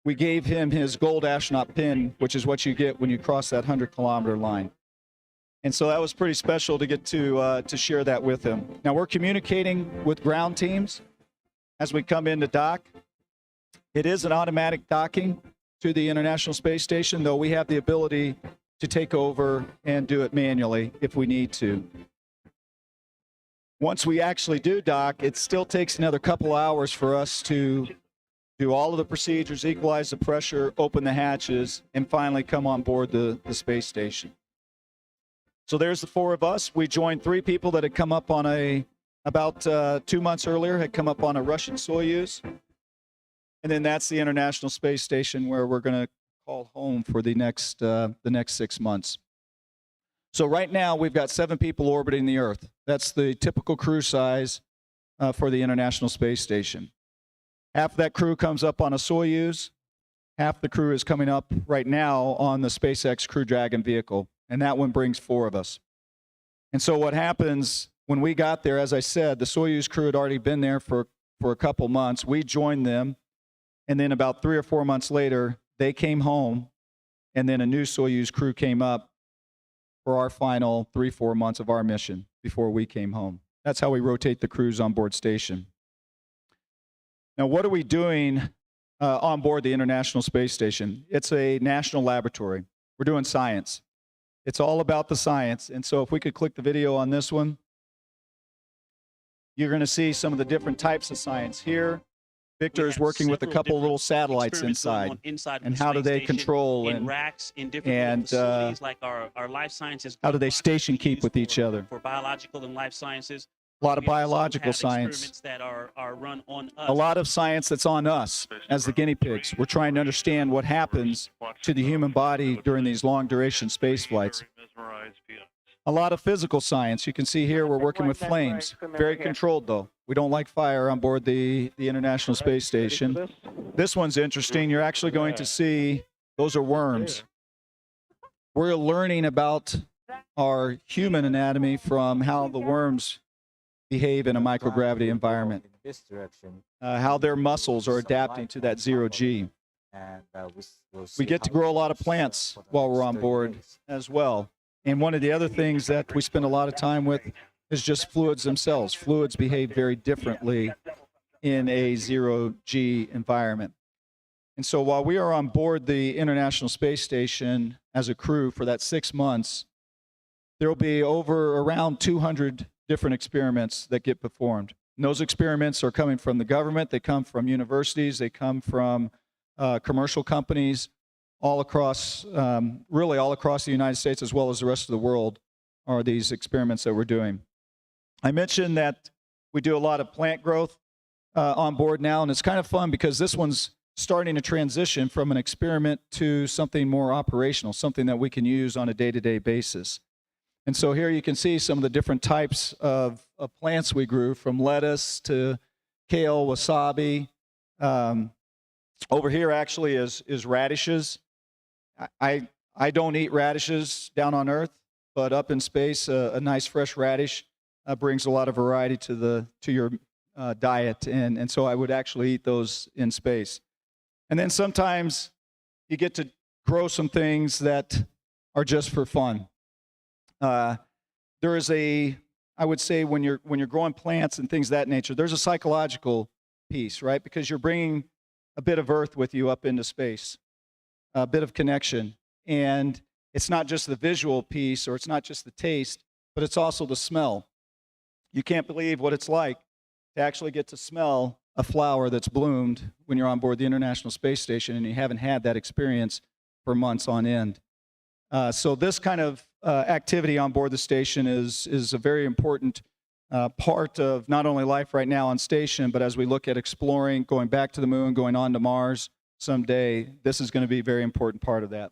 we gave him his gold astronaut pin, which is what you get when you cross that 100-kilometer line. And so that was pretty special to get to share that with him. Now, we're communicating with ground teams as we come into dock. It is an automatic docking to the International Space Station, though we have the ability to take over and do it manually if we need to. Once we actually do dock, it still takes another couple hours for us to do all of the procedures, equalize the pressure, open the hatches, and finally come on board the space station. So there's the four of us. We joined three people that had come up on about 2 months earlier, had come up on a Russian Soyuz. And then that's the International Space Station where we're going to call home for the next 6 months. So right now we've got 7 people orbiting the Earth. That's the typical crew size for the International Space Station. Half of that crew comes up on a Soyuz. Half the crew is coming up right now on the SpaceX Crew Dragon vehicle, and that one brings 4 of us. And so what happens when we got there, as I said, the Soyuz crew had already been there for a couple months. We joined them, and then about 3 or 4 months later, they came home, and then a new Soyuz crew came up for our final 3-4 months of our mission before we came home. That's how we rotate the crews on board station. Now, what are we doing on board the International Space Station? It's a national laboratory. We're doing science. It's all about the science. And so if we could click the video on this one, you're going to see some of the different types of science here. Victor is working with a couple little satellites inside, and how do they control and racks in different facilities like our life sciences. How do they station keep with each other? For biological and life sciences. A lot of biological science. That are run on us. A lot of science that's on us as the guinea pigs. We're trying to understand what happens to the human body during these long duration space flights. A lot of physical science. You can see here we're working with flames. Very controlled though. We don't like fire on board the International Space Station. This one's interesting. You're actually going to see, those are worms. We're learning about our human anatomy from how the worms behave in a microgravity environment. How their muscles are adapting to that 0G. We get to grow a lot of plants while we're on board as well. And one of the other things that we spend a lot of time with is just fluids themselves. Fluids behave very differently in a 0G environment. And so while we are on board the International Space Station as a crew for that 6 months, there will be around 200 different experiments that get performed. And those experiments are coming from the government, they come from universities, they come from commercial companies, all across, really all across the United States as well as the rest of the world are these experiments that we're doing. I mentioned that we do a lot of plant growth on board now, and it's kind of fun because this one's starting to transition from an experiment to something more operational, something that we can use on a day-to-day basis. And so here you can see some of the different types of plants we grew, from lettuce to kale, wasabi. Over here actually is radishes. I don't eat radishes down on Earth, but up in space, a nice fresh radish brings a lot of variety to your diet, and so I would actually eat those in space. And then sometimes you get to grow some things that are just for fun. There is I would say when you're growing plants and things of that nature, there's a psychological piece, right? Because you're bringing a bit of Earth with you up into space, a bit of connection. And it's not just the visual piece, or it's not just the taste, but it's also the smell. You can't believe what it's like to actually get to smell a flower that's bloomed when you're on board the International Space Station and you haven't had that experience for months on end. So this kind of activity on board the station is a very important part of not only life right now on station, but as we look at exploring, going back to the moon, going on to Mars someday, this is going to be a very important part of that.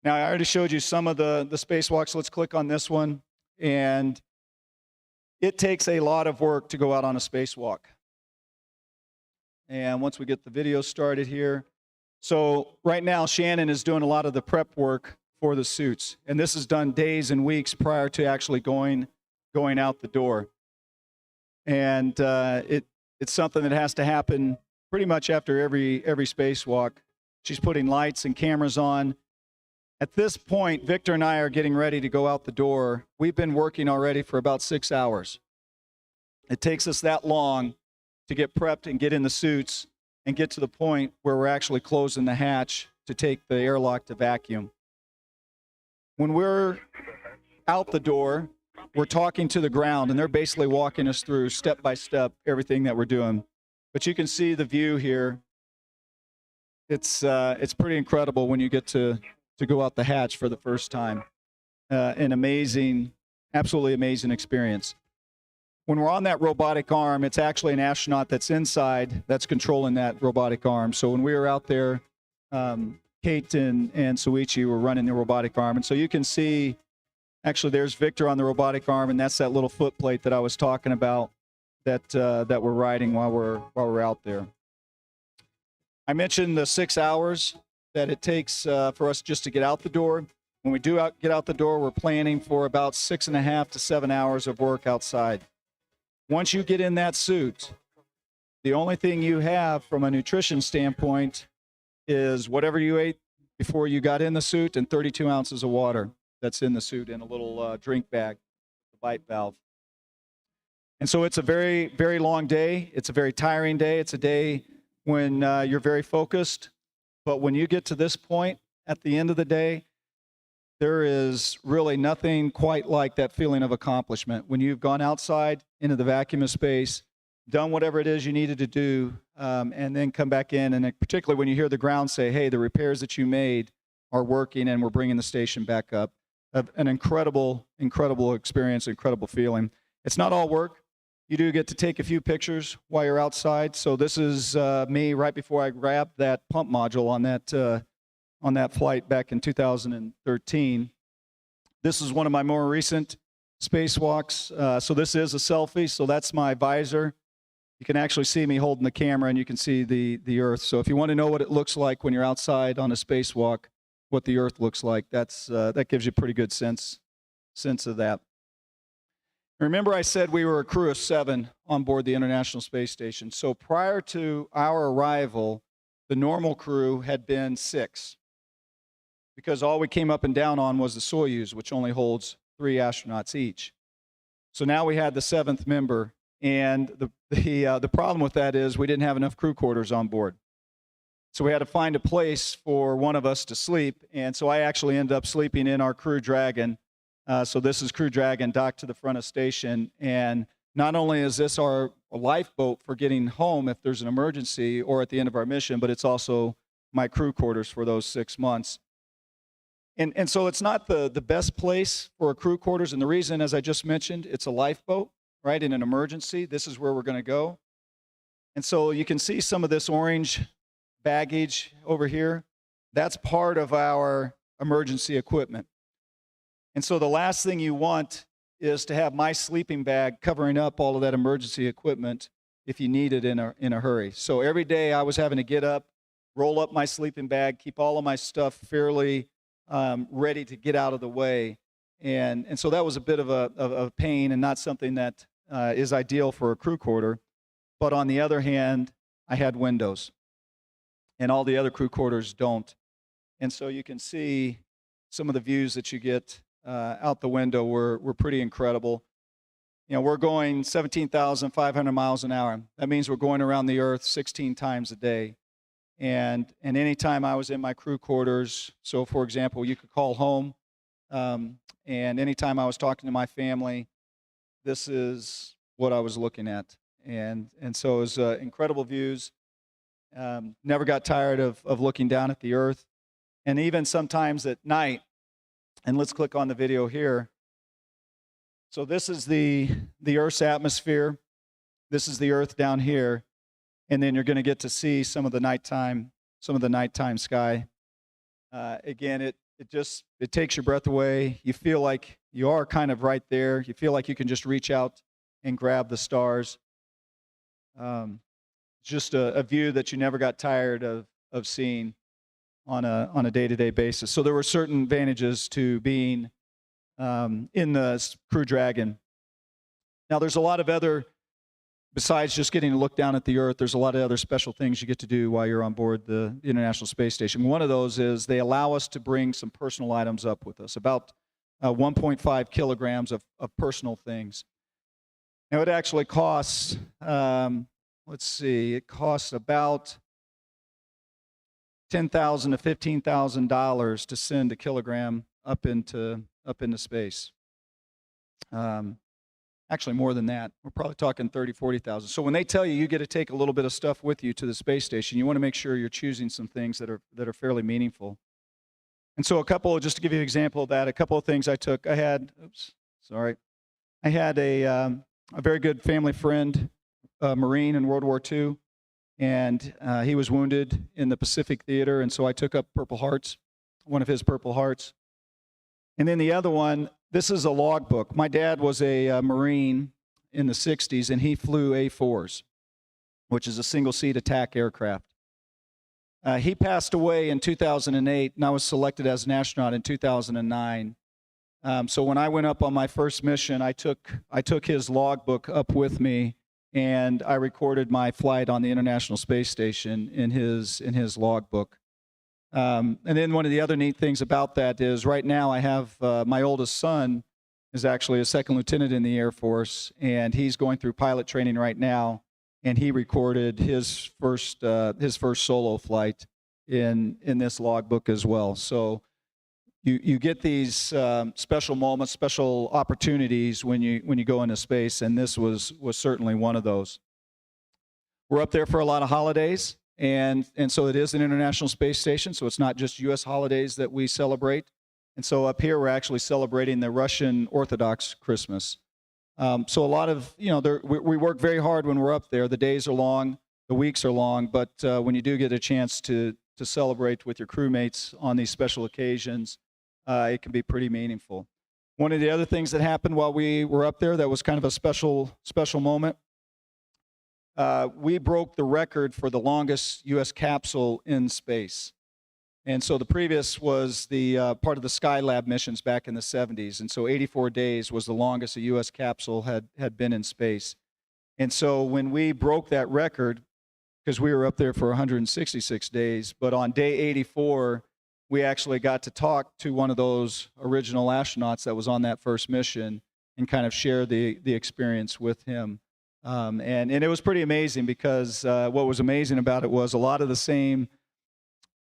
Now, I already showed you some of the spacewalks. Let's click on this one. And it takes a lot of work to go out on a spacewalk. And once we get the video started here. So right now, Shannon is doing a lot of the prep work for the suits. And this is done days and weeks prior to actually going out the door. And it's something that has to happen pretty much after every spacewalk. She's putting lights and cameras on. At this point, Victor and I are getting ready to go out the door. We've been working already for about 6 hours. It takes us that long to get prepped and get in the suits and get to the point where we're actually closing the hatch to take the airlock to vacuum. When we're out the door, we're talking to the ground, and they're basically walking us through step by step everything that we're doing. But you can see the view here. It's pretty incredible when you get to go out the hatch for the first time. An amazing, absolutely amazing experience. When we're on that robotic arm, it's actually an astronaut that's inside that's controlling that robotic arm. So when we were out there, Kate and Suichi were running the robotic arm. And so you can see, actually there's Victor on the robotic arm, and that's that little foot plate that I was talking about that we're riding while we're out there. I mentioned the 6 hours that it takes for us just to get out the door. When we get out the door, we're planning for about 6.5 to 7 hours of work outside. Once you get in that suit, the only thing you have from a nutrition standpoint is whatever you ate before you got in the suit and 32 ounces of water that's in the suit in a little drink bag, the bite valve. And so it's a very, very long day. It's a very tiring day. It's a day when you're very focused. But when you get to this point at the end of the day, there is really nothing quite like that feeling of accomplishment. When you've gone outside into the vacuum of space, done whatever it is you needed to do, and then come back in, and particularly when you hear the ground say, hey, the repairs that you made are working and we're bringing the station back up. An incredible, incredible experience, incredible feeling. It's not all work. You do get to take a few pictures while you're outside. So this is me right before I grabbed that pump module on that flight back in 2013. This is one of my more recent spacewalks. So this is a selfie. So that's my visor. You can actually see me holding the camera, and you can see the Earth. So if you want to know what it looks like when you're outside on a spacewalk, what the Earth looks like, that gives you a pretty good sense of that. Remember I said we were a crew of 7 on board the International Space Station. So prior to our arrival, the normal crew had been 6. Because all we came up and down on was the Soyuz, which only holds 3 astronauts each. So now we had the 7th member, and the problem with that is we didn't have enough crew quarters on board. So we had to find a place for one of us to sleep, and so I actually ended up sleeping in our Crew Dragon. So this is Crew Dragon docked to the front of station, and not only is this our lifeboat for getting home if there's an emergency or at the end of our mission, but it's also my crew quarters for those 6 months. And so it's not the best place for a crew quarters, and the reason, as I just mentioned, it's a lifeboat, right? In an emergency, this is where we're going to go. And so you can see some of this orange baggage over here. That's part of our emergency equipment. And so the last thing you want is to have my sleeping bag covering up all of that emergency equipment if you need it in a hurry. So every day I was having to get up, roll up my sleeping bag, keep all of my stuff fairly ready to get out of the way. And so that was a bit of a pain and not something that is ideal for a crew quarter. But on the other hand, I had windows, and all the other crew quarters don't. And so you can see some of the views that you get out the window were pretty incredible. You know, we're going 17,500 miles an hour. That means we're going around the Earth 16 times a day. And anytime I was in my crew quarters, so for example, you could call home, and anytime I was talking to my family, this is what I was looking at. And so it was incredible views. Never got tired of looking down at the Earth. And even sometimes at night, and let's click on the video here. So this is the Earth's atmosphere. This is the Earth down here. And then you're going to get to see some of the nighttime sky. Again, it takes your breath away. You feel like you are kind of right there. You feel like you can just reach out and grab the stars. Just a view that you never got tired of seeing on a day-to-day basis. So there were certain advantages to being in the Crew Dragon. Now there's a lot of other, besides just getting to look down at the Earth, there's a lot of other special things you get to do while you're on board the International Space Station. One of those is they allow us to bring some personal items up with us, about 1.5 kilograms of personal things. Now it actually costs, let's see, it costs about $10,000 to $15,000 to send a kilogram up into space. Actually, more than that. We're probably talking 30, 40,000. So when they tell you you get to take a little bit of stuff with you to the space station, you want to make sure you're choosing some things that are fairly meaningful. And so just to give you an example of that, a couple of things I took. I had a very good family friend, Marine in World War II, and he was wounded in the Pacific Theater, and so I took up Purple Hearts, one of his Purple Hearts. And then the other one, this is a logbook. My dad was a Marine in the 60s, and he flew A4s, which is a single-seat attack aircraft. He passed away in 2008, and I was selected as an astronaut in 2009. So when I went up on my first mission, I took his logbook up with me, and I recorded my flight on the International Space Station in his logbook. And then one of the other neat things about that is right now I have my oldest son is actually a second lieutenant in the Air Force, and he's going through pilot training right now, and he recorded his first solo flight in this logbook as well. So you get these special moments, special opportunities when you go into space, and this was certainly one of those. We're up there for a lot of holidays. And so it is an International Space Station, so it's not just U.S. holidays that we celebrate. And so up here, we're actually celebrating the Russian Orthodox Christmas. So a lot of, we work very hard when we're up there. The days are long, the weeks are long, but when you do get a chance to celebrate with your crewmates on these special occasions, it can be pretty meaningful. One of the other things that happened while we were up there that was kind of a special moment, we broke the record for the longest U.S. capsule in space. And so the previous was the part of the Skylab missions back in the 70s. And so 84 days was the longest a U.S. capsule had been in space. And so when we broke that record, because we were up there for 166 days, but on day 84, we actually got to talk to one of those original astronauts that was on that first mission and kind of share the experience with him. And it was pretty amazing because what was amazing about it was a lot of the same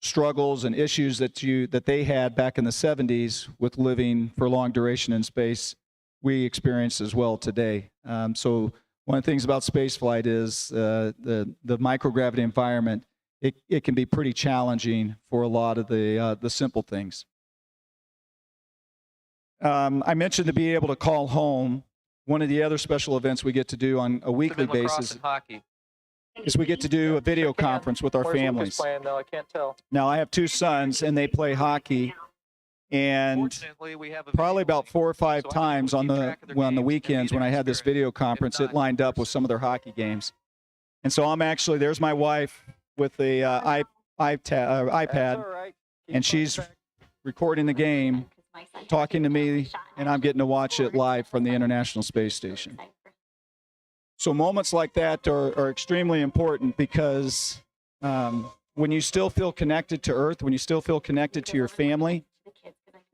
struggles and issues that they had back in the 70s with living for long duration in space, we experience as well today. So one of the things about spaceflight is the microgravity environment. It can be pretty challenging for a lot of the simple things. I mentioned to be able to call home. One of the other special events we get to do on a weekly basis is we get to do a video conference with our families. Though? I can't tell. Now, I have two sons, and they play hockey, and probably about 4 or 5 times on the weekends when I had this video conference, it lined up with some of their hockey games. And so there's my wife with the iPad, and she's recording the game, talking to me, and I'm getting to watch it live from the International Space Station. So moments like that are extremely important because when you still feel connected to Earth, when you still feel connected to your family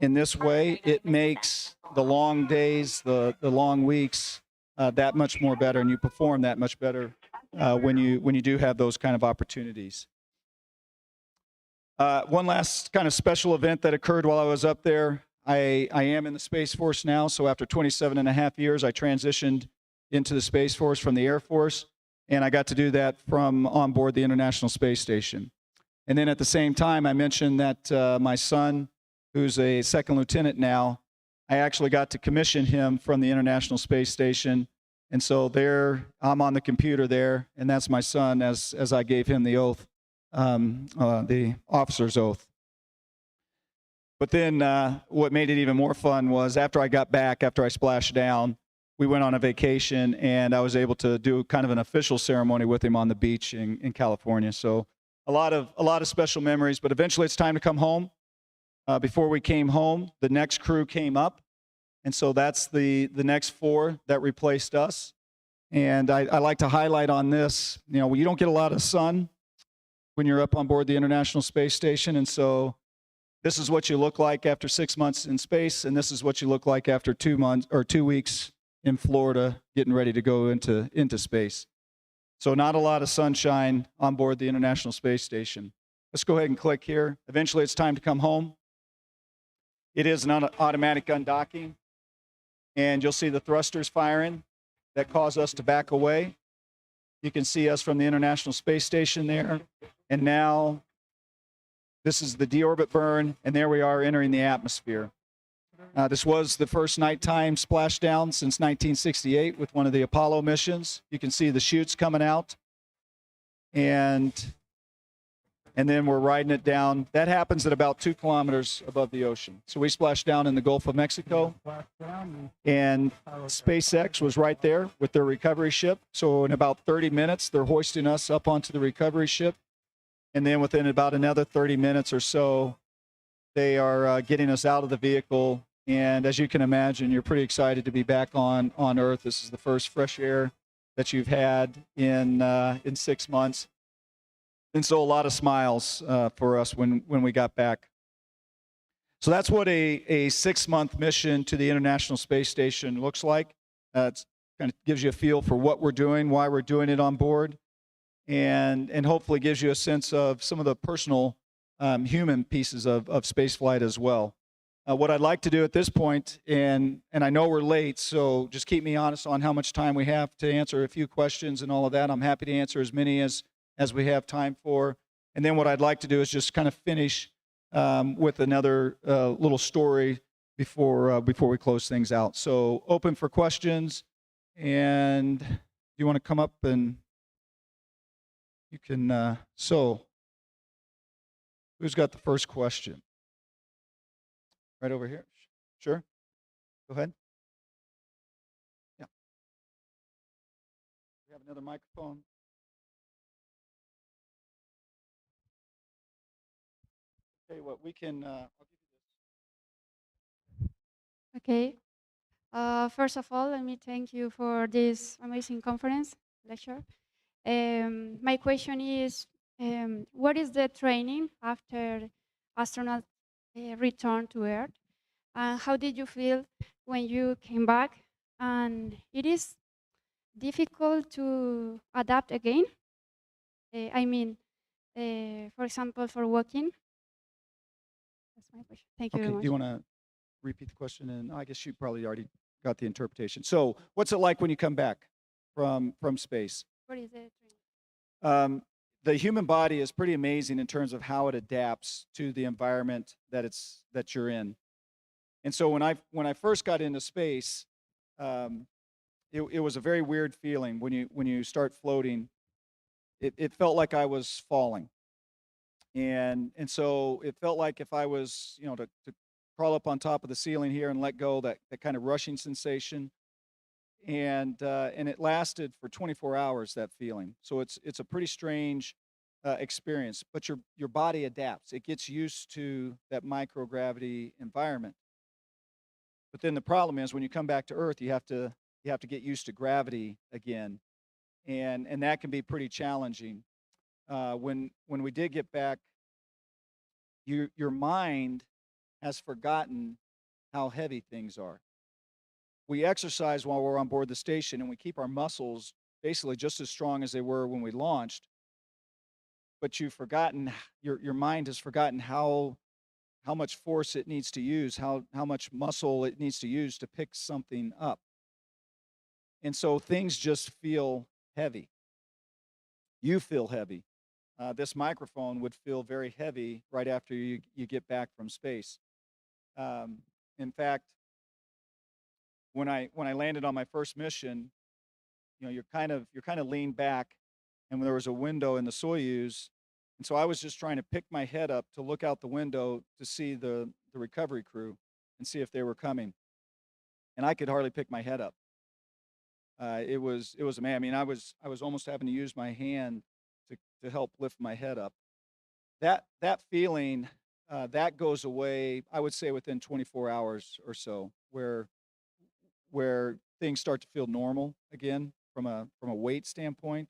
in this way, it makes the long days, the long weeks that much more better, and you perform that much better when you do have those kind of opportunities. One last kind of special event that occurred while I was up there. I am in the Space Force now, so after 27.5 years, I transitioned into the Space Force from the Air Force, and I got to do that from on board the International Space Station. And then at the same time, I mentioned that my son, who's a second lieutenant now, I actually got to commission him from the International Space Station. And so there, I'm on the computer there, and that's my son as I gave him the oath, the officer's oath. But then what made it even more fun was after I got back, after I splashed down, we went on a vacation, and I was able to do kind of an official ceremony with him on the beach in California. So a lot of special memories, but eventually it's time to come home. Before we came home, the next crew came up, and so that's the next 4 that replaced us. And I like to highlight on this, you don't get a lot of sun when you're up on board the International Space Station, and so this is what you look like after 6 months in space, and this is what you look like after 2 months or 2 weeks in Florida getting ready to go into space. So not a lot of sunshine on board the International Space Station. Let's go ahead and click here. Eventually, it's time to come home. It is an automatic undocking, and you'll see the thrusters firing that cause us to back away. You can see us from the International Space Station there, and now this is the deorbit burn, and there we are entering the atmosphere. This was the first nighttime splashdown since 1968 with one of the Apollo missions. You can see the chutes coming out, and then we're riding it down. That happens at about 2 kilometers above the ocean. So we splashed down in the Gulf of Mexico, and SpaceX was right there with their recovery ship. So in about 30 minutes, they're hoisting us up onto the recovery ship. And then within about another 30 minutes or so, they are getting us out of the vehicle. And as you can imagine, you're pretty excited to be back on Earth. This is the first fresh air that you've had in 6 months. And so a lot of smiles for us when we got back. So that's what a 6-month mission to the International Space Station looks like. It kind of gives you a feel for what we're doing, why we're doing it on board, and hopefully gives you a sense of some of the personal human pieces of space flight as well. What I'd like to do at this point, and I know we're late, so just keep me honest on how much time we have to answer a few questions and all of that. I'm happy to answer as many as we have time for. And then what I'd like to do is just kind of finish with another little story before we close things out. So open for questions, and you want to come up and you can, so who's got the first question? Right over here. Sure. Go ahead. Yeah. We have another microphone. Tell you what, we can, I'll give you this. Okay. First of all, let me thank you for this amazing conference, lecture. My question is, what is the training after astronauts return to Earth? And how did you feel when you came back? And it is difficult to adapt again? I mean, for example, for walking? That's my question. Thank you very much. Do you want to repeat the question? And I guess you probably already got the interpretation. So what's it like when you come back from space? What is it? The human body is pretty amazing in terms of how it adapts to the environment that you're in. And so when I first got into space, it was a very weird feeling when you start floating. It felt like I was falling, and so it felt like if I was to crawl up on top of the ceiling here and let go, that kind of rushing sensation. And it lasted for 24 hours, that feeling. So it's a pretty strange experience, but your body adapts. It gets used to that microgravity environment. But then the problem is when you come back to Earth, you have to get used to gravity again, and that can be pretty challenging. When we did get back, your mind has forgotten how heavy things are. We exercise while we're on board the station, and we keep our muscles basically just as strong as they were when we launched. But you've forgotten, your mind has forgotten how much force it needs to use, how much muscle it needs to use to pick something up. And so things just feel heavy. You feel heavy. This microphone would feel very heavy right after you get back from space. In fact, when I landed on my first mission, you're kind of leaned back, and there was a window in the Soyuz, and so I was just trying to pick my head up to look out the window to see the recovery crew and see if they were coming, and I could hardly pick my head up. It was a man. I mean, I was almost having to use my hand to help lift my head up. That feeling that goes away, I would say, within 24 hours or so, where things start to feel normal again from a weight standpoint.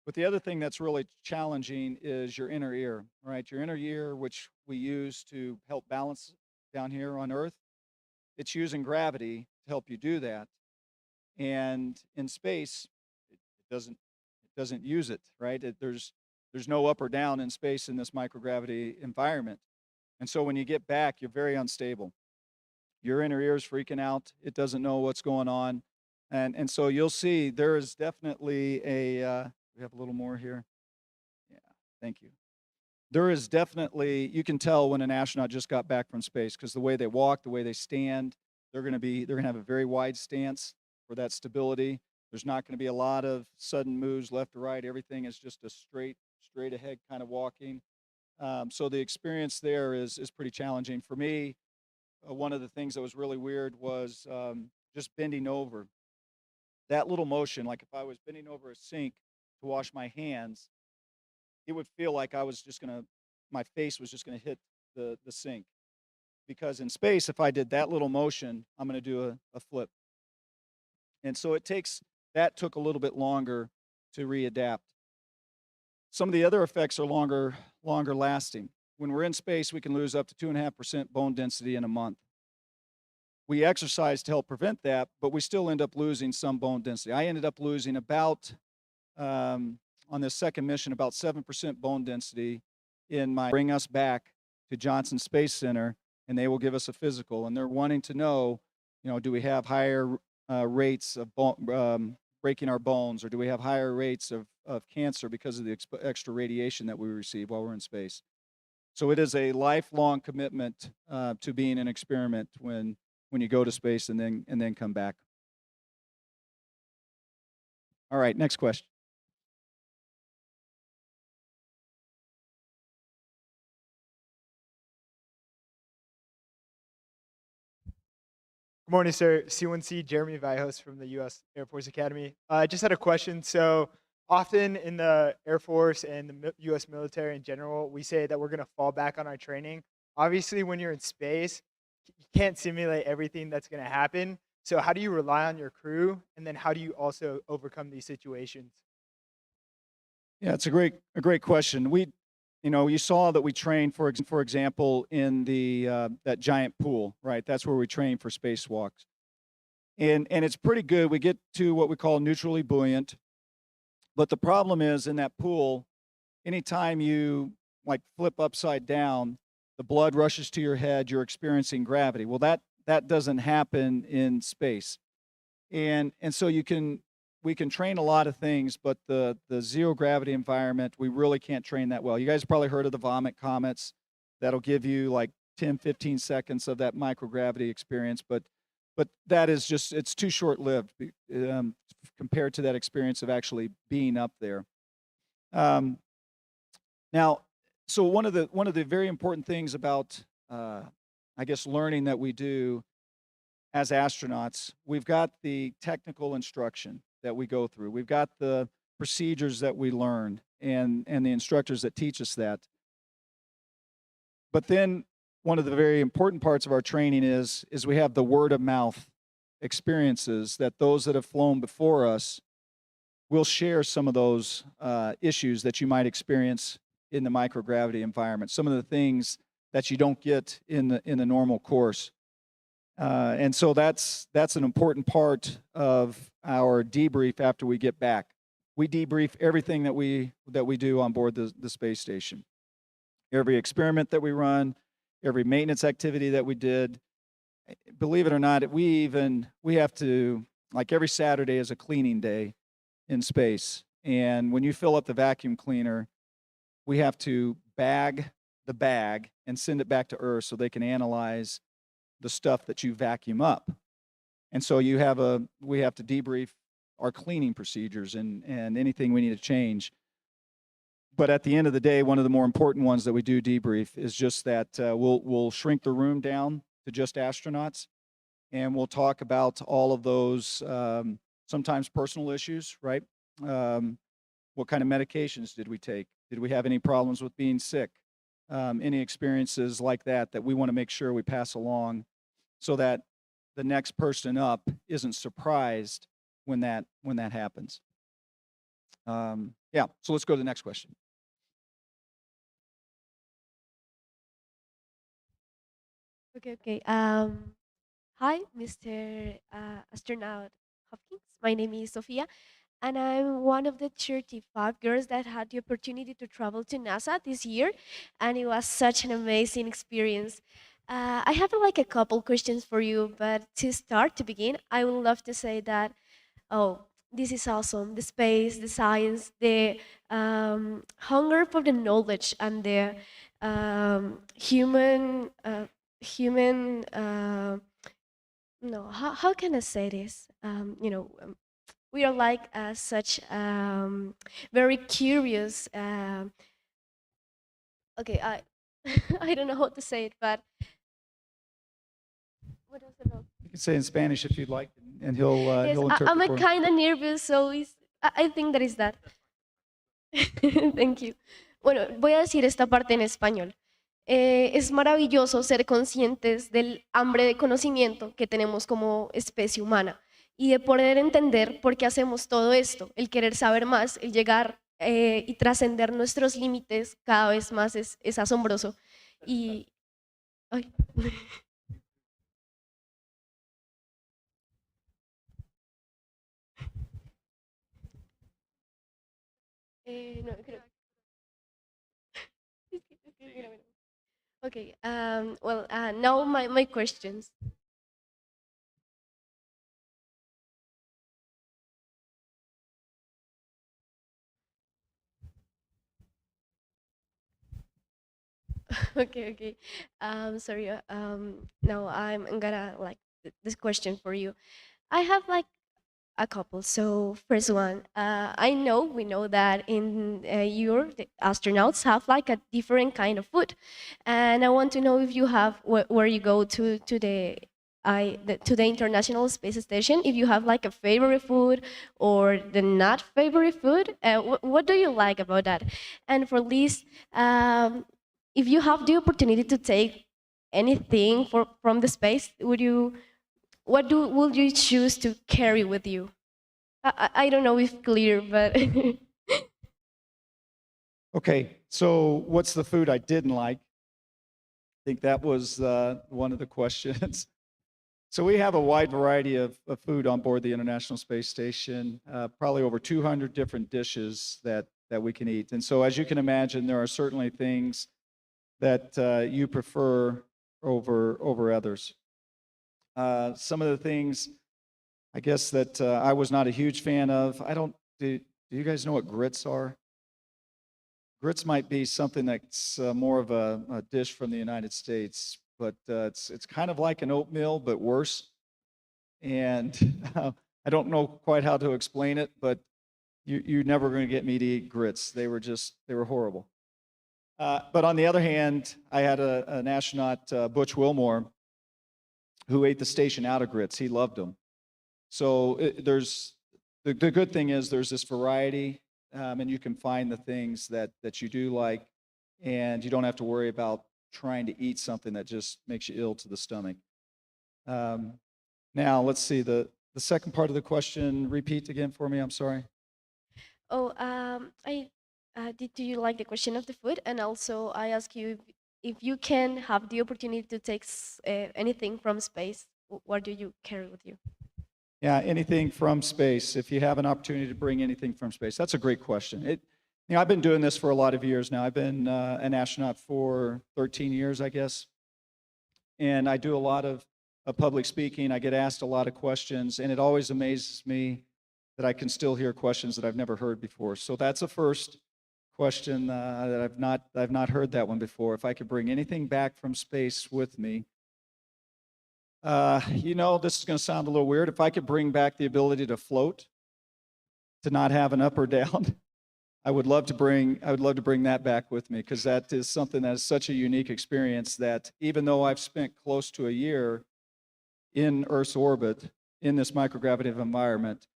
But the other thing that's really challenging is your inner ear, right? Your inner ear, which we use to help balance down here on Earth, it's using gravity to help you do that. And in space, it doesn't use it, right? There's There's no up or down in space in this microgravity environment. And so when you get back, you're very unstable. Your inner ear is freaking out. It doesn't know what's going on. And so you'll see there is definitely we have a little more here. Yeah, thank you. There is definitely, you can tell when an astronaut just got back from space because the way they walk, the way they stand, they're going to have a very wide stance for that stability. There's not going to be a lot of sudden moves left or right. Everything is just a straight ahead kind of walking. So the experience there is pretty challenging. For me, one of the things that was really weird was just bending over. That little motion, like if I was bending over a sink to wash my hands, it would feel like my face was just gonna hit the sink. Because in space, if I did that little motion, I'm gonna do a flip. And so that took a little bit longer to readapt. Some of the other effects are longer lasting. When we're in space, we can lose up to 2.5% bone density in a month. We exercise to help prevent that, but we still end up losing some bone density. I ended up losing about, on this second mission, about 7% bone density bring us back to Johnson Space Center, and they will give us a physical. And they're wanting to know, do we have higher rates of breaking our bones, or do we have higher rates of cancer because of the extra radiation that we receive while we're in space? So it is a lifelong commitment to being an experiment when you go to space and then come back. All right, next question. Good morning, sir. C1C Jeremy Vijos from the U.S. Air Force Academy. I just had a question. So often in the Air Force and the U.S. military in general, we say that we're going to fall back on our training. Obviously, when you're in space, you can't simulate everything that's going to happen. So how do you rely on your crew? And then how do you also overcome these situations? Yeah, it's a great question. You saw that we trained, for example, in that giant pool, right? That's where we train for spacewalks. And it's pretty good. We get to what we call neutrally buoyant. But the problem is in that pool, anytime you flip upside down, the blood rushes to your head, you're experiencing gravity. Well, that doesn't happen in space. And so we can train a lot of things, but the zero gravity environment, we really can't train that well. You guys probably heard of the vomit comets. That'll give you 10, 15 seconds of that microgravity experience, but that is it's too short-lived compared to that experience of actually being up there. Now, so one of the very important things about, learning that we do as astronauts, we've got the technical instruction that we go through. We've got the procedures that we learn and the instructors that teach us that. But then one of the very important parts of our training is we have the word of mouth experiences that those that have flown before us will share some of those issues that you might experience in the microgravity environment, some of the things that you don't get in the normal course. And so that's an important part of our debrief after we get back. We debrief everything that we do on board the space station. Every experiment that we run, every maintenance activity that we did. Believe it or not, we have to, every Saturday is a cleaning day in space. And when you fill up the vacuum cleaner, we have to bag the bag and send it back to Earth so they can analyze the stuff that you vacuum up. And so we have to debrief our cleaning procedures and anything we need to change. But at the end of the day, one of the more important ones that we do debrief is just that we'll shrink the room down to just astronauts, and we'll talk about all of those sometimes personal issues, right? What kind of medications did we take? Did we have any problems with being sick? Any experiences like that we want to make sure we pass along so that the next person up isn't surprised when that happens. Yeah, so let's go to the next question. Okay. Hi, Mr. Astronaut Hopkins. My name is Sofia, and I'm one of the 35 girls that had the opportunity to travel to NASA this year, and it was such an amazing experience. I have like a couple questions for you, but to begin, I would love to say that, oh, this is awesome. The space, the science, the hunger for the knowledge, and the human, no, how can I say this? We are like such very curious. Okay, I I don't know how to say it, but what else about? You can say in Spanish if you'd like, and he'll Yes, he'll I'm interpret for you. kind of nervous, so I think that is that. Thank you. Bueno, voy a decir esta parte en español. Es maravilloso ser conscientes del hambre de conocimiento que tenemos como especie humana y de poder entender por qué hacemos todo esto, el querer saber más, el llegar y trascender nuestros límites cada vez más es asombroso. Y... Ay. No, creo... Okay, well, now my questions. Okay. Sorry. Now I'm gonna like this question for you. I have like a couple. So first one, we know that in the astronauts have like a different kind of food, and I want to know if you have where you go to the International Space Station, if you have like a favorite food or the not favorite food. What do you like about that? And for Liz, if you have the opportunity to take anything from the space, would you choose to carry with you? I don't know if clear, but Okay, so what's the food I didn't like? I think that was one of the questions. So we have a wide variety of food on board the International Space Station, probably over 200 different dishes that we can eat. And so as you can imagine, there are certainly things that you prefer over others. Some of the things, I guess, that I was not a huge fan of, do you guys know what grits are? Grits might be something that's more of a dish from the United States, but it's kind of like an oatmeal, but worse. And I don't know quite how to explain it, but you're never going to get me to eat grits. They were horrible. But on the other hand, I had an astronaut, Butch Wilmore, who ate the station out of grits. He loved them. So the good thing is there's this variety, and you can find the things that you do like, and you don't have to worry about trying to eat something that just makes you ill to the stomach. Now, let's see, the second part of the question, repeat again for me, I'm sorry. Oh, do you like the question of the food? And also, I ask you if you can have the opportunity to take anything from space, what do you carry with you? Yeah, anything from space. If you have an opportunity to bring anything from space, that's a great question. I've been doing this for a lot of years now. I've been an astronaut for 13 years, I guess. And I do a lot of public speaking. I get asked a lot of questions, and it always amazes me that I can still hear questions that I've never heard before. So that's a first question that I've not heard that one before. If I could bring anything back from space with me, this is going to sound a little weird. If I could bring back the ability to float, to not have an up or down, I would love to bring that back with me, because that is something that is such a unique experience that even though I've spent close to a year in Earth's orbit in this microgravity environment,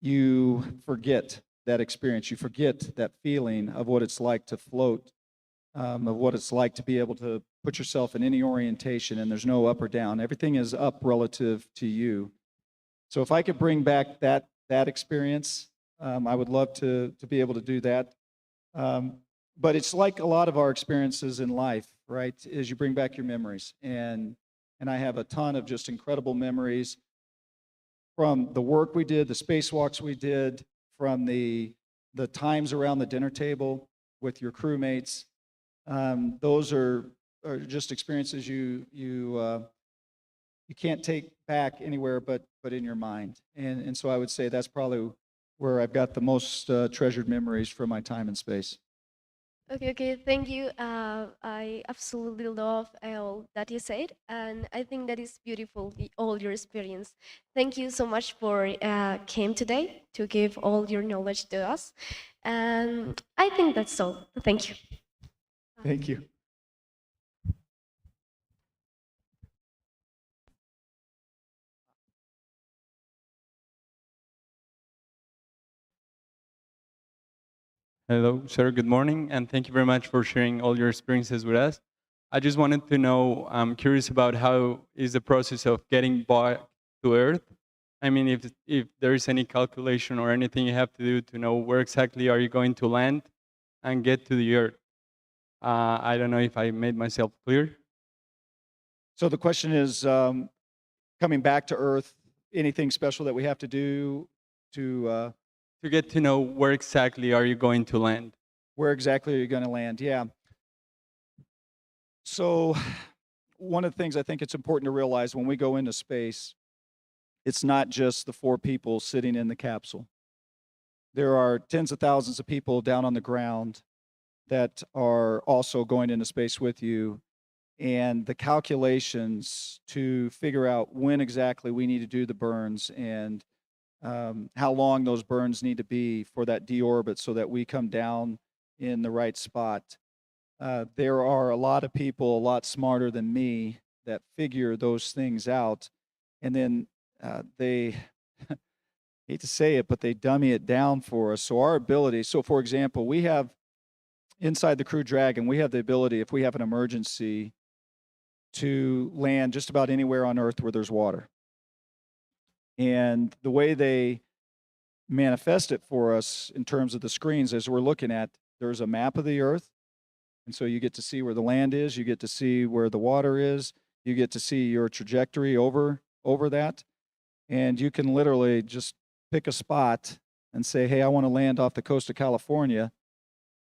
you forget that experience. You forget that feeling of what it's like to float, of what it's like to be able to put yourself in any orientation, and there's no up or down. Everything is up relative to you. So if I could bring back that experience, I would love to be able to do that. But it's like a lot of our experiences in life, right? Is you bring back your memories, and I have a ton of just incredible memories from the work we did, the spacewalks we did, from the times around the dinner table with your crewmates. Those are just experiences you can't take back anywhere but in your mind. And so I would say that's probably where I've got the most treasured memories from my time in space. Okay, thank you. I absolutely love all that you said, and I think that is beautiful, all your experience. Thank you so much for came today to give all your knowledge to us, and I think that's all. Thank you. Thank you. Hello, sir. Good morning, and thank you very much for sharing all your experiences with us. I just wanted to know, I'm curious about how is the process of getting back to Earth? I mean, if there is any calculation or anything you have to do to know where exactly are you going to land and get to the Earth. I don't know if I made myself clear. So the question is, coming back to Earth, anything special that we have to do to get to know where exactly are you going to land? Where exactly are you going to land? Yeah. So one of the things I think it's important to realize when we go into space, it's not just the 4 people sitting in the capsule. There are tens of thousands of people down on the ground that are also going into space with you. And the calculations to figure out when exactly we need to do the burns and how long those burns need to be for that deorbit so that we come down in the right spot. There are a lot of people a lot smarter than me that figure those things out, and then they hate to say it, but they dummy it down for us. So our ability, so for example, we have inside the Crew Dragon, we have the ability, if we have an emergency, to land just about anywhere on Earth where there's water. And the way they manifest it for us in terms of the screens, as we're looking at, there's a map of the Earth. And so you get to see where the land is, you get to see where the water is, you get to see your trajectory over that. And you can literally just pick a spot and say, hey, I want to land off the coast of California.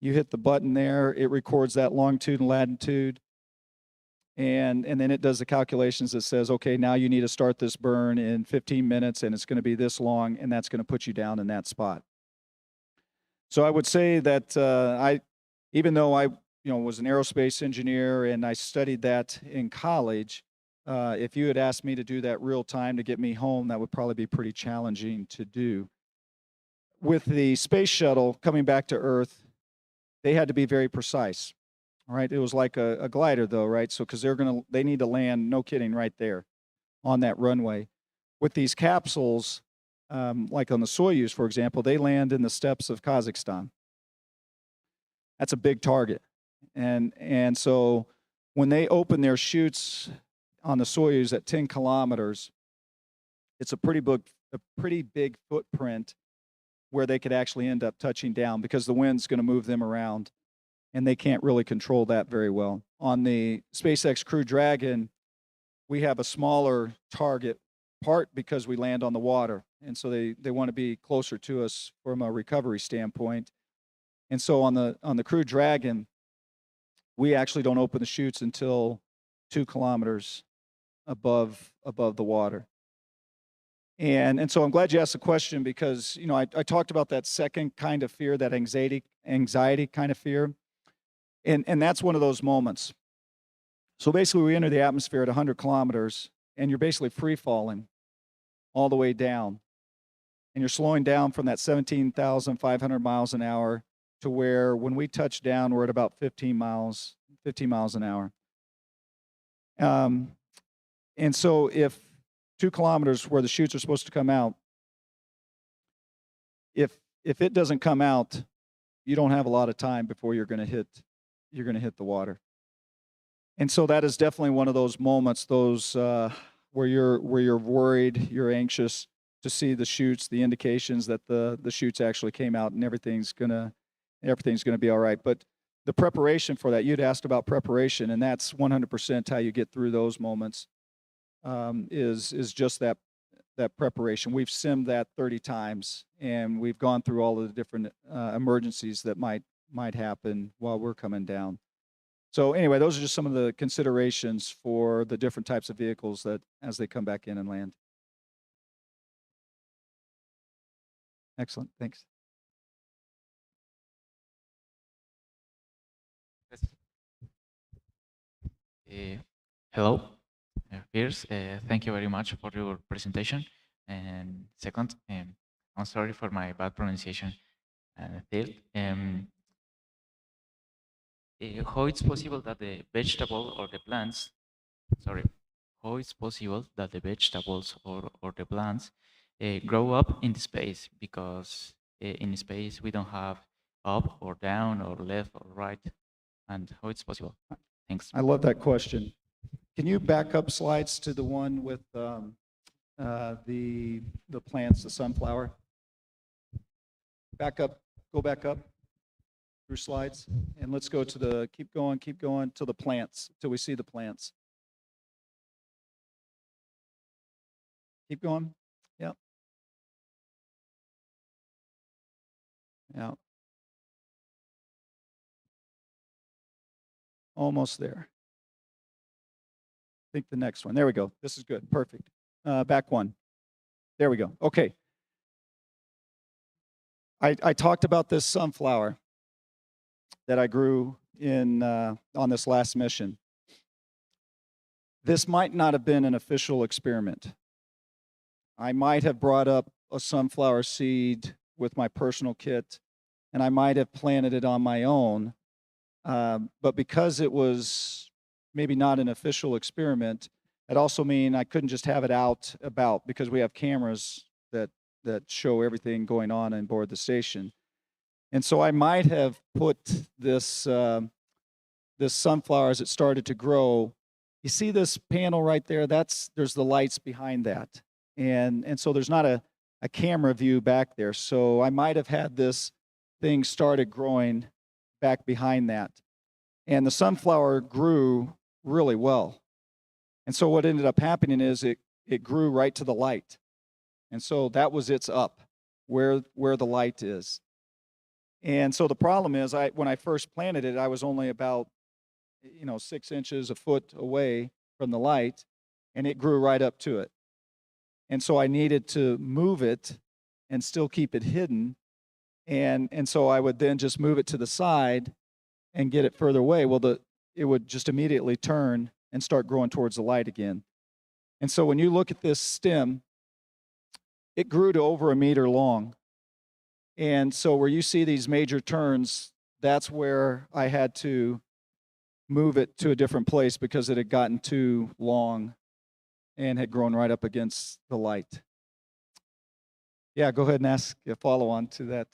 You hit the button there, it records that longitude and latitude. And then it does the calculations that says, okay, now you need to start this burn in 15 minutes and it's going to be this long, and that's going to put you down in that spot. So I would say that even though I was an aerospace engineer and I studied that in college, if you had asked me to do that real time to get me home, that would probably be pretty challenging to do. With the space shuttle coming back to Earth, they had to be very precise. All right, it was like a glider though, right? So because they need to land, no kidding, right there on that runway. With these capsules, like on the Soyuz, for example, they land in the steppes of Kazakhstan. That's a big target. And so when they open their chutes on the Soyuz at 10 kilometers, it's a pretty big footprint where they could actually end up touching down because the wind's going to move them around, and they can't really control that very well. On the SpaceX Crew Dragon, we have a smaller target, part because we land on the water, and so they want to be closer to us from a recovery standpoint. And so on the Crew Dragon, we actually don't open the chutes until 2 kilometers above the water. And so I'm glad you asked the question because I talked about that second kind of fear, that anxiety kind of fear. And that's one of those moments. So basically we enter the atmosphere at 100 kilometers and you're basically free falling all the way down. And you're slowing down from that 17,500 miles an hour to where when we touch down, we're at about 15 miles an hour. And so if 2 kilometers where the chutes are supposed to come out, if it doesn't come out, you don't have a lot of time before you're going to hit the water. And so that is definitely one of those moments, where you're worried, you're anxious to see the chutes, the indications that the chutes actually came out and everything's gonna be all right. But the preparation for that, you'd asked about preparation, and that's 100% how you get through those moments. Is just that that preparation. We've simmed that 30 times, and we've gone through all of the different emergencies that might happen while we're coming down. So anyway, those are just some of the considerations for the different types of vehicles that as they come back in and land. Excellent, thanks. Hello. First, thank you very much for your presentation. And second, I'm sorry for my bad pronunciation. Third, how it's possible that the vegetable or the plants, sorry, how it's possible that the vegetables or the plants grow up in the space? Because in space we don't have up or down or left or right. And how it's possible? Thanks. I love that question. Can you back up slides to the one with the plants, the sunflower? Back up, go back up through slides, and let's go to the, keep going to the plants, till we see the plants. Keep going, yep. Yeah. Almost there. I think the next one. There we go. This is good. Perfect. Back one. There we go. Okay. I talked about this sunflower that I grew in on this last mission. This might not have been an official experiment. I might have brought up a sunflower seed with my personal kit, and I might have planted it on my own. But because it was maybe not an official experiment, it also mean I couldn't just have it out about, because we have cameras that show everything going on board the station. And so I might have put this this sunflower as it started to grow. You see this panel right there? There's the lights behind that. And so there's not a camera view back there. So I might have had this thing started growing back behind that. And the sunflower grew really well. And so what ended up happening is it grew right to the light. And so that was its up, where the light is. And so the problem is, when I first planted it, I was only about 6 inches, a foot away from the light, and it grew right up to it. And so I needed to move it and still keep it hidden. And so I would then just move it to the side and get it further away. Well, it would just immediately turn and start growing towards the light again. And so when you look at this stem, it grew to over 1 meter long. And so where you see these major turns, that's where I had to move it to a different place because it had gotten too long and had grown right up against the light. Yeah, go ahead and ask a follow-on to that.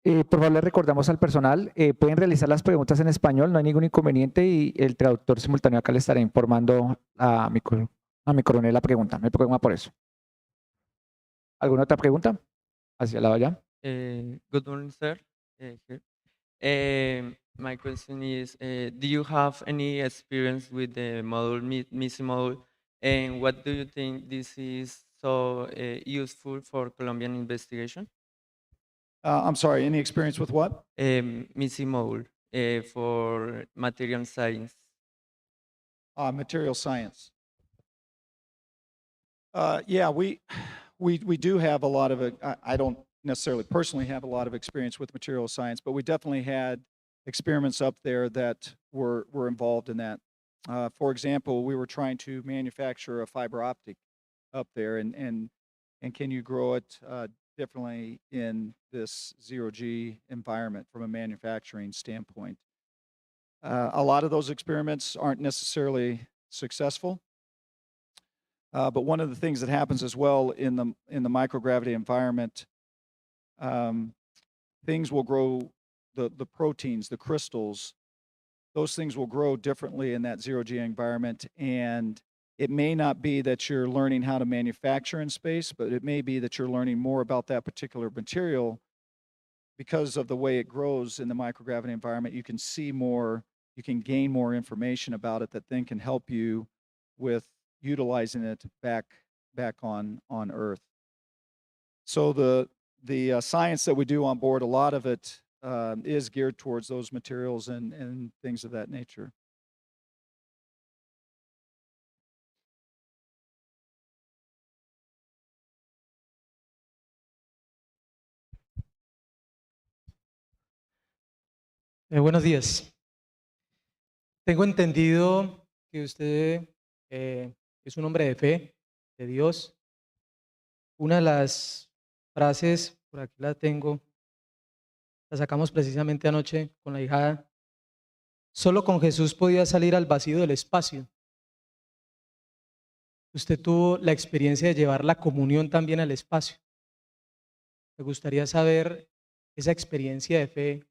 Por favor, le recordamos al personal, pueden realizar las preguntas en español, no hay ningún inconveniente y el traductor simultáneo acá le estará informando a mi coronel la pregunta, no hay problema por eso. ¿Alguna otra pregunta? Hacia el lado allá. Good morning, sir. My question is, do you have any experience with the model, MISI model, and what do you think this is so useful for Colombian investigation? I'm sorry, any experience with what? MISI model for material science. Material science. Yeah, we do have a lot of, I don't necessarily personally have a lot of experience with material science, but we definitely had experiments up there that were involved in that. For example, we were trying to manufacture a fiber optic up there, and can you grow it differently in this zero-G environment from a manufacturing standpoint? A lot of those experiments aren't necessarily successful. But one of the things that happens as well in the microgravity environment, things will grow, the proteins, the crystals, those things will grow differently in that zero-G environment. And it may not be that you're learning how to manufacture in space, but it may be that you're learning more about that particular material because of the way it grows in the microgravity environment. You can see more, you can gain more information about it that then can help you with utilizing it back on Earth. So the science that we do on board, a lot of it is geared towards those materials and things of that nature. Buenos días. Tengo entendido que usted es un hombre de fe, de Dios. Una de las frases, por aquí la tengo, la sacamos precisamente anoche con la hijada. Solo con Jesús podía salir al vacío del espacio. Usted tuvo la experiencia de llevar la comunión también al espacio. Me gustaría saber esa experiencia de fe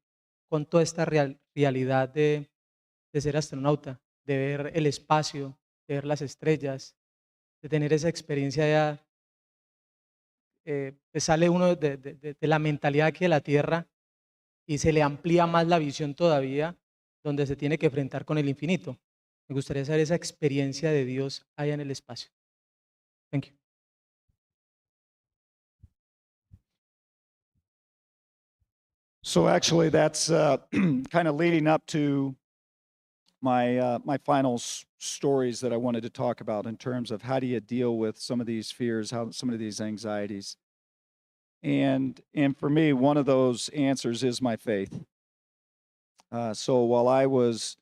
con toda esta realidad de ser astronauta, de ver el espacio, de ver las estrellas, de tener esa experiencia ya. Sale uno de la mentalidad aquí de la Tierra y se le amplía más la visión todavía, donde se tiene que enfrentar con el infinito. Me gustaría saber esa experiencia de Dios allá en el espacio. Thank you. So actually, that's kind of leading up to my final stories that I wanted to talk about in terms of how do you deal with some of these fears, how some of these anxieties. And for me, one of those answers is my faith. So while I was,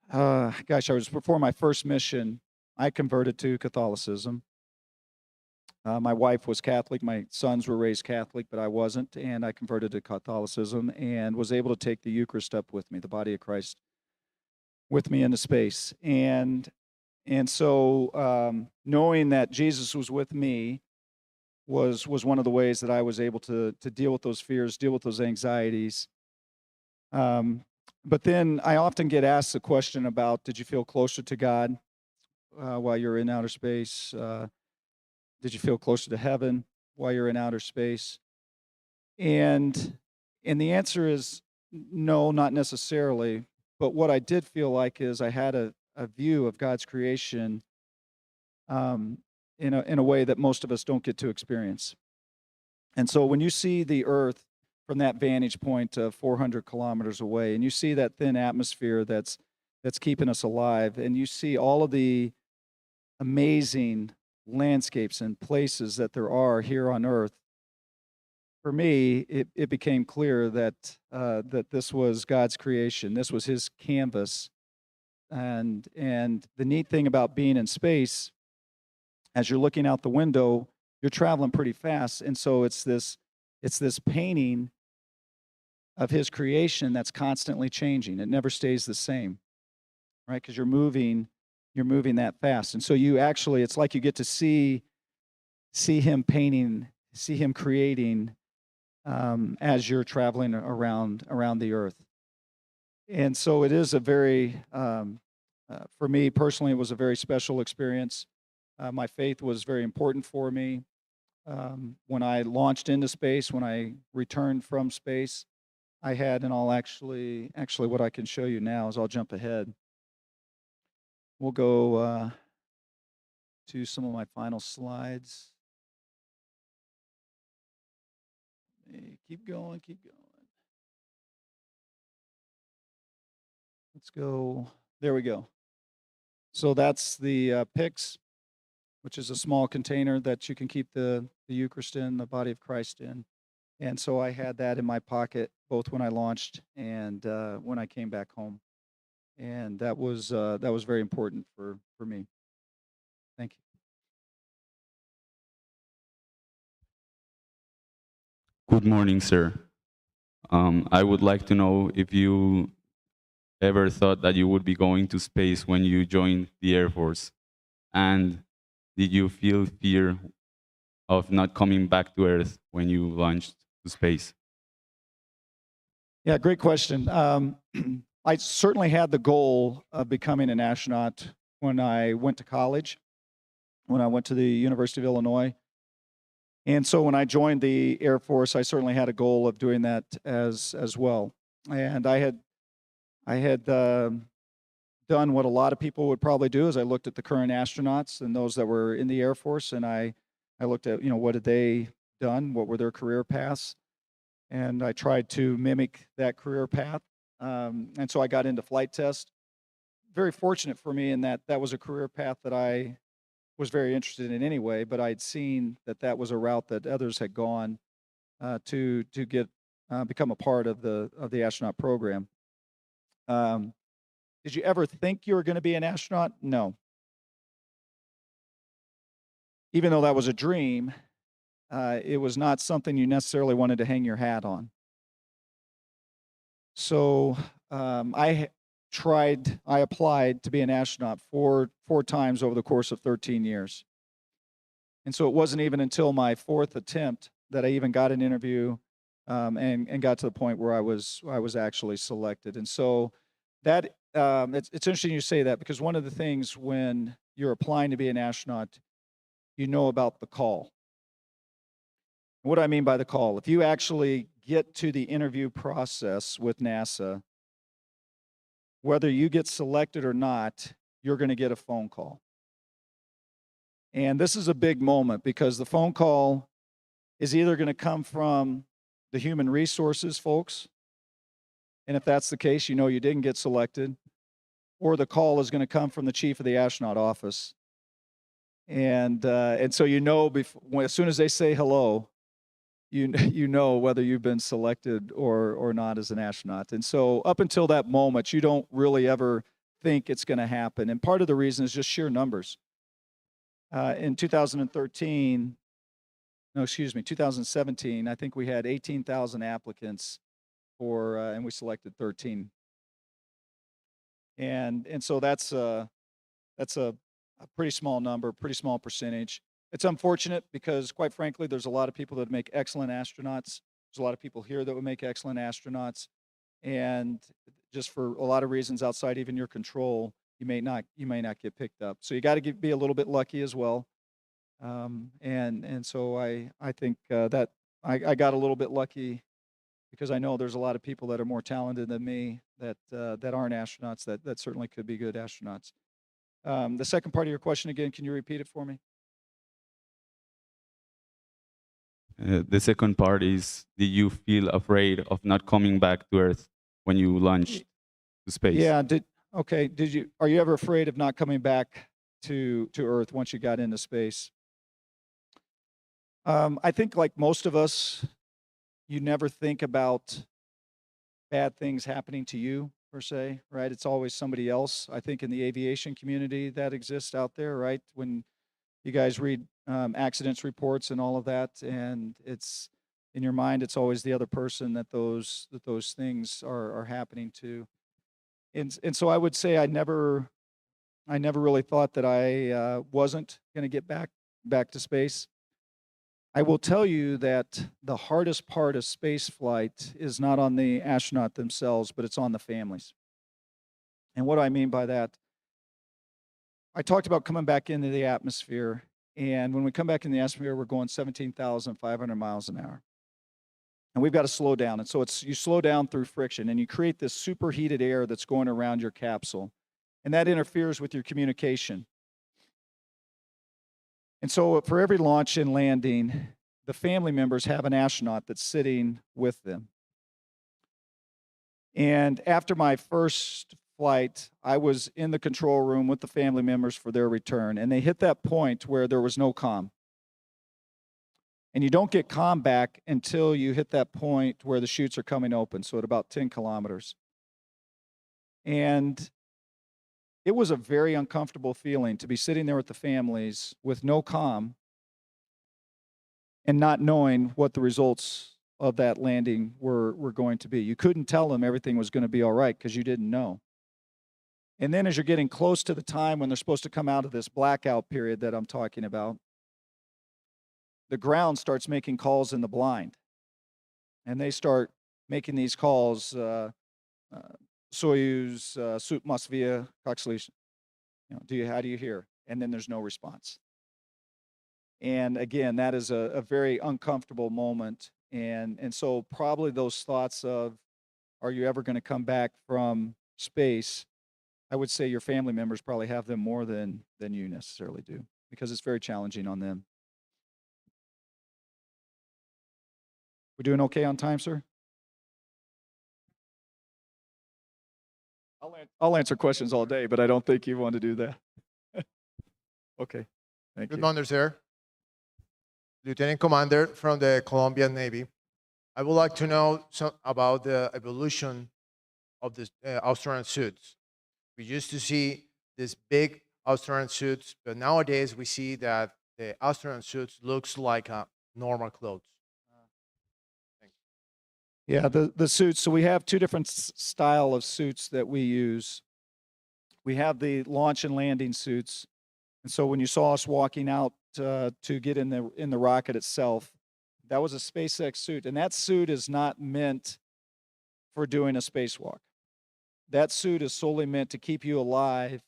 before my first mission, I converted to Catholicism. My wife was Catholic. My sons were raised Catholic, but I wasn't. And I converted to Catholicism and was able to take the Eucharist up with me, the body of Christ, with me into space. And so knowing that Jesus was with me was one of the ways that I was able to deal with those fears, deal with those anxieties. But then I often get asked the question about, did you feel closer to God while you're in outer space? Did you feel closer to heaven while you're in outer space? And the answer is no, not necessarily. But what I did feel like is I had a view of God's creation in a way that most of us don't get to experience. And so when you see the Earth from that vantage point of 400 kilometers away, and you see that thin atmosphere that's keeping us alive, and you see all of the amazing landscapes and places that there are here on Earth, for me, it became clear that this was God's creation. This was His canvas. And the neat thing about being in space, as you're looking out the window, you're traveling pretty fast, and so it's this painting of His creation that's constantly changing. It never stays the same, right? Because you're moving that fast, and so you actually, it's like you get to see Him painting, see Him creating as you're traveling around the Earth. And so it is a very, for me personally, it was a very special experience. My faith was very important for me. When I launched into space, when I returned from space, I had, and I'll actually what I can show you now is I'll jump ahead. We'll go to some of my final slides. Keep going. Let's go. There we go. So that's the pyx, which is a small container that you can keep the Eucharist in, the body of Christ in. And so I had that in my pocket, both when I launched and when I came back home. And that was very important for me. Thank you. Good morning, sir. I would like to know if you ever thought that you would be going to space when you joined the Air Force, and did you feel fear of not coming back to Earth when you launched to space? Yeah, great question. I certainly had the goal of becoming an astronaut when I went to college, when I went to the University of Illinois. And so when I joined the Air Force, I certainly had a goal of doing that as well. And I had done what a lot of people would probably do is I looked at the current astronauts and those that were in the Air Force, and I looked at, what had they done, what were their career paths, and I tried to mimic that career path. And so I got into flight test. Very fortunate for me in that that was a career path that I was very interested in anyway, but I'd seen that that was a route that others had gone to get become a part of the astronaut program. Did you ever think you were going to be an astronaut? No. Even though that was a dream, it was not something you necessarily wanted to hang your hat on. So I applied to be an astronaut four times over the course of 13 years. And so it wasn't even until my fourth attempt that I even got an interview and got to the point where I was actually selected. And so that it's interesting you say that, because one of the things when you're applying to be an astronaut, you know about the call. What do I mean by the call? If you actually get to the interview process with NASA, whether you get selected or not, you're going to get a phone call. And this is a big moment because the phone call is either going to come from the human resources folks, and if that's the case, you know you didn't get selected, or the call is going to come from the chief of the astronaut office. And so you know as soon as they say hello, you know whether you've been selected or not as an astronaut. And so up until that moment, you don't really ever think it's going to happen. And part of the reason is just sheer numbers. In 2017, I think we had 18,000 applicants and we selected 13. And so that's a pretty small number, pretty small percentage. It's unfortunate because, quite frankly, there's a lot of people that make excellent astronauts. There's a lot of people here that would make excellent astronauts. And just for a lot of reasons outside even your control, you may not get picked up. So you got to be a little bit lucky as well. And so I think that I got a little bit lucky because I know there's a lot of people that are more talented than me that aren't astronauts that certainly could be good astronauts. The second part of your question again, can you repeat it for me? The second part is, did you feel afraid of not coming back to Earth when you launched to space? Yeah. Are you ever afraid of not coming back to Earth once you got into space? I think like most of us, you never think about bad things happening to you per se, right? It's always somebody else. I think in the aviation community that exists out there, right? When you guys read accidents reports and all of that, and it's in your mind, it's always the other person that those things are happening to. And so I would say I never really thought that I wasn't going to get back to space. I will tell you that the hardest part of space flight is not on the astronaut themselves, but it's on the families. And what do I mean by that? I talked about coming back into the atmosphere, and when we come back in the atmosphere, we're going 17,500 miles an hour. And we've got to slow down. And so you slow down through friction, and you create this superheated air that's going around your capsule, and that interferes with your communication. And so for every launch and landing, the family members have an astronaut that's sitting with them. And after my first flight, I was in the control room with the family members for their return, and they hit that point where there was no comm. And you don't get comm back until you hit that point where the chutes are coming open, so at about 10 kilometers. And it was a very uncomfortable feeling to be sitting there with the families with no comm and not knowing what the results of that landing were going to be. You couldn't tell them everything was going to be all right because you didn't know. And then as you're getting close to the time when they're supposed to come out of this blackout period that I'm talking about, the ground starts making calls in the blind. And they start making these calls, Soyuz, Sut Moskvia, Coxletion. How do you hear? And then there's no response. And again, that is a very uncomfortable moment. And so probably those thoughts of, are you ever going to come back from space? I would say your family members probably have them more than you necessarily do, because it's very challenging on them. We're doing okay on time, sir? I'll answer questions all day, but I don't think you want to do that. Okay, thank you. Good morning, sir. Lieutenant Commander from the Colombian Navy. I would like to know about the evolution of the Australian suits. We used to see these big Australian suits, but nowadays we see that the Australian suits looks like a normal clothes. Yeah, the suits. So we have two different style of suits that we use. We have the launch and landing suits, and so when you saw us walking out to get in the rocket itself, that was a SpaceX suit, and that suit is not meant for doing a spacewalk. That suit is solely meant to keep you alive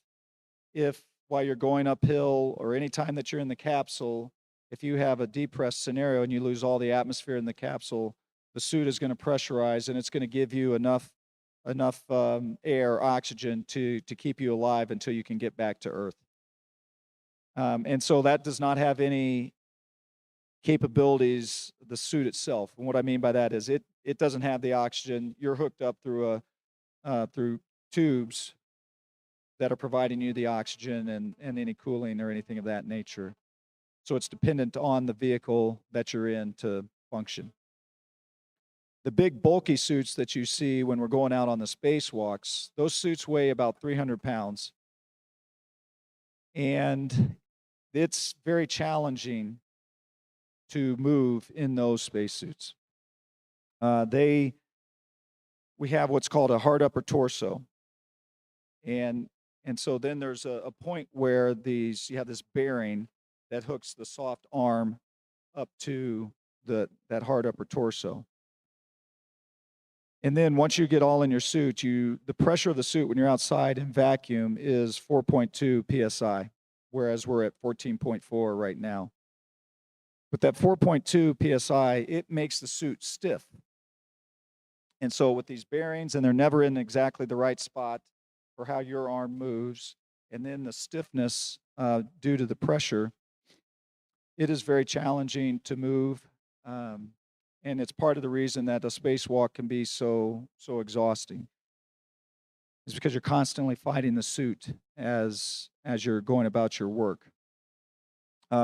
if, while you're going uphill or any time that you're in the capsule, if you have a depressed scenario and you lose all the atmosphere in the capsule, the suit is going to pressurize and it's going to give you enough air, oxygen to keep you alive until you can get back to Earth. And so that does not have any capabilities, the suit itself. And what I mean by that is it doesn't have the oxygen. You're hooked up through tubes that are providing you the oxygen and any cooling or anything of that nature. So it's dependent on the vehicle that you're in to function. The big bulky suits that you see when we're going out on the spacewalks, those suits weigh about 300 pounds. And it's very challenging to move in those spacesuits. We have what's called a hard upper torso. And so then there's a point where you have this bearing that hooks the soft arm up to that hard upper torso. And then once you get all in your suit, the pressure of the suit when you're outside in vacuum is 4.2 psi, whereas we're at 14.4 right now. But that 4.2 psi, it makes the suit stiff. And so with these bearings, and they're never in exactly the right spot for how your arm moves, and then the stiffness due to the pressure, it is very challenging to move. And it's part of the reason that a spacewalk can be so exhausting. It's because you're constantly fighting the suit as you're going about your work.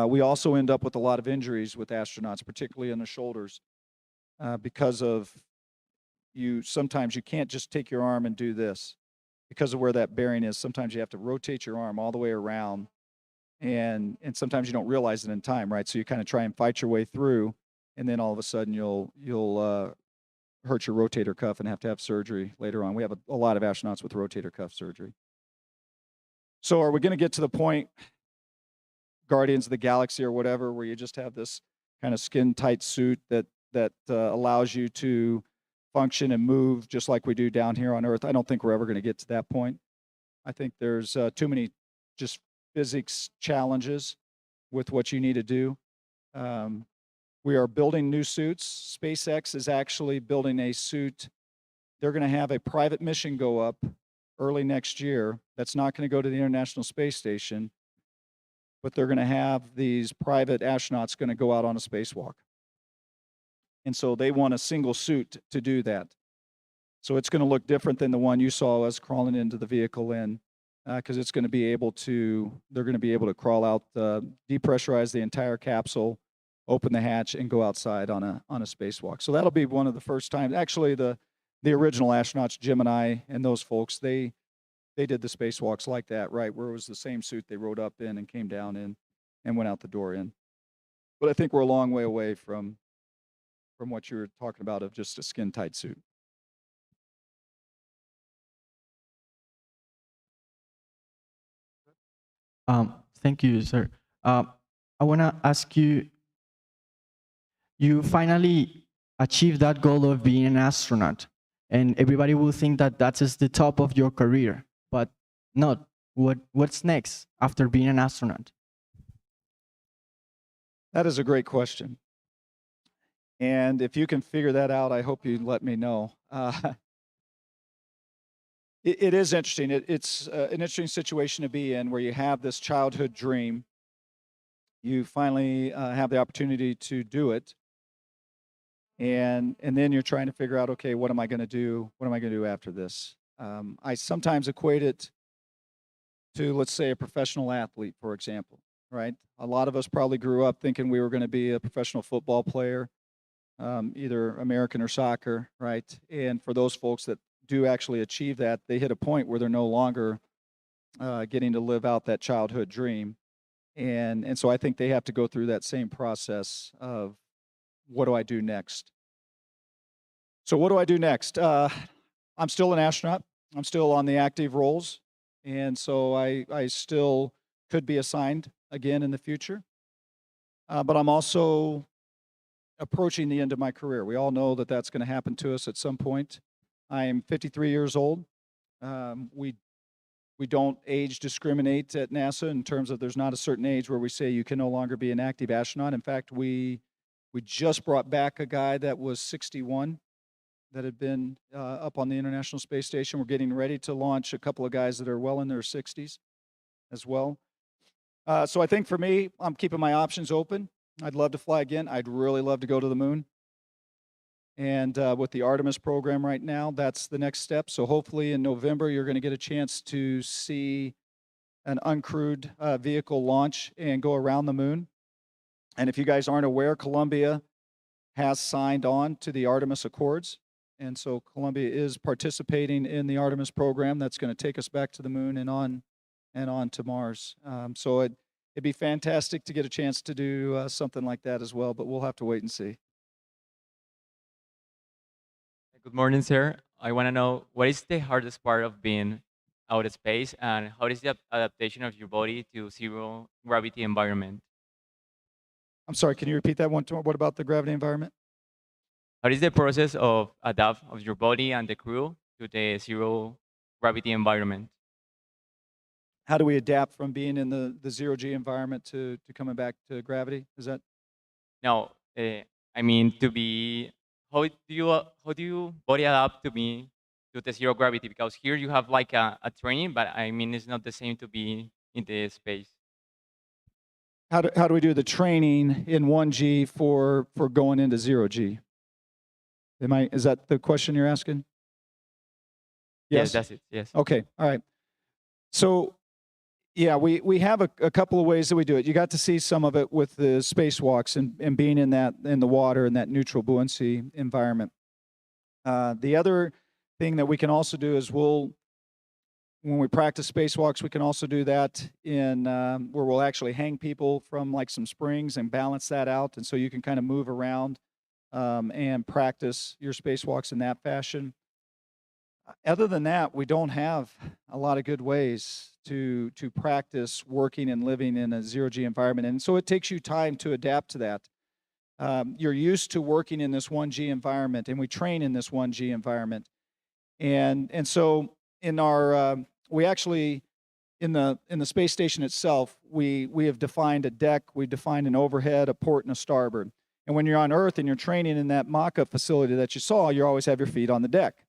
We also end up with a lot of injuries with astronauts, particularly in the shoulders, because of sometimes you can't just take your arm and do this because of where that bearing is. Sometimes you have to rotate your arm all the way around, and sometimes you don't realize it in time, right? So you kind of try and fight your way through, and then all of a sudden you'll hurt your rotator cuff and have to have surgery later on. We have a lot of astronauts with rotator cuff surgery. So are we going to get to the point, Guardians of the Galaxy or whatever, where you just have this kind of skin-tight suit that allows you to function and move just like we do down here on Earth? I don't think we're ever going to get to that point. I think there's too many just physics challenges with what you need to do. We are building new suits. SpaceX is actually building a suit. They're going to have a private mission go up early next year. That's not going to go to the International Space Station, but they're going to have these private astronauts going to go out on a spacewalk. And so they want a single suit to do that. So it's going to look different than the one you saw us crawling into the vehicle in, because it's going to be able to, they're going to be able to crawl out, depressurize the entire capsule, open the hatch, and go outside on a spacewalk. So that'll be one of the first times. Actually, the original astronauts, Jim and I, and those folks, they did the spacewalks like that, right, where it was the same suit they rode up in and came down in and went out the door in. But I think we're a long way away from what you were talking about of just a skin-tight suit. Thank you, sir. I want to ask you, you finally achieved that goal of being an astronaut, and everybody will think that that's the top of your career, but not. What's next after being an astronaut? That is a great question. And if you can figure that out, I hope you let me know. It is interesting. It's an interesting situation to be in where you have this childhood dream. You finally have the opportunity to do it. And then you're trying to figure out, okay, what am I going to do? What am I going to do after this? I sometimes equate it to, let's say, a professional athlete, for example, right? A lot of us probably grew up thinking we were going to be a professional football player, either American or soccer, right? And for those folks that do actually achieve that, they hit a point where they're no longer getting to live out that childhood dream. And so I think they have to go through that same process of, what do I do next? So what do I do next? I'm still an astronaut. I'm still on the active roles. And so I still could be assigned again in the future. But I'm also approaching the end of my career. We all know that that's going to happen to us at some point. I am 53 years old. We don't age discriminate at NASA in terms of there's not a certain age where we say you can no longer be an active astronaut. In fact, we just brought back a guy that was 61 that had been up on the International Space Station. We're getting ready to launch a couple of guys that are well in their 60s as well. So I think for me, I'm keeping my options open. I'd love to fly again. I'd really love to go to the moon. And with the Artemis program right now, that's the next step. So hopefully in November, you're going to get a chance to see an uncrewed vehicle launch and go around the moon. And if you guys aren't aware, Colombia has signed on to the Artemis Accords. And so Colombia is participating in the Artemis program that's going to take us back to the moon and on to Mars. So it'd be fantastic to get a chance to do something like that as well, but we'll have to wait and see. Good morning, sir. I want to know, what is the hardest part of being out of space, and how is the adaptation of your body to zero gravity environment? I'm sorry, can you repeat that one? What about the gravity environment? How is the process of adapt of your body and the crew to the zero gravity environment? How do we adapt from being in the zero-G environment to coming back to gravity? Is that? No, I mean to be, how do you body adapt to be to the zero gravity? Because here you have like a training, but I mean it's not the same to be in the space. How do we do the training in 1G for going into 0G? Is that the question you're asking? Yes, that's it. Yes. Okay. All right. So, yeah, we have a couple of ways that we do it. You got to see some of it with the spacewalks and being in the water in that neutral buoyancy environment. The other thing that we can also do is when we practice spacewalks, we can also do that in where we'll actually hang people from like some springs and balance that out, and so you can kind of move around and practice your spacewalks in that fashion. Other than that, we don't have a lot of good ways to practice working and living in a zero-G environment, and so it takes you time to adapt to that. You're used to working in this 1G environment, and we train in this 1G environment, and so in our we actually in the space station itself, we have defined a deck, we defined an overhead, a port, and a starboard. And when you're on Earth and you're training in that mock-up facility that you saw, you always have your feet on the deck.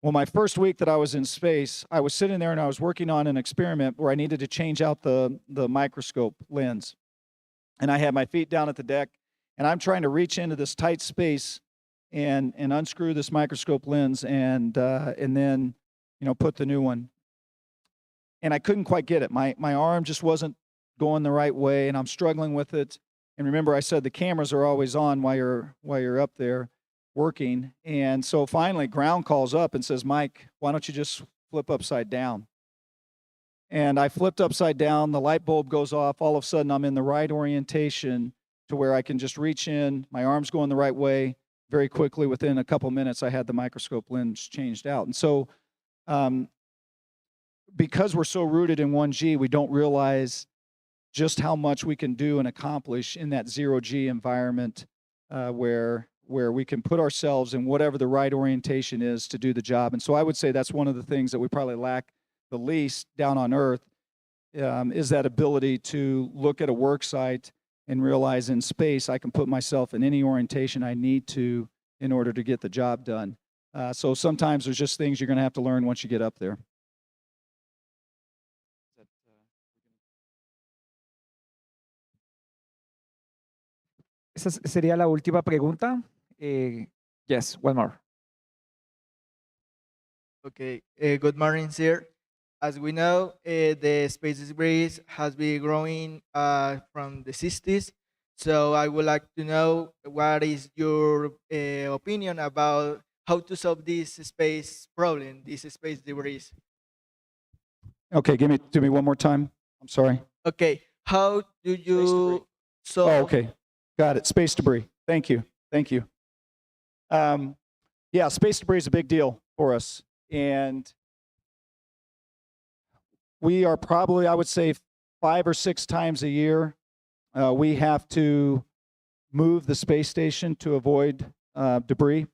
Well, my first week that I was in space, I was sitting there and I was working on an experiment where I needed to change out the microscope lens. And I had my feet down at the deck, and I'm trying to reach into this tight space and unscrew this microscope lens and then put the new one. And I couldn't quite get it. My arm just wasn't going the right way, and I'm struggling with it. And remember, I said the cameras are always on while you're up there working. And so finally, ground calls up and says, "Mike, why don't you just flip upside down?" And I flipped upside down. The light bulb goes off. All of a sudden, I'm in the right orientation to where I can just reach in. My arm's going the right way. Very quickly, within a couple minutes, I had the microscope lens changed out. And so because we're so rooted in 1G, we don't realize just how much we can do and accomplish in that 0G environment where we can put ourselves in whatever the right orientation is to do the job. And so I would say that's one of the things that we probably lack the least down on Earth is that ability to look at a work site and realize in space I can put myself in any orientation I need to in order to get the job done. So sometimes there's just things you're going to have to learn once you get up there. Esa sería la última pregunta. Yes, one more. Okay, good morning, sir. As we know, the space debris has been growing from the 60s. So I would like to know what is your opinion about how to solve this space problem, this space debris. Okay, do me one more time. I'm sorry. Okay, how do you solve? Oh, okay. Got it. Space debris. Thank you. Thank you. Yeah, space debris is a big deal for us. And we are probably, I would say, 5 or 6 times a year, we have to move the space station to avoid debris.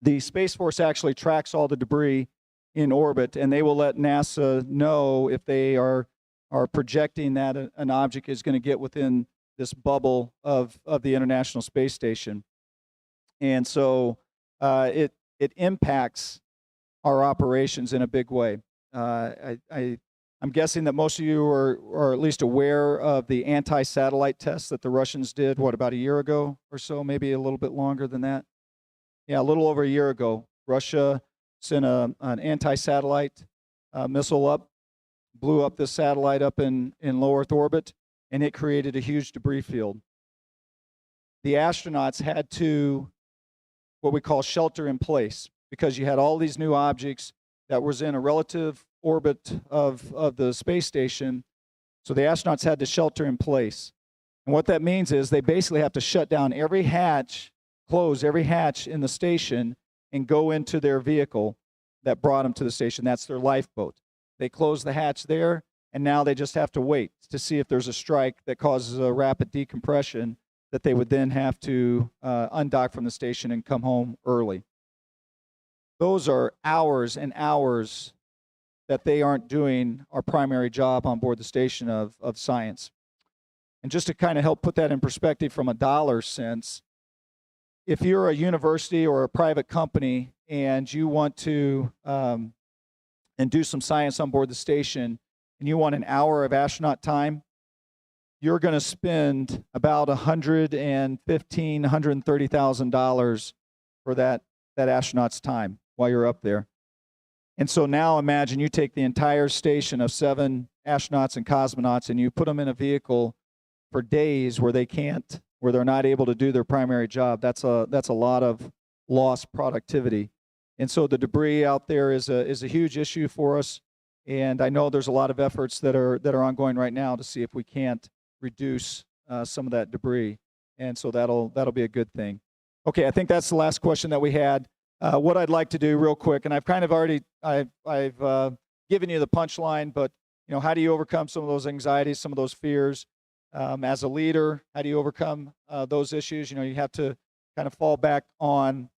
The Space Force actually tracks all the debris in orbit, and they will let NASA know if they are projecting that an object is going to get within this bubble of the International Space Station. And so it impacts our operations in a big way. I'm guessing that most of you are at least aware of the anti-satellite tests that the Russians did, what, about a year ago or so, maybe a little bit longer than that? Yeah, a little over a year ago. Russia sent an anti-satellite missile up, blew up this satellite up in low Earth orbit, and it created a huge debris field. The astronauts had to, what we call, shelter in place, because you had all these new objects that was in a relative orbit of the space station. So the astronauts had to shelter in place. And what that means is they basically have to shut down every hatch, close every hatch in the station, and go into their vehicle that brought them to the station. That's their lifeboat. They close the hatch there, and now they just have to wait to see if there's a strike that causes a rapid decompression that they would then have to undock from the station and come home early. Those are hours and hours that they aren't doing our primary job on board the station of science. And just to kind of help put that in perspective from a dollar sense, if you're a university or a private company and you want to and do some science on board the station and you want an hour of astronaut time, you're going to spend about $115,000, $130,000 for that astronaut's time while you're up there. And so now imagine you take the entire station of 7 astronauts and cosmonauts and you put them in a vehicle for days where they're not able to do their primary job. That's a lot of lost productivity. And so the debris out there is a huge issue for us. And I know there's a lot of efforts that are ongoing right now to see if we can't reduce some of that debris. And so that'll be a good thing. Okay, I think that's the last question that we had. What I'd like to do real quick, and I've kind of already I've given you the punchline, but how do you overcome some of those anxieties, some of those fears? As a leader, how do you overcome those issues? You have to kind of fall back on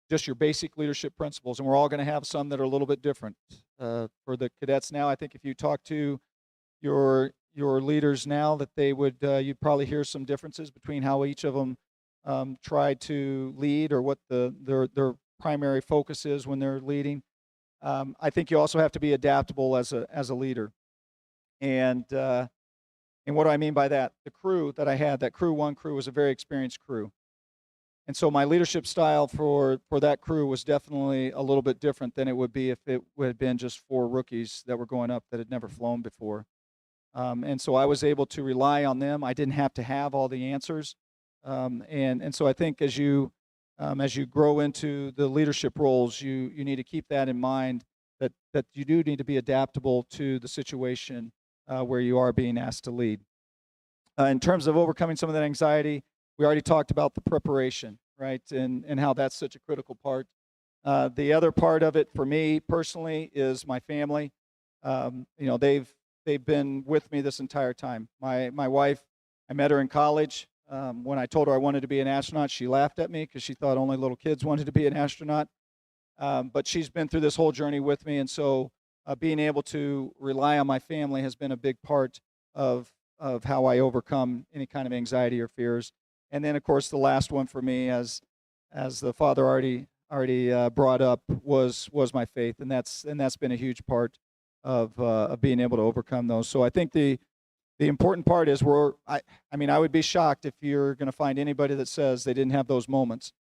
just your basic leadership principles, and we're all going to have some that are a little bit different. For the cadets now, I think if you talk to your leaders now, that they would you'd probably hear some differences between how each of them try to lead or what their primary focus is when they're leading. I think you also have to be adaptable as a leader. And what do I mean by that? The crew that I had, that crew 1 crew, was a very experienced crew. And so my leadership style for that crew was definitely a little bit different than it would be if it had been just 4 rookies that were going up that had never flown before. And so I was able to rely on them. I didn't have to have all the answers. And so I think as you grow into the leadership roles, you need to keep that in mind, that you do need to be adaptable to the situation where you are being asked to lead. In terms of overcoming some of that anxiety, we already talked about the preparation, right, and how that's such a critical part. The other part of it for me personally is my family. They've been with me this entire time. My wife, I met her in college. When I told her I wanted to be an astronaut, she laughed at me because she thought only little kids wanted to be an astronaut. But she's been through this whole journey with me, and so being able to rely on my family has been a big part of how I overcome any kind of anxiety or fears. And then, of course, the last one for me, as the father already brought up was my faith, and that's been a huge part of being able to overcome those. So I think the important part is I mean, I would be shocked if you're going to find anybody that says they didn't have those moments,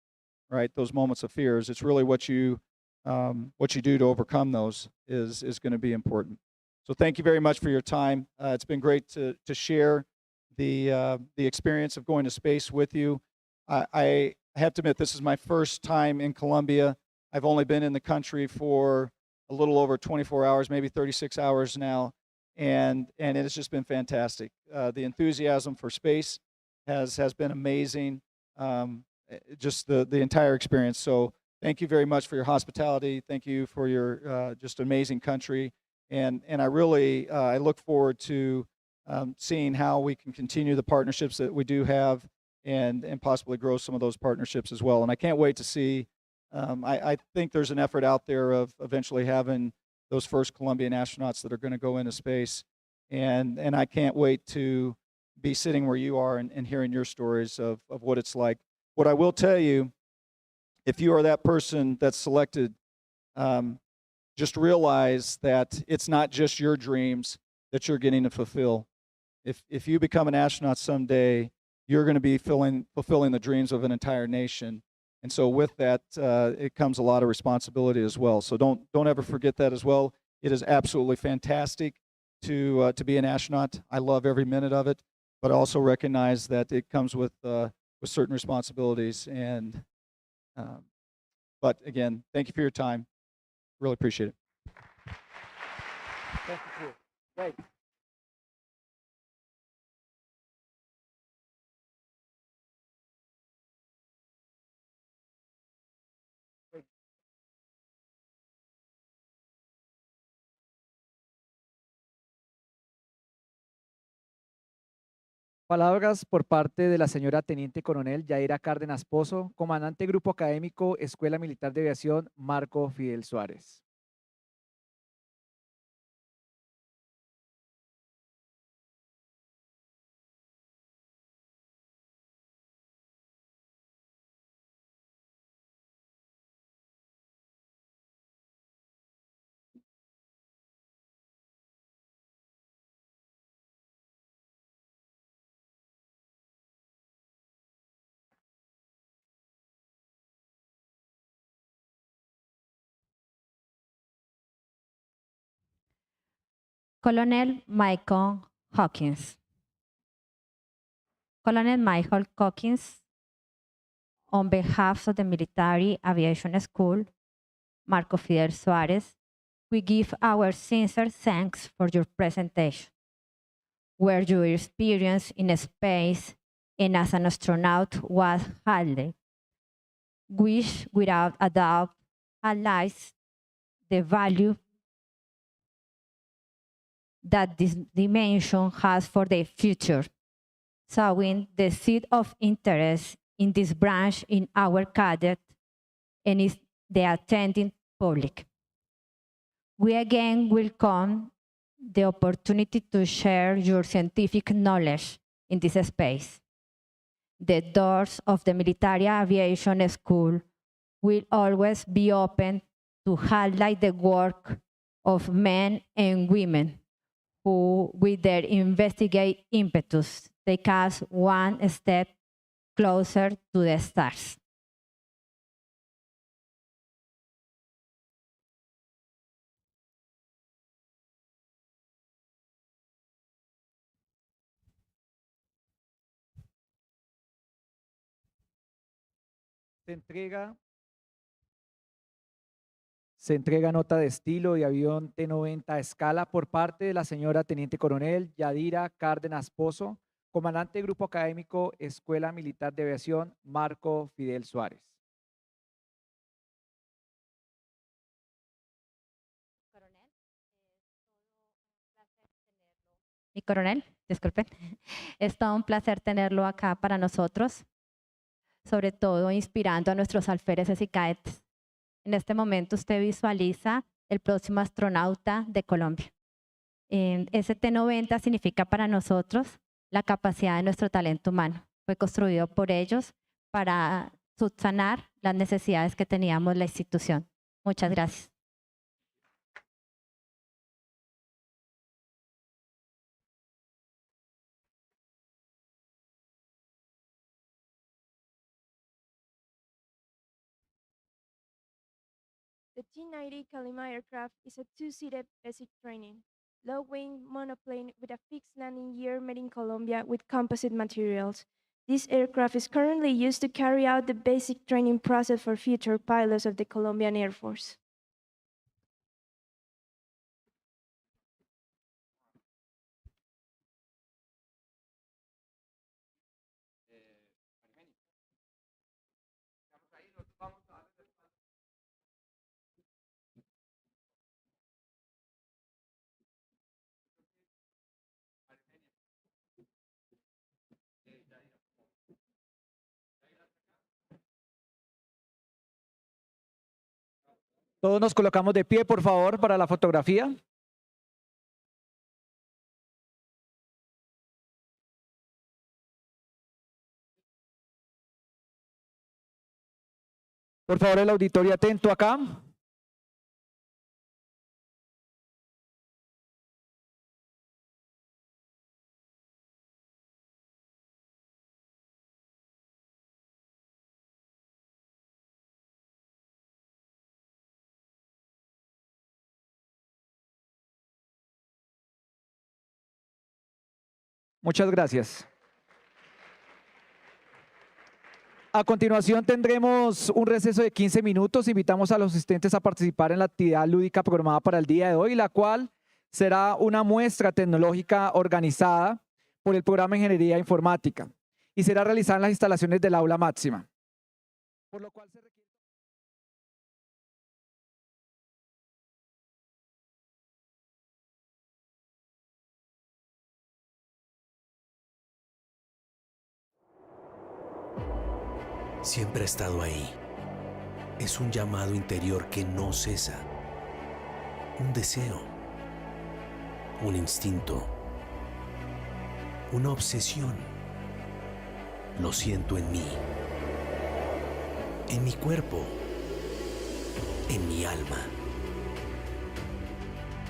right? Those moments of fears. It's really what you do to overcome those is going to be important. So thank you very much for your time. It's been great to share the experience of going to space with you. I have to admit, this is my first time in Colombia. I've only been in the country for a little over 24 hours, maybe 36 hours now, and it has just been fantastic. The enthusiasm for space has been amazing, just the entire experience. So thank you very much for your hospitality. Thank you for your just amazing country, and I really I look forward to seeing how we can continue the partnerships that we do have, and possibly grow some of those partnerships as well. And I can't wait to see, I think there's an effort out there of eventually having those first Colombian astronauts that are going to go into space. And I can't wait to be sitting where you are and hearing your stories of what it's like. What I will tell you, if you are that person that's selected, just realize that it's not just your dreams that you're getting to fulfill. If you become an astronaut someday, you're going to be fulfilling the dreams of an entire nation. And so with that, it comes a lot of responsibility as well. So don't ever forget that as well. It is absolutely fantastic to be an astronaut. I love every minute of it, but also recognize that it comes with certain responsibilities. And but again, thank you for your time. Really appreciate it. Thank you. Great. Palabras por parte de la señora Teniente Coronel Yaira Cárdenas Pozo, comandante Grupo Académico, Escuela Militar de Aviación, Marco Fidel Suárez. Colonel Michael Hawkins. Colonel Michael Hawkins, on behalf of the Military Aviation School, Marco Fidel Suárez, we give our sincere thanks for your presentation, where your experience in space and as an astronaut was highlighted, which without a doubt highlights the value that this dimension has for the future, sowing the seed of interest in this branch in our cadet and is the attending public. We again welcome the opportunity to share your scientific knowledge in this space. The doors of the Military Aviation School will always be open to highlight the work of men and women who, with their investigate impetus, take us one step closer to the stars. Se entrega nota de estilo de avión T-90 a escala por parte de la señora Teniente Coronel Yadira Cárdenas Pozo, comandante de Grupo Académico, Escuela Militar de Aviación, Marco Fidel Suárez. Mi coronel, disculpen, es todo un placer tenerlo acá para nosotros, sobre todo inspirando a nuestros alféreces y cadetes. En este momento usted visualiza el próximo astronauta de Colombia. Ese T-90 significa para nosotros la capacidad de nuestro talento humano. Fue construido por ellos para subsanar las necesidades que teníamos la institución. Muchas gracias. The T-90 Kalima aircraft is a two-seated basic training, low-wing monoplane with a fixed landing gear made in Colombia with composite materials. This aircraft is currently used to carry out the basic training process for future pilots of the Colombian Air Force. Todos nos colocamos de pie, por favor, para la fotografía. Por favor, el auditorio atento acá. Muchas gracias. A continuación tendremos un receso de 15 minutos. Invitamos a los asistentes a participar en la actividad lúdica programada para el día de hoy, la cual será una muestra tecnológica organizada por el programa de Ingeniería Informática y será realizada en las instalaciones del aula máxima. Por lo cual se requiere... Siempre ha estado ahí. Es un llamado interior que no cesa. Un deseo. Un instinto. Una obsesión. Lo siento en mí. En mi cuerpo. En mi alma.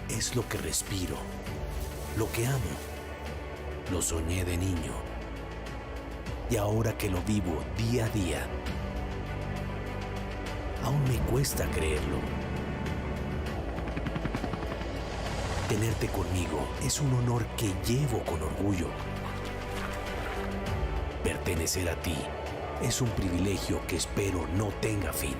Es lo que respiro. Lo que amo. Lo soñé de niño. Y ahora que lo vivo día a día, aún me cuesta creerlo. Tenerte conmigo es un honor que llevo con orgullo. Pertenecer a ti es un privilegio que espero no tenga fin.